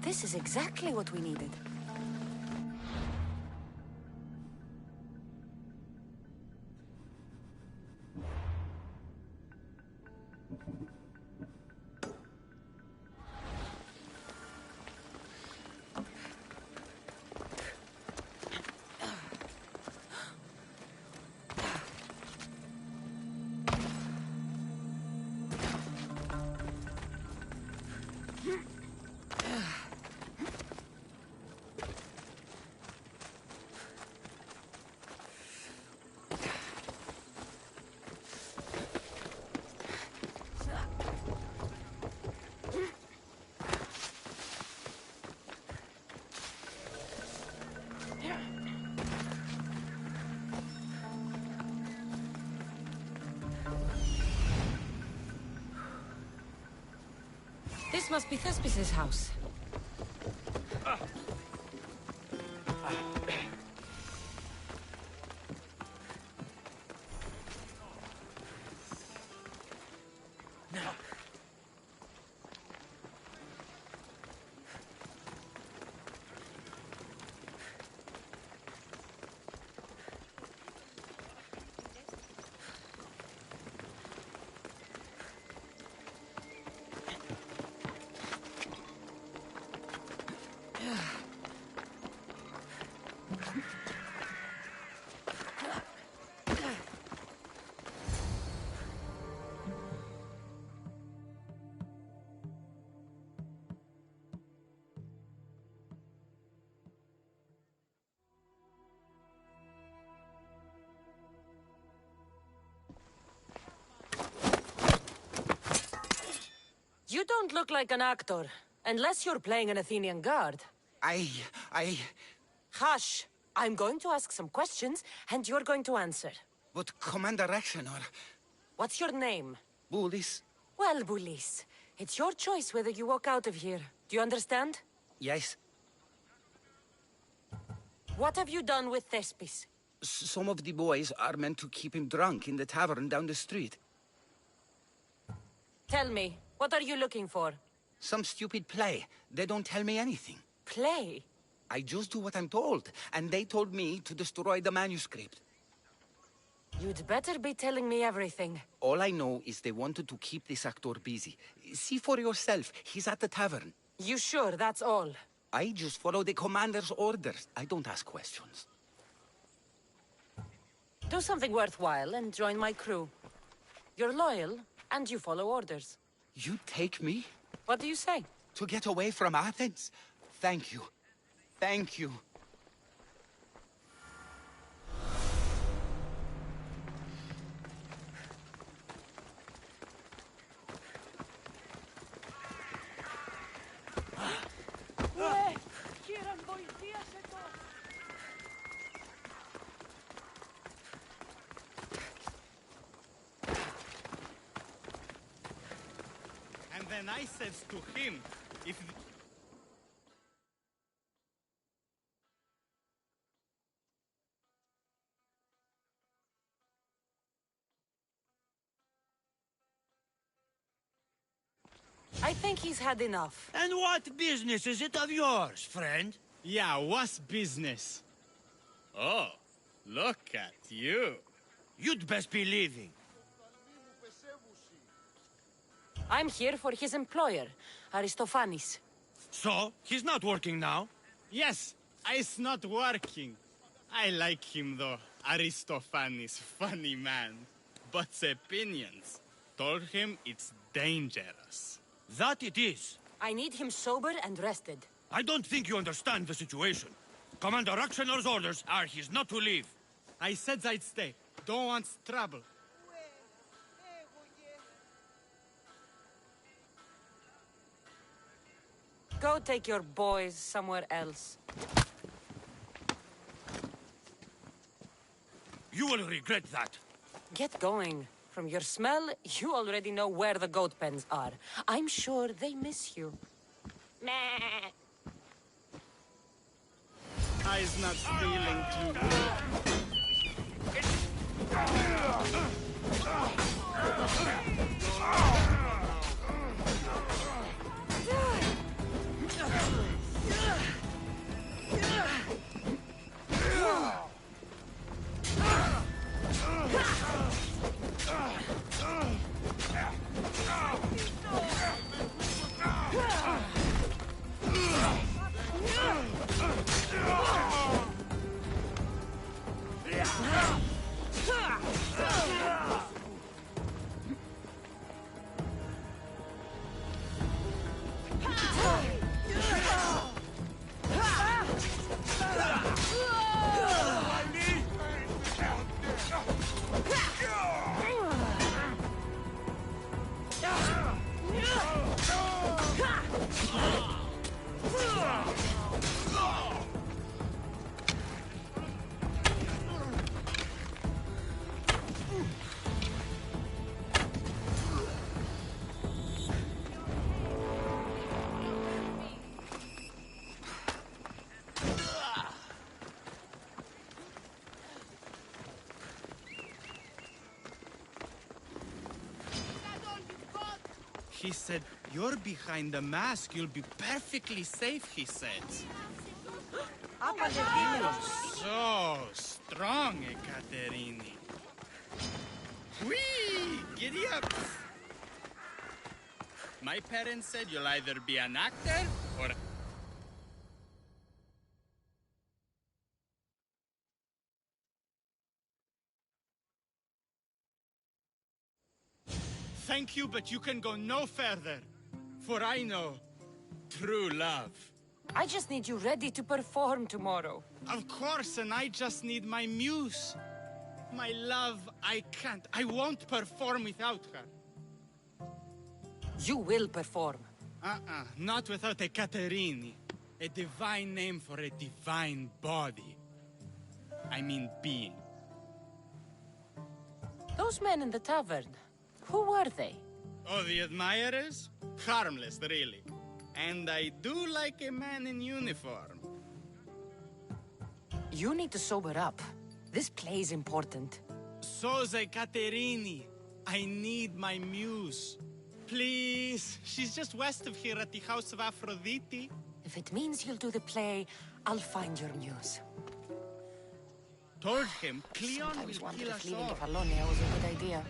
This is exactly what we needed. This must be Thespis' house. You don't look like an actor, unless you're playing an Athenian guard. Hush! I'm going to ask some questions, and you're going to answer. But Commander Rexenor... What's your name? Bulis? Well, Bulis, it's your choice whether you walk out of here. Do you understand? Yes. What have you done with Thespis? Some of the boys are meant to keep him drunk in the tavern down the street. Tell me, what are you looking for? Some stupid play. They don't tell me anything. Play? I just do what I'm told, and they told me to destroy the manuscript. You'd better be telling me everything. All I know is they wanted to keep this actor busy. See for yourself, he's at the tavern. You sure that's all? I just follow the commander's orders. I don't ask questions. Do something worthwhile and join my crew. You're loyal, and you follow orders. You take me? What do you say? To get away from Athens? Thank you. Thank you. And then I says to him, if... I think he's had enough. And what business is it of yours, friend? Yeah, what's business? Oh, look at you. You'd best be leaving. I'm here for his employer, Aristophanes. So, he's not working now? Yes, it's not working. I like him though, Aristophanes, funny man. But the opinions told him it's dangerous. That it is. I need him sober and rested. I don't think you understand the situation. Commander Rexenor's orders are he's not to leave. I said I'd stay. Don't want trouble. Go take your boys somewhere else. You will regret that. Get going. From your smell, you already know where the goat pens are. I'm sure they miss you. I's not feeling too good. He said, "You're behind the mask. You'll be perfectly safe," he said. So strong, Ekaterini. Whee! Giddy up! My parents said you'll either be an actor or... Thank you, but you can go no further. For I know true love. I just need you ready to perform tomorrow. Of course, and I just need my muse. My love, I can't. I won't perform without her. You will perform. Not without a Caterini. A divine name for a divine body. I mean being. Those men in the tavern, who were they? Oh, the admirers? Harmless, really. And I do like a man in uniform. You need to sober up. This play is important. Soze Caterini. I need my muse. Please. She's just west of here at the House of Aphrodite. If it means you'll do the play, I'll find your muse. Told him Cleon I will was wondering kill if us leaving all. Kefalonia was a good idea.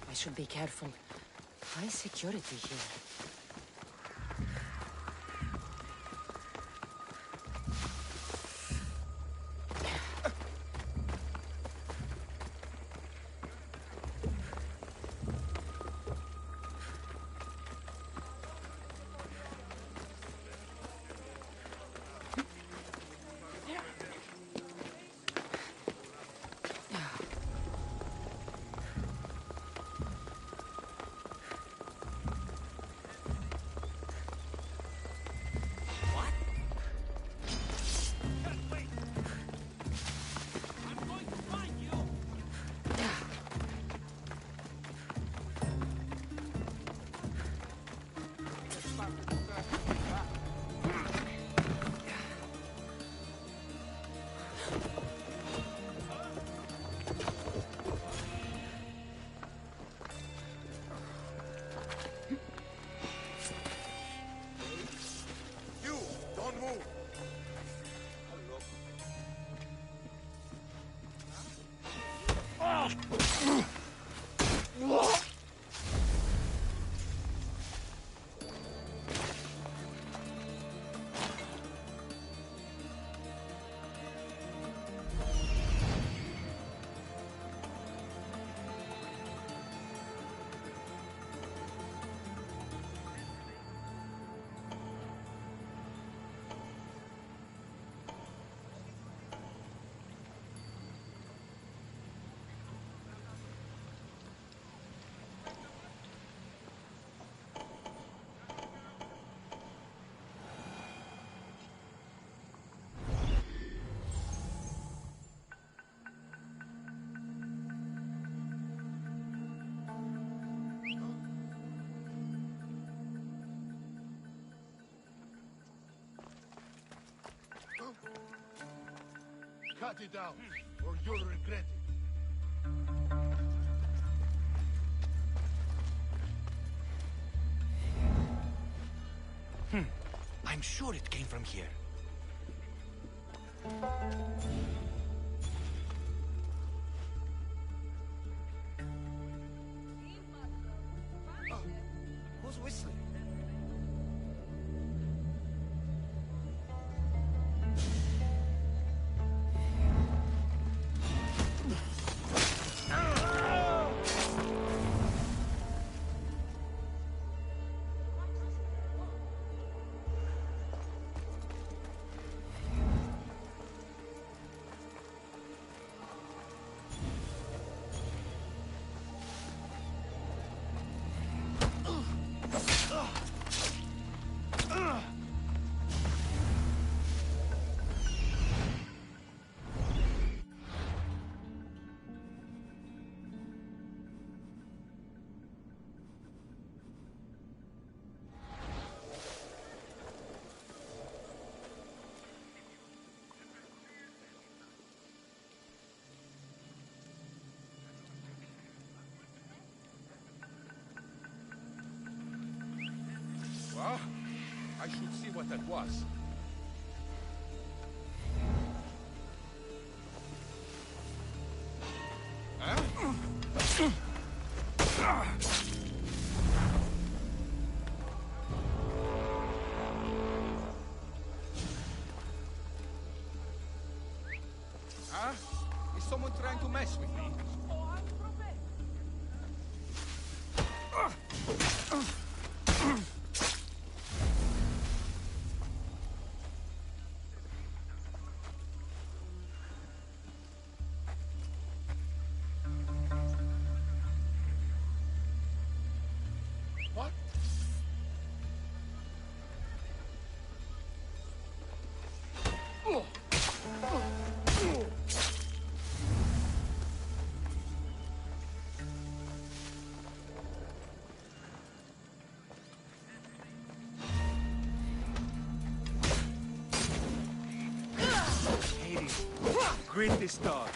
I should be careful. High security here. Cut it out, or you'll regret it. I'm sure it came from here. Who's whistling? I should see what that was. Huh? Is someone trying to mess with me? What? Hades, greet this dog.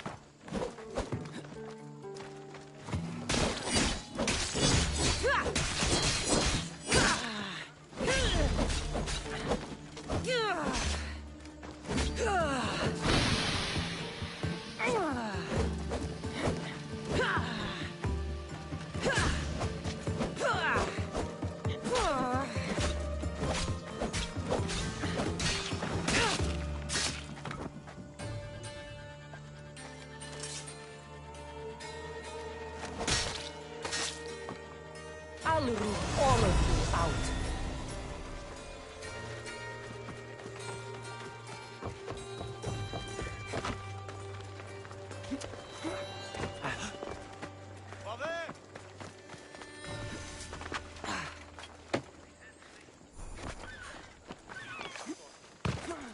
I'll root all of you out.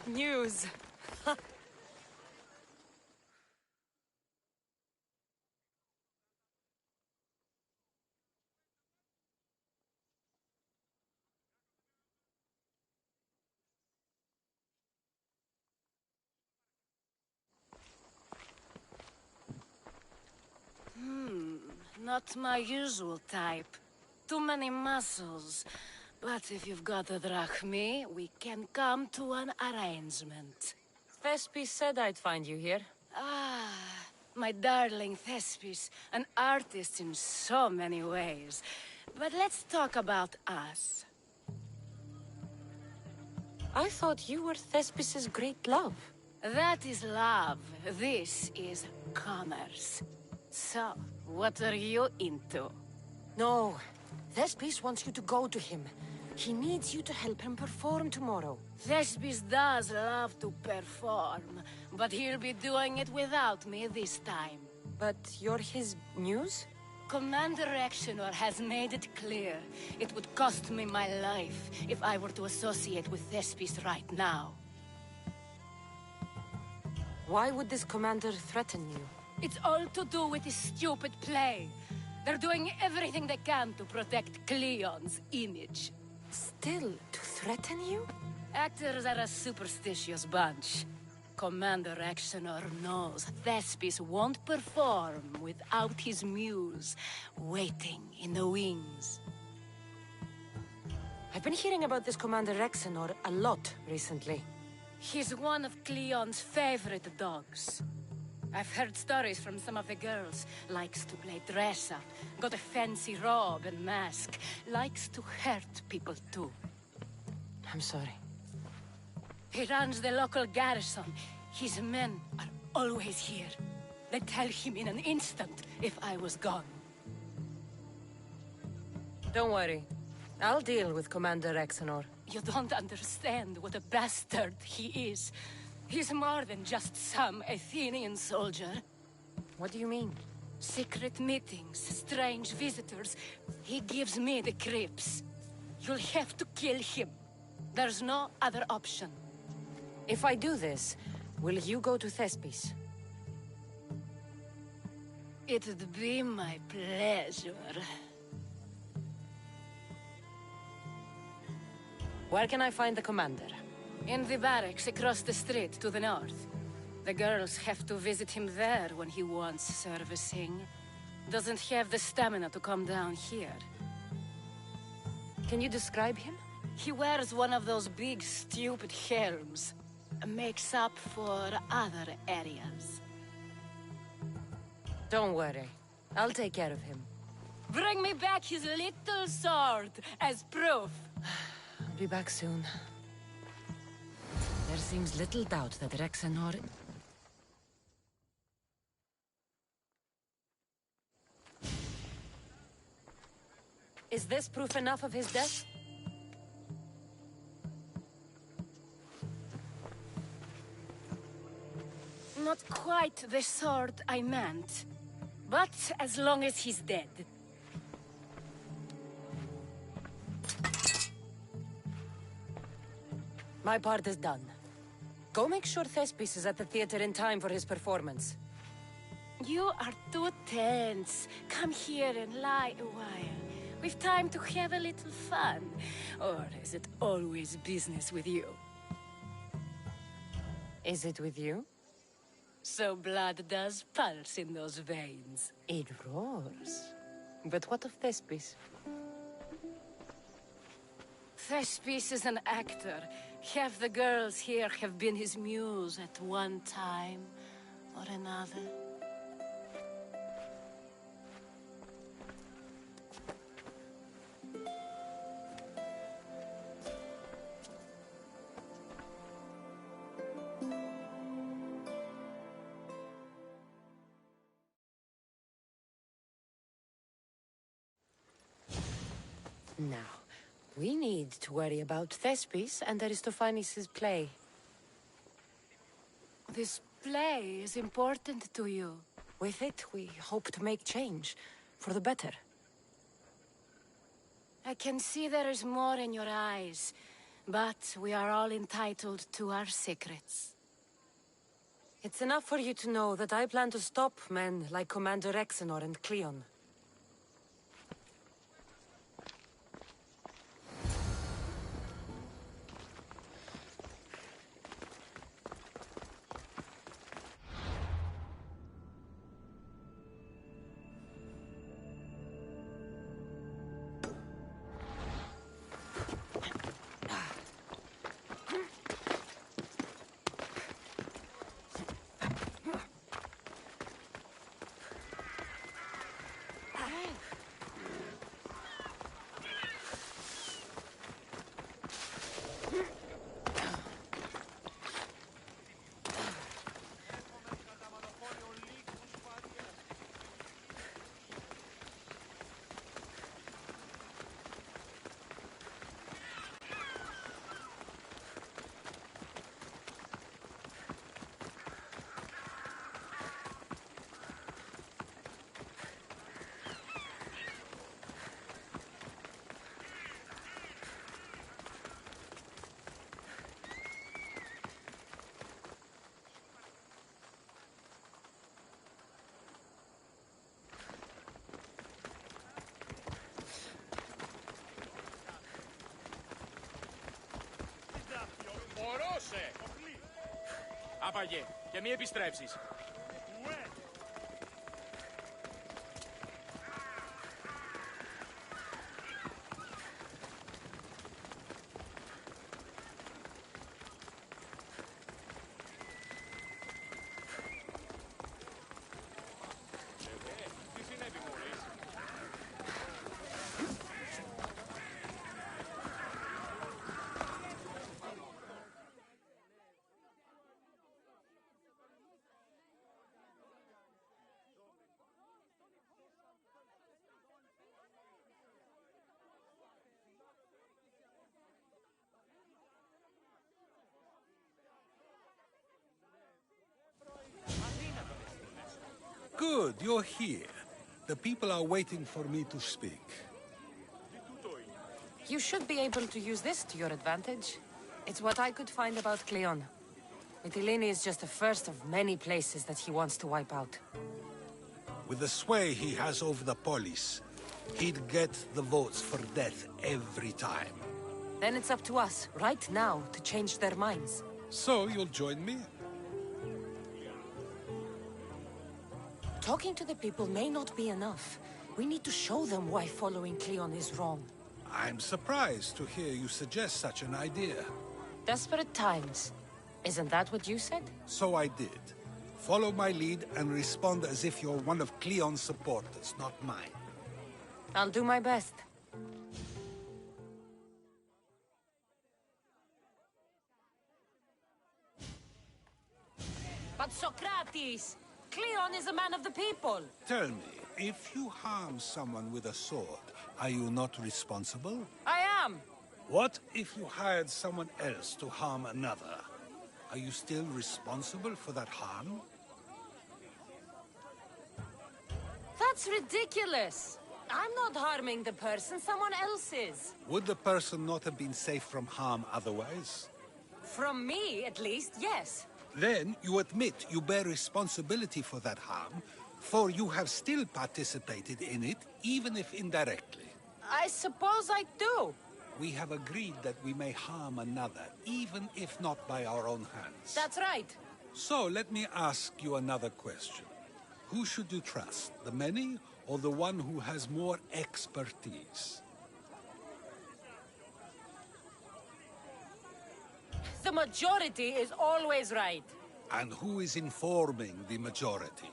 News. Not my usual type. Too many muscles. But if you've got the drachmi, we can come to an arrangement. Thespis said I'd find you here. Ah, my darling Thespis, an artist in so many ways. But let's talk about us. I thought you were Thespis's great love. That is love. This is commerce. So, what are you into? No. Thespis wants you to go to him. He needs you to help him perform tomorrow. Thespis does love to perform, but he'll be doing it without me this time. But you're his muse? Commander Exenor has made it clear it would cost me my life if I were to associate with Thespis right now. Why would this commander threaten you? It's all to do with his stupid play. They're doing everything they can to protect Cleon's image. Still, to threaten you? Actors are a superstitious bunch. Commander Exenor knows Thespis won't perform without his muse waiting in the wings. I've been hearing about this Commander Exenor a lot recently. He's one of Cleon's favorite dogs. I've heard stories from some of the girls. Likes to play dress-up, got a fancy robe and mask. Likes to hurt people too. I'm sorry. He runs the local garrison. His men are always here. They'd tell him in an instant if I was gone. Don't worry. I'll deal with Commander Exenor. You don't understand what a bastard he is. He's more than just some Athenian soldier. What do you mean? Secret meetings, strange visitors. He gives me the creeps. You'll have to kill him. There's no other option. If I do this, will you go to Thespis? It'd be my pleasure. Where can I find the commander? In the barracks across the street to the north. The girls have to visit him there when he wants servicing. Doesn't have the stamina to come down here. Can you describe him? He wears one of those big, stupid helms. Makes up for other areas. Don't worry. I'll take care of him. Bring me back his little sword as proof. I'll be back soon. There seems little doubt that Rexenor... Is this proof enough of his death? Not quite the sword I meant. But as long as he's dead. My part is done. Go make sure Thespis is at the theater in time for his performance. You are too tense. Come here and lie a while. We've time to have a little fun. Or is it always business with you? Is it with you? So blood does pulse in those veins. It roars. But what of Thespis? Thespis is an actor. Half the girls here have been his muse at one time or another. Now, we need to worry about Thespis and Aristophanes' play. This play is important to you. With it, we hope to make change, for the better. I can see there is more in your eyes, but we are all entitled to our secrets. It's enough for you to know that I plan to stop men like Commander Rexenor and Cleon. Ορώσε! Άπαγε, και μη επιστρέψεις. Good, you're here. The people are waiting for me to speak. You should be able to use this to your advantage. It's what I could find about Cleon. Mytilene is just the first of many places that he wants to wipe out. With the sway he has over the polis, he'd get the votes for death every time. Then it's up to us, right now, to change their minds. So you'll join me? Talking to the people may not be enough. We need to show them why following Cleon is wrong. I'm surprised to hear you suggest such an idea. Desperate times. Isn't that what you said? So I did. Follow my lead and respond as if you're one of Cleon's supporters, not mine. I'll do my best. But Socrates! Cleon is a man of the people! Tell me, if you harm someone with a sword, are you not responsible? I am! What if you hired someone else to harm another? Are you still responsible for that harm? That's ridiculous! I'm not harming the person, someone else is. Would the person not have been safe from harm otherwise? From me, at least, yes. Then you admit you bear responsibility for that harm, for you have still participated in it, even if indirectly. I suppose I do. We have agreed that we may harm another, even if not by our own hands. That's right. So let me ask you another question. Who should you trust, the many or the one who has more expertise? The majority is always right. And who is informing the majority?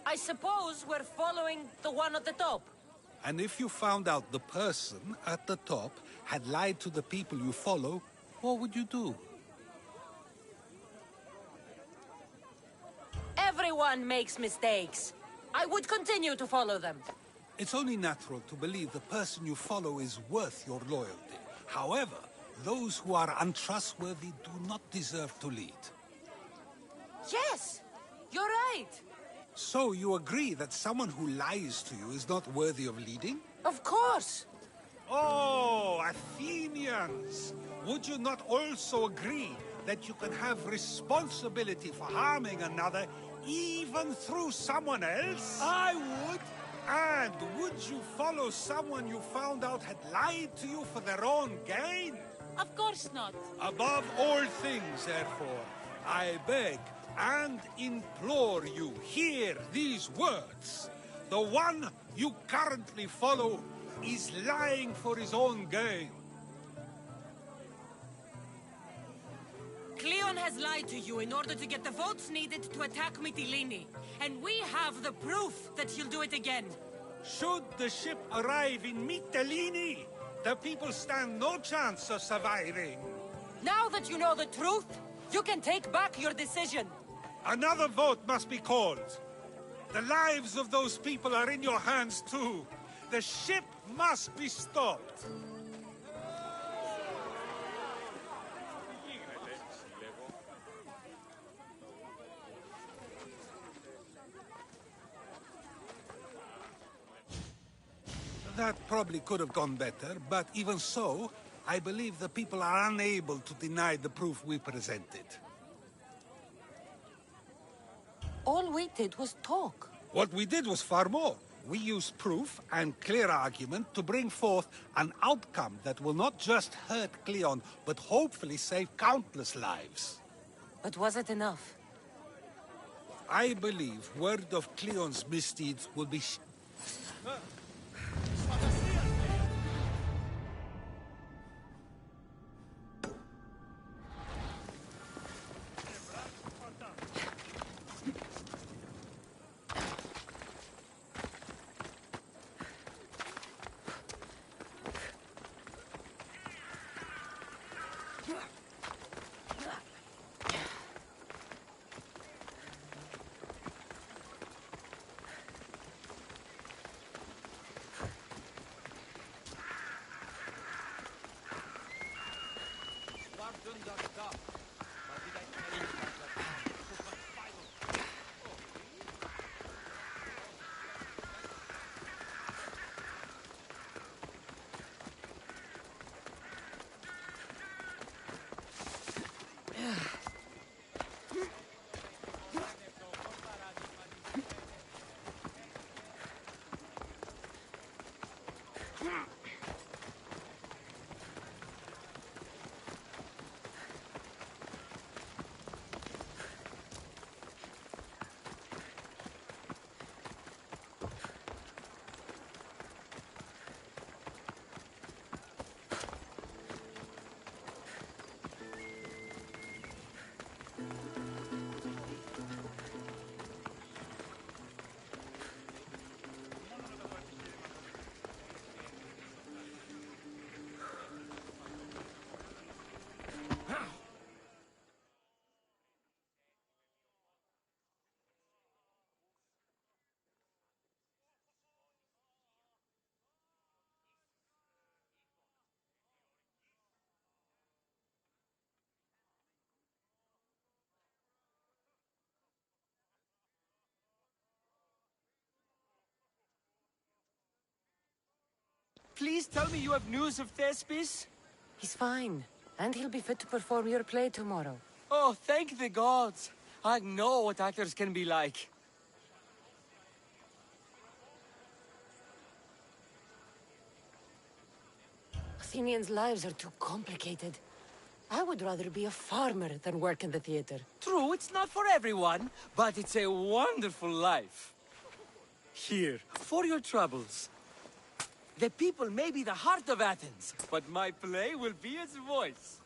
I suppose we're following the one at the top. And if you found out the person at the top had lied to the people you follow, what would you do? Everyone makes mistakes. I would continue to follow them. It's only natural to believe the person you follow is worth your loyalty. However, those who are untrustworthy do not deserve to lead. Yes, you're right. So you agree that someone who lies to you is not worthy of leading? Of course. Oh, Athenians! Would you not also agree that you can have responsibility for harming another even through someone else? I would. And would you follow someone you found out had lied to you for their own gain? Of course not. Above all things, therefore, I beg and implore you, hear these words. The one you currently follow is lying for his own gain. Cleon has lied to you in order to get the votes needed to attack Mytilene. And we have the proof that he'll do it again. Should the ship arrive in Mytilene, the people stand no chance of surviving. Now that you know the truth, you can take back your decision. Another vote must be called. The lives of those people are in your hands too. The ship must be stopped. That probably could have gone better, but even so, I believe the people are unable to deny the proof we presented. All we did was talk. What we did was far more. We used proof and clear argument to bring forth an outcome that will not just hurt Cleon, but hopefully save countless lives. But was it enough? I believe word of Cleon's misdeeds will be please tell me you have news of Thespis? He's fine, and he'll be fit to perform your play tomorrow. Oh, thank the gods. I know what actors can be like. Athenians' lives are too complicated. I would rather be a farmer than work in the theater. True, it's not for everyone, but it's a wonderful life. Here, for your troubles. The people may be the heart of Athens, but my play will be its voice.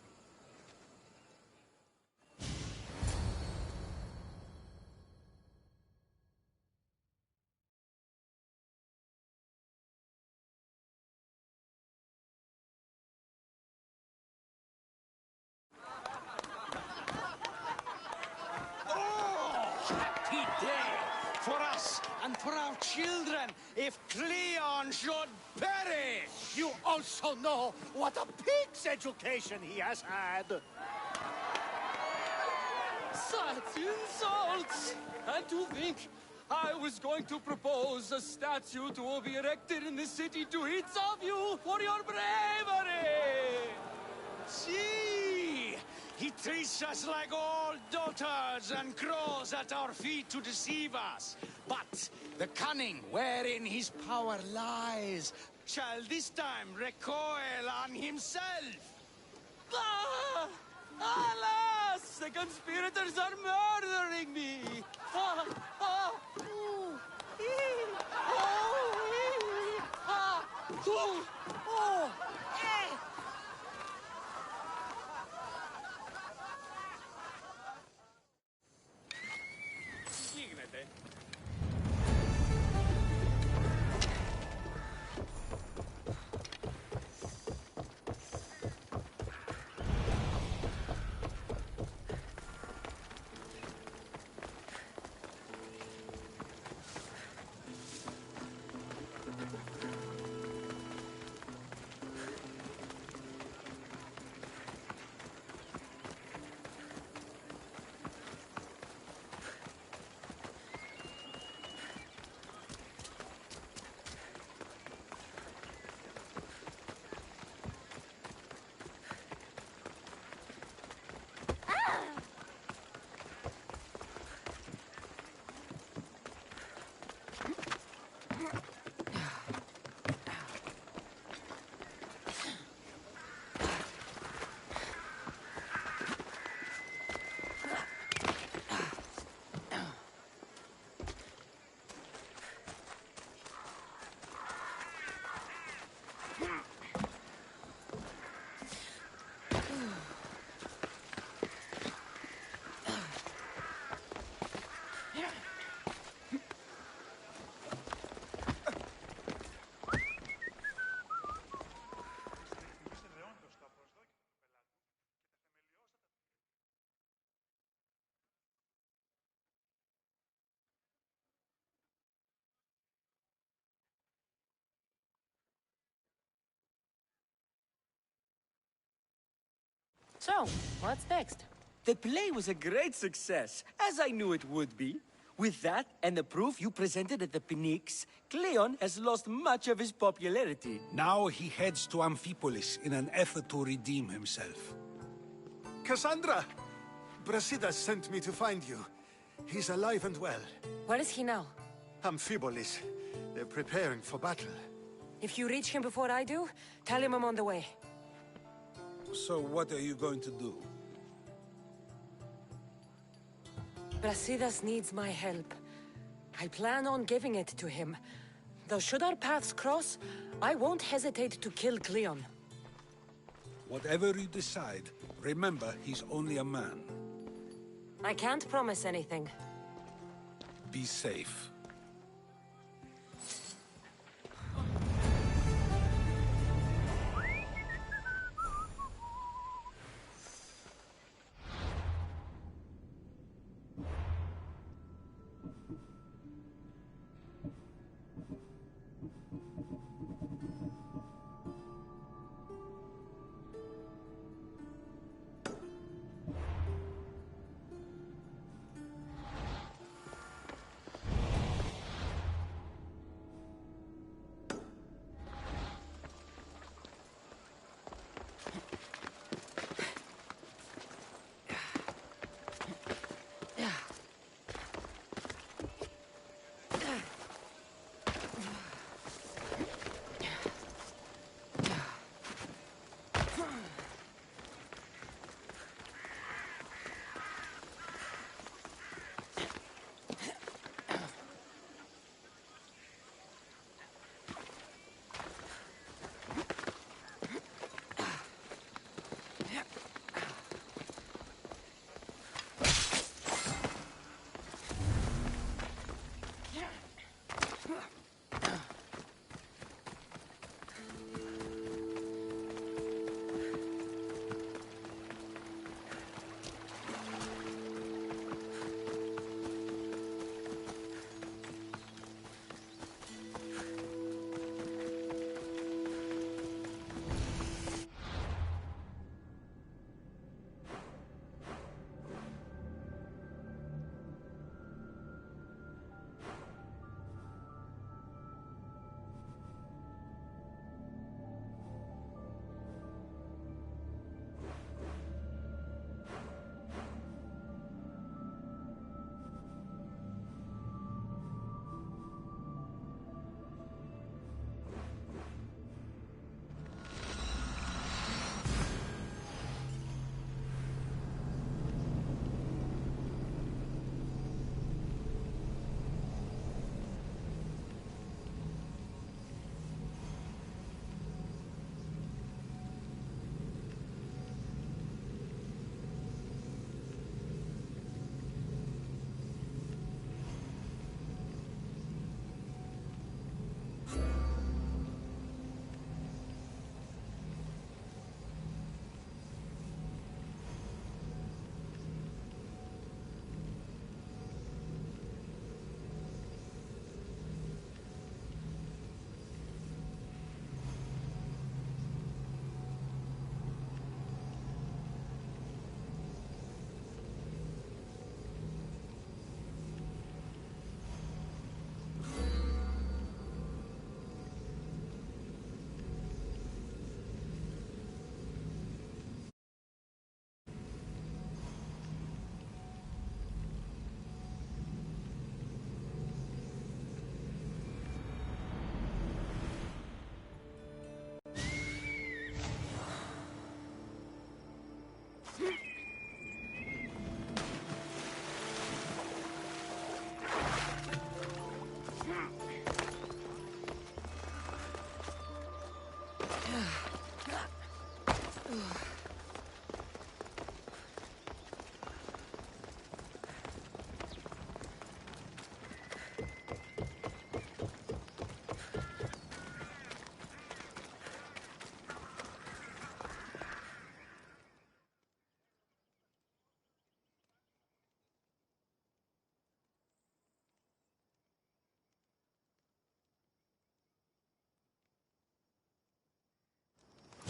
Happy day for us and for our children if Cleon should perish! You also know what a pig's education he has had. Such insults! And to think I was going to propose a statue to be erected in the city to each of you for your bravery! See! He treats us like all daughters and crawls at our feet to deceive us. But the cunning wherein his power lies shall this time recoil on himself. Ah! Alas! The conspirators are murdering me! Ah! Ah! Ooh! Ee! Oh! Ee! Ah! Ooh! Oh! Eh! So, what's next? The play was a great success, as I knew it would be. With that, and the proof you presented at the Pnyx, Cleon has lost much of his popularity. Now he heads to Amphipolis in an effort to redeem himself. Cassandra! Brasidas sent me to find you. He's alive and well. Where is he now? Amphipolis. They're preparing for battle. If you reach him before I do, tell him I'm on the way. So what are you going to do? Brasidas needs my help. I plan on giving it to him. Though should our paths cross, I won't hesitate to kill Cleon. Whatever you decide, remember he's only a man. I can't promise anything. Be safe.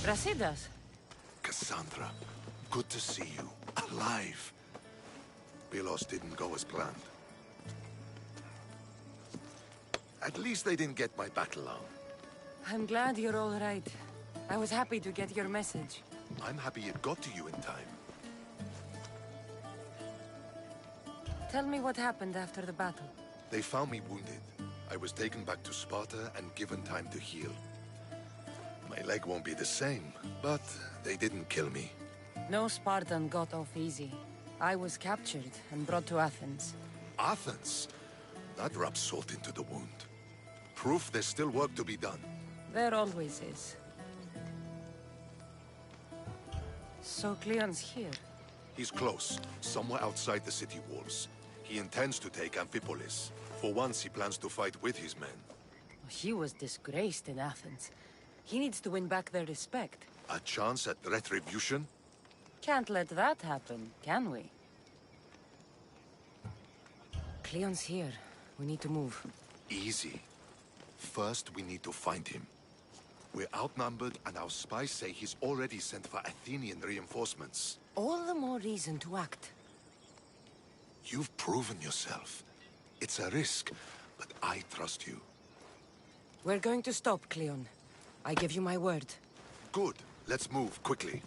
Brasidas. Cassandra, good to see you. Alive. Pilos didn't go as planned. At least they didn't get my battle arm. I'm glad you're all right. I was happy to get your message. I'm happy it got to you in time. Tell me what happened after the battle. They found me wounded. I was taken back to Sparta and given time to heal. My leg won't be the same, but they didn't kill me. No Spartan got off easy. I was captured and brought to Athens. Athens? That rubs salt into the wound. Proof there's still work to be done. There always is. So Cleon's here? He's close, somewhere outside the city walls. He intends to take Amphipolis. For once, he plans to fight with his men. He was disgraced in Athens. He needs to win back their respect. A chance at retribution? Can't let that happen, can we? Cleon's here. We need to move. Easy. First, we need to find him. We're outnumbered, and our spies say he's already sent for Athenian reinforcements. All the more reason to act. You've proven yourself. It's a risk, but I trust you. We're going to stop, Cleon. I give you my word. Good. Let's move, quickly.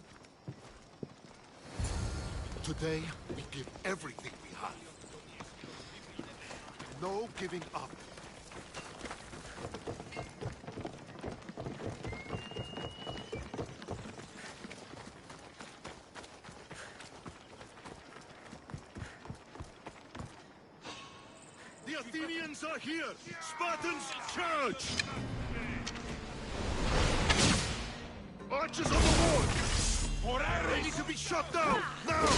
Today, we give everything we have. No giving up. The Athenians are here! Spartans, charge! Archers on the wall! Ready to be shot down! Now!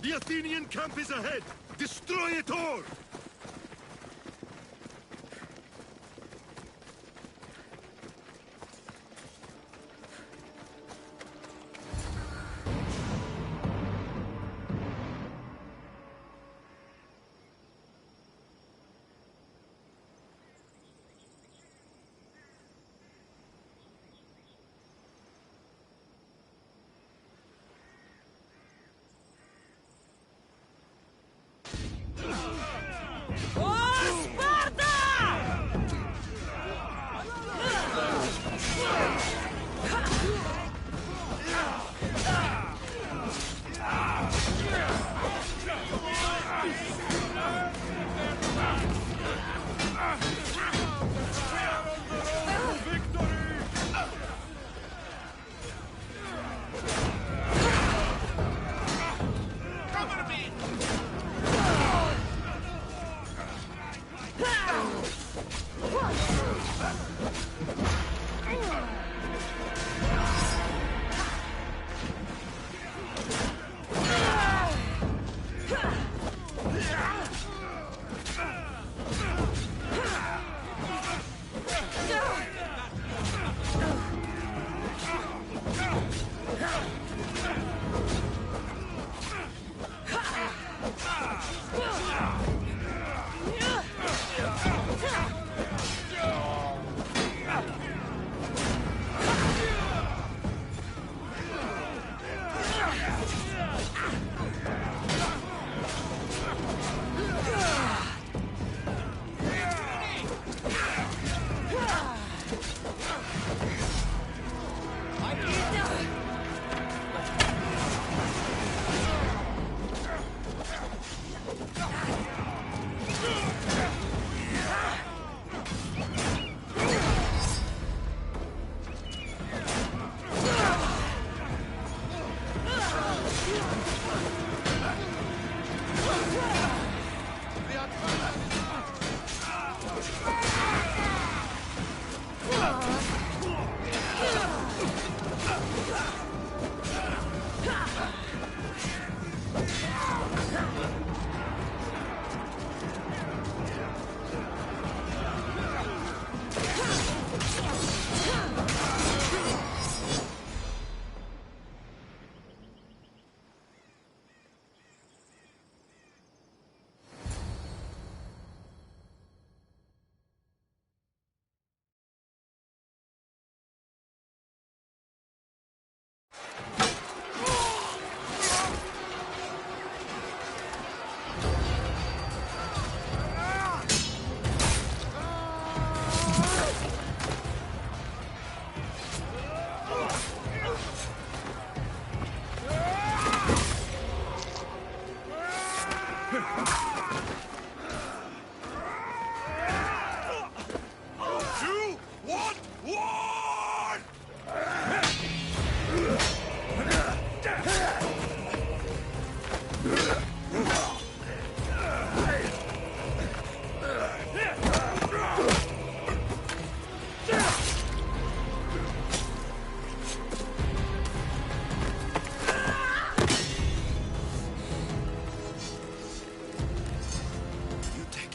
The Athenian camp is ahead! Destroy it all!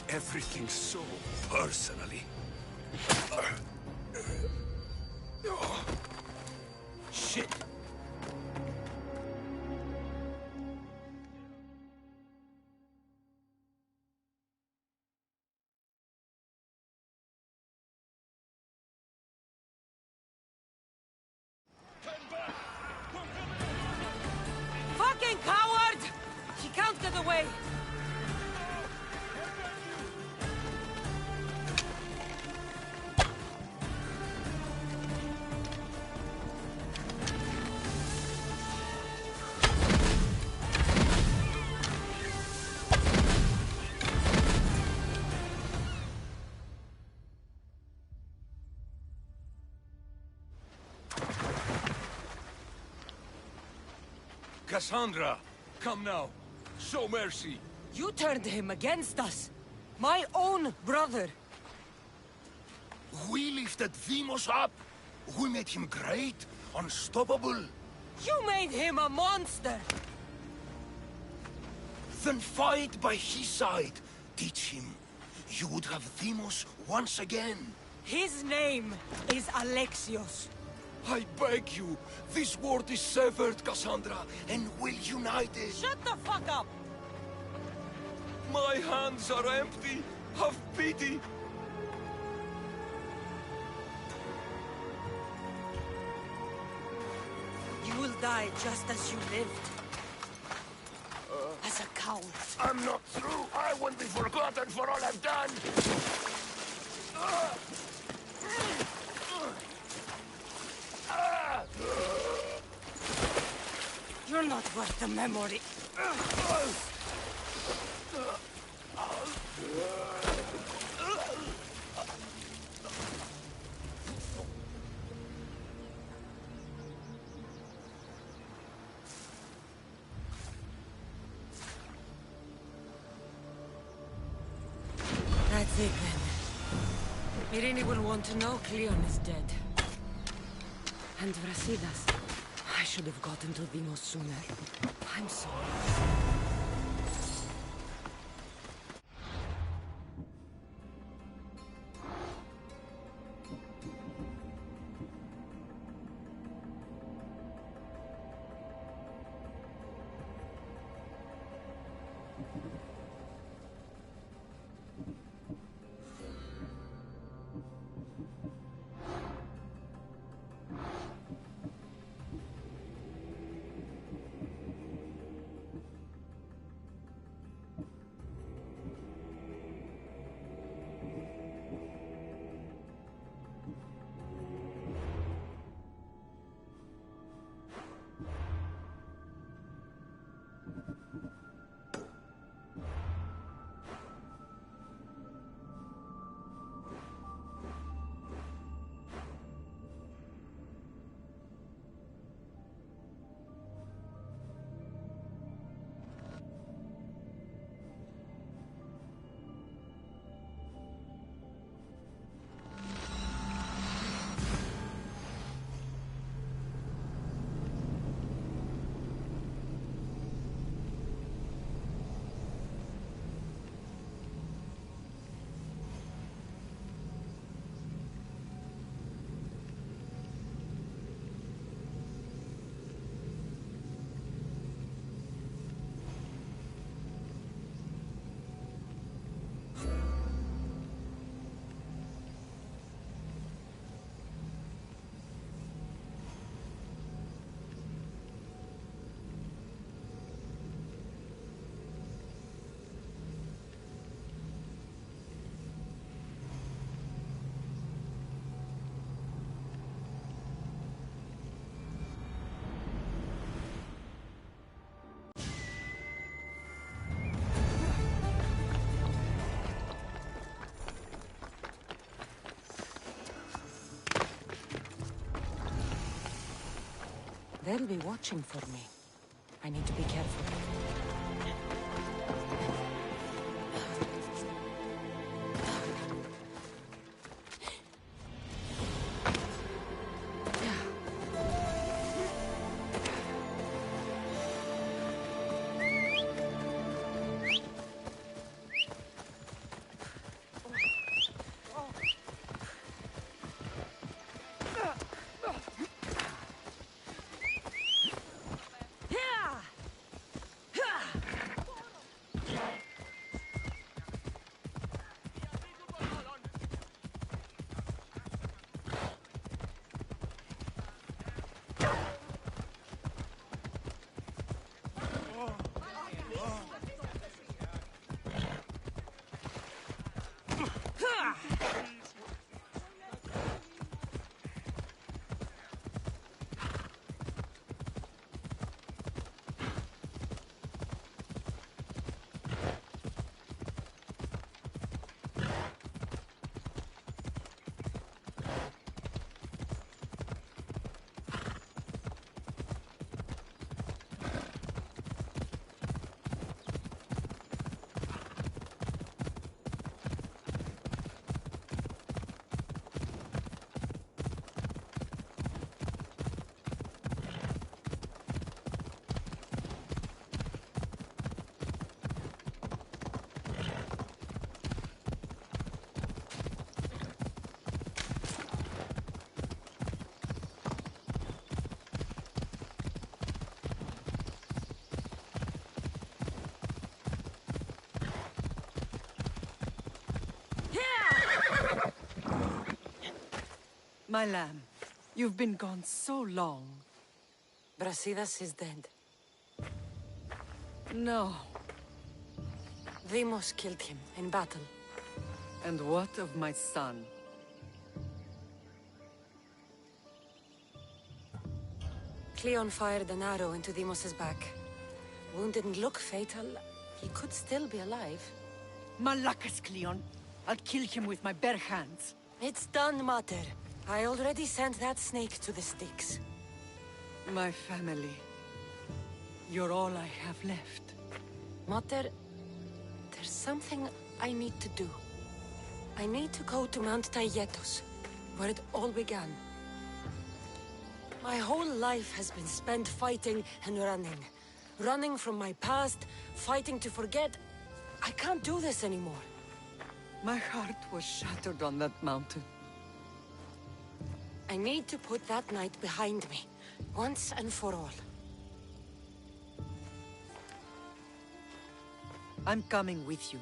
Everything so personally. Shit. Fucking coward! She can't get away! Cassandra, come now. Show mercy. You turned him against us! My own brother! We lifted Deimos up. We made him great, unstoppable. You made him a monster! Then fight by his side. Teach him. You would have Deimos once again. His name is Alexios. I beg you, this world is severed, Cassandra, and will unite it. Shut the fuck up! My hands are empty. Have pity. You will die just as you lived. As a coward. I'm not through. I won't be forgotten for all I've done. You're not worth the memory. That's it then. Irini will want to know Cleon is dead. And Vrasidas. I should have gotten to Deimos sooner. I'm sorry. They'll be watching for me. I need to be careful. My lamb, you've been gone so long. Brasidas is dead. No. Demos killed him in battle. And what of my son? Cleon fired an arrow into Demos's back. Wound didn't look fatal. He could still be alive. Malakas, Cleon. I'll kill him with my bare hands. It's done, Mater. I already sent that snake to the sticks. My family. You're all I have left. Mater, there's something I need to do. I need to go to Mount Tayetos, where it all began. My whole life has been spent fighting and running. Running from my past, fighting to forget. I can't do this anymore. My heart was shattered on that mountain. I need to put that night behind me, once and for all. I'm coming with you.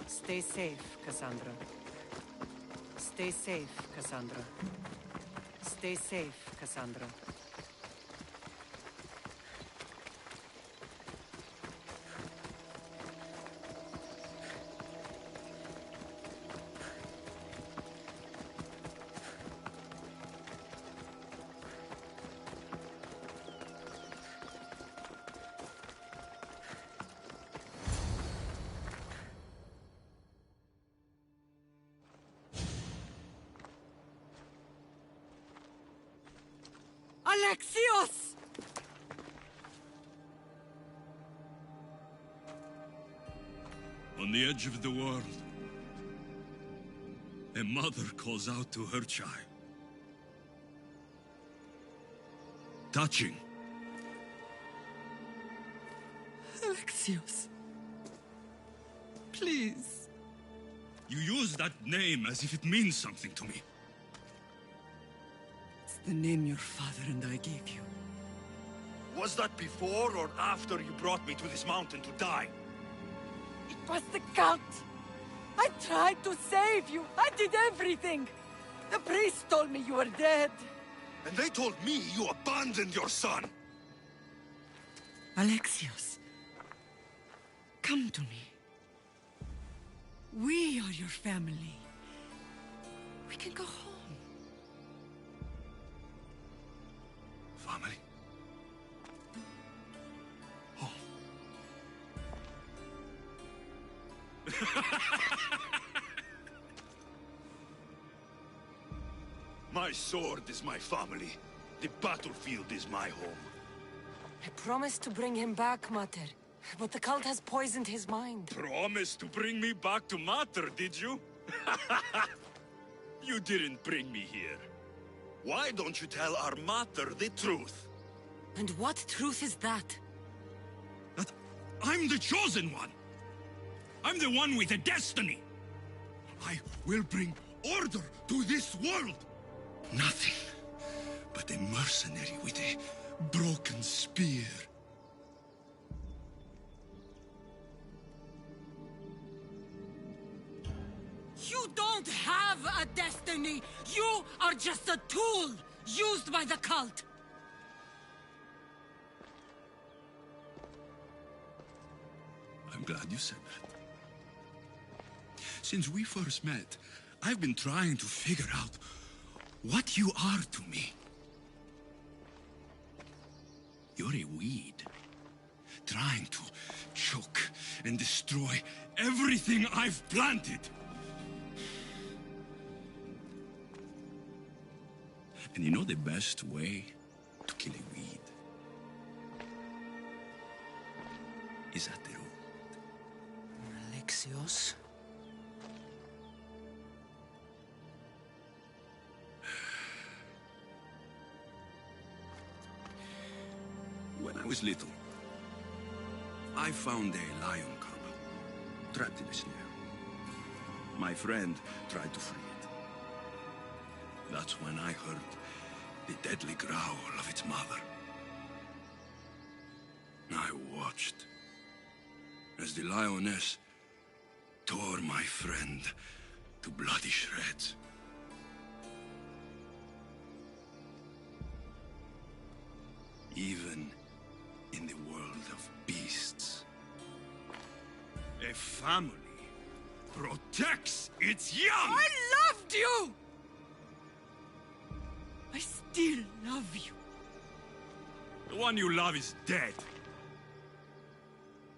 Stay safe, Cassandra. Stay safe, Cassandra. Stay safe, Cassandra. Alexios! On the edge of the world, a mother calls out to her child. Touching. Alexios. Please. You use that name as if it means something to me. It's the name your father and I gave you. Was that before or after you brought me to this mountain to die? It was the cult! I tried to save you! I did everything! The priest told me you were dead! And they told me you abandoned your son! Alexios, come to me. We are your family. We can go home. Family? Home. My sword is my family. The battlefield is my home. I promised to bring him back, Mater. But the cult has poisoned his mind. Promised to bring me back to Mater, did you? You didn't bring me here. Why don't you tell our Mater the truth? And what truth is that? That I'm the chosen one. I'm the one with a destiny. I will bring order to this world. Nothing but a mercenary with a broken spear. You don't have a destiny! You are just a tool used by the cult! I'm glad you said that. Since we first met, I've been trying to figure out what you are to me. You're a weed, trying to choke and destroy everything I've planted. And you know the best way to kill a weed is at the root. Alexios? When I was little, I found a lion cub trapped in a snare. My friend tried to free it. That's when I heard the deadly growl of its mother. I watched as the lioness tore my friend to bloody shreds. Even in the world of beasts, a family protects its young! I loved you! I still love you. The one you love is dead.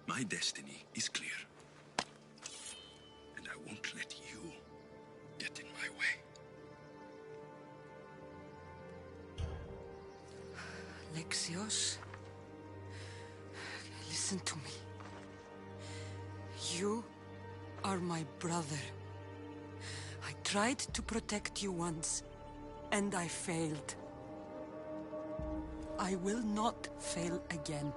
My destiny is clear. And I won't let you get in my way. Alexios, listen to me. You are my brother. I tried to protect you once, and I failed. I will not fail again.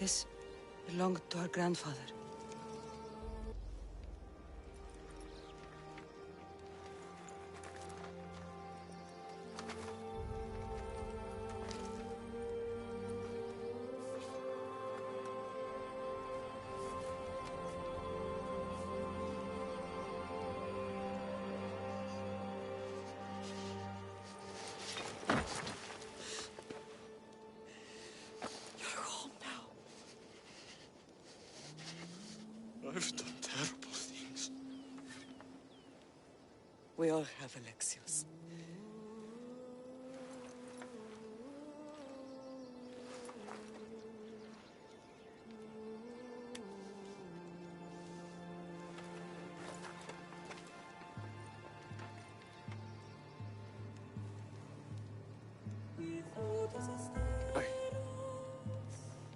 This belonged to our grandfather. I've done terrible things. We all have, Alexios.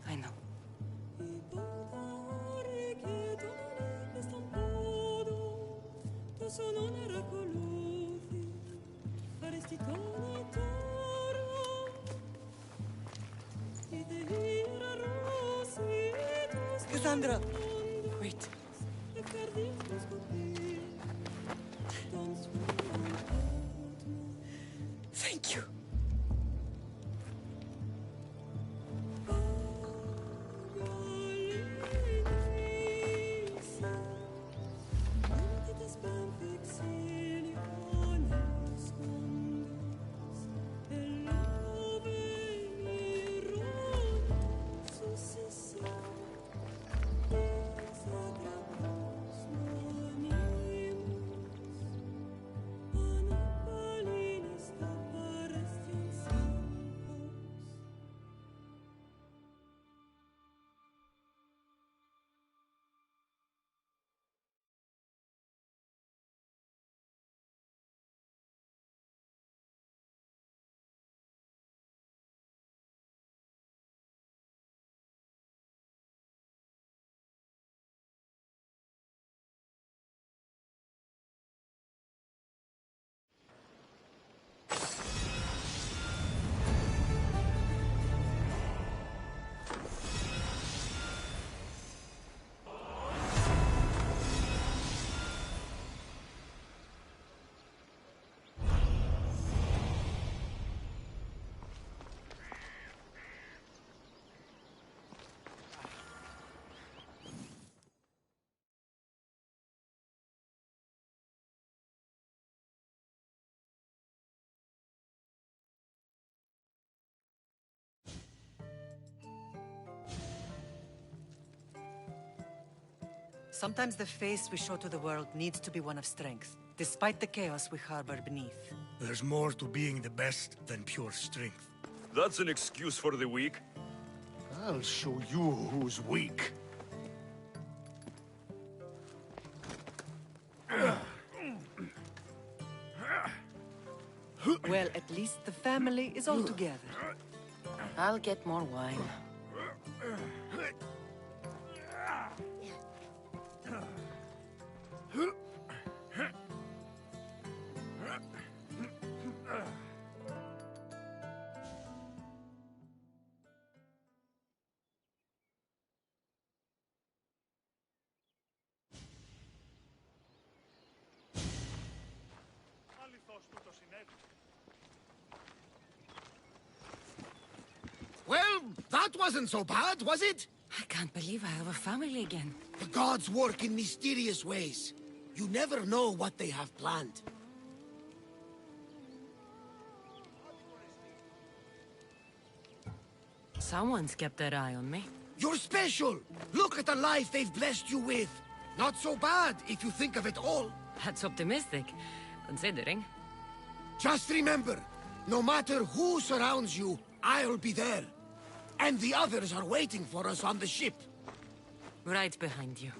I know. Cassandra! Wait. Thank you. Sometimes the face we show to the world needs to be one of strength, despite the chaos we harbor beneath. There's more to being the best than pure strength. That's an excuse for the weak. I'll show you who's weak. Well, at At least the family is all together. I'll get more wine. Well, that wasn't so bad, was it? I can't believe I have a family again. The gods work in mysterious ways. You never know what they have planned. Someone's kept their eye on me. You're special! Look at the life they've blessed you with! Not so bad, if you think of it all. That's optimistic, considering. Just remember, no matter who surrounds you, I'll be there. And the others are waiting for us on the ship. Right behind you.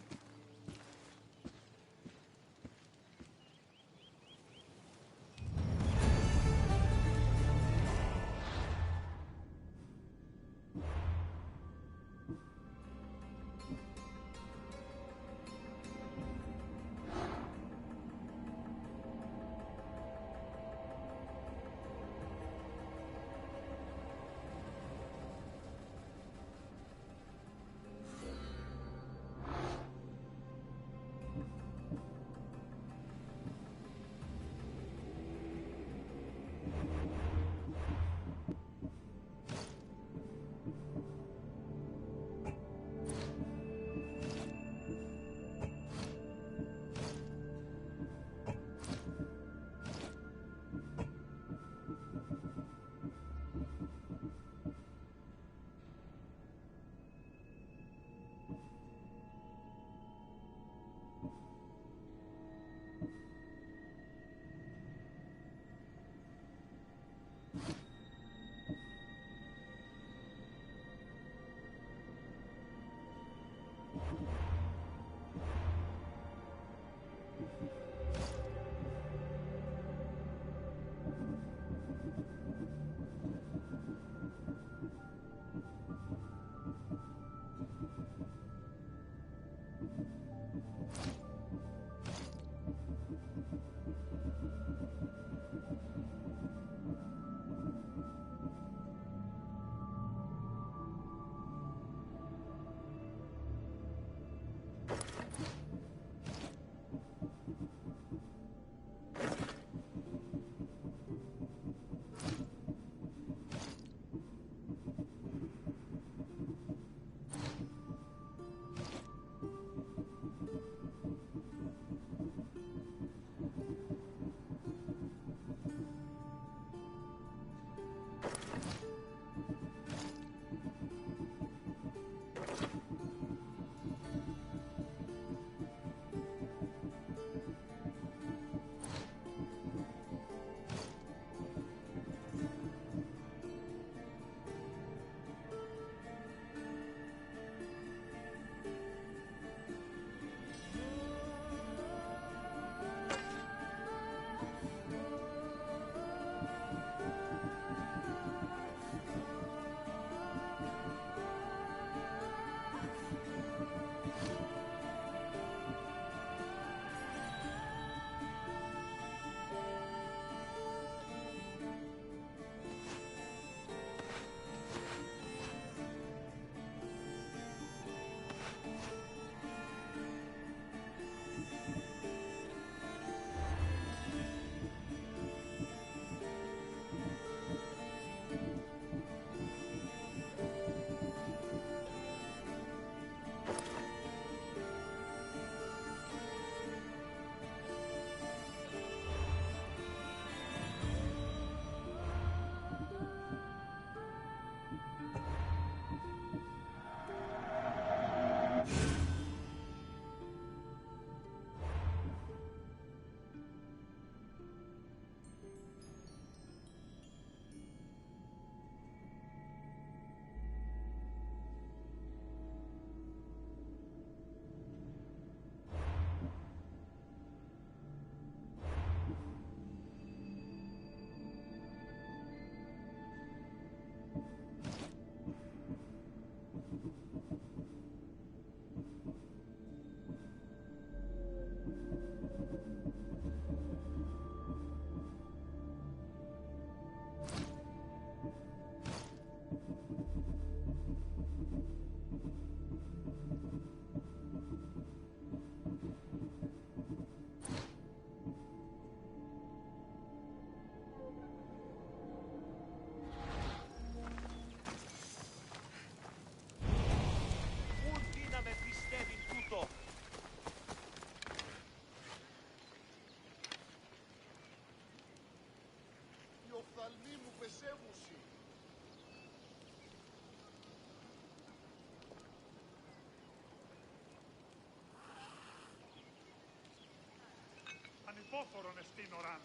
Απόφορον εστίν οράν.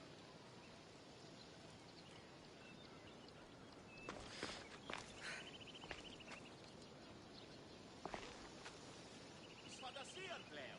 Φαντασίαν πλέον.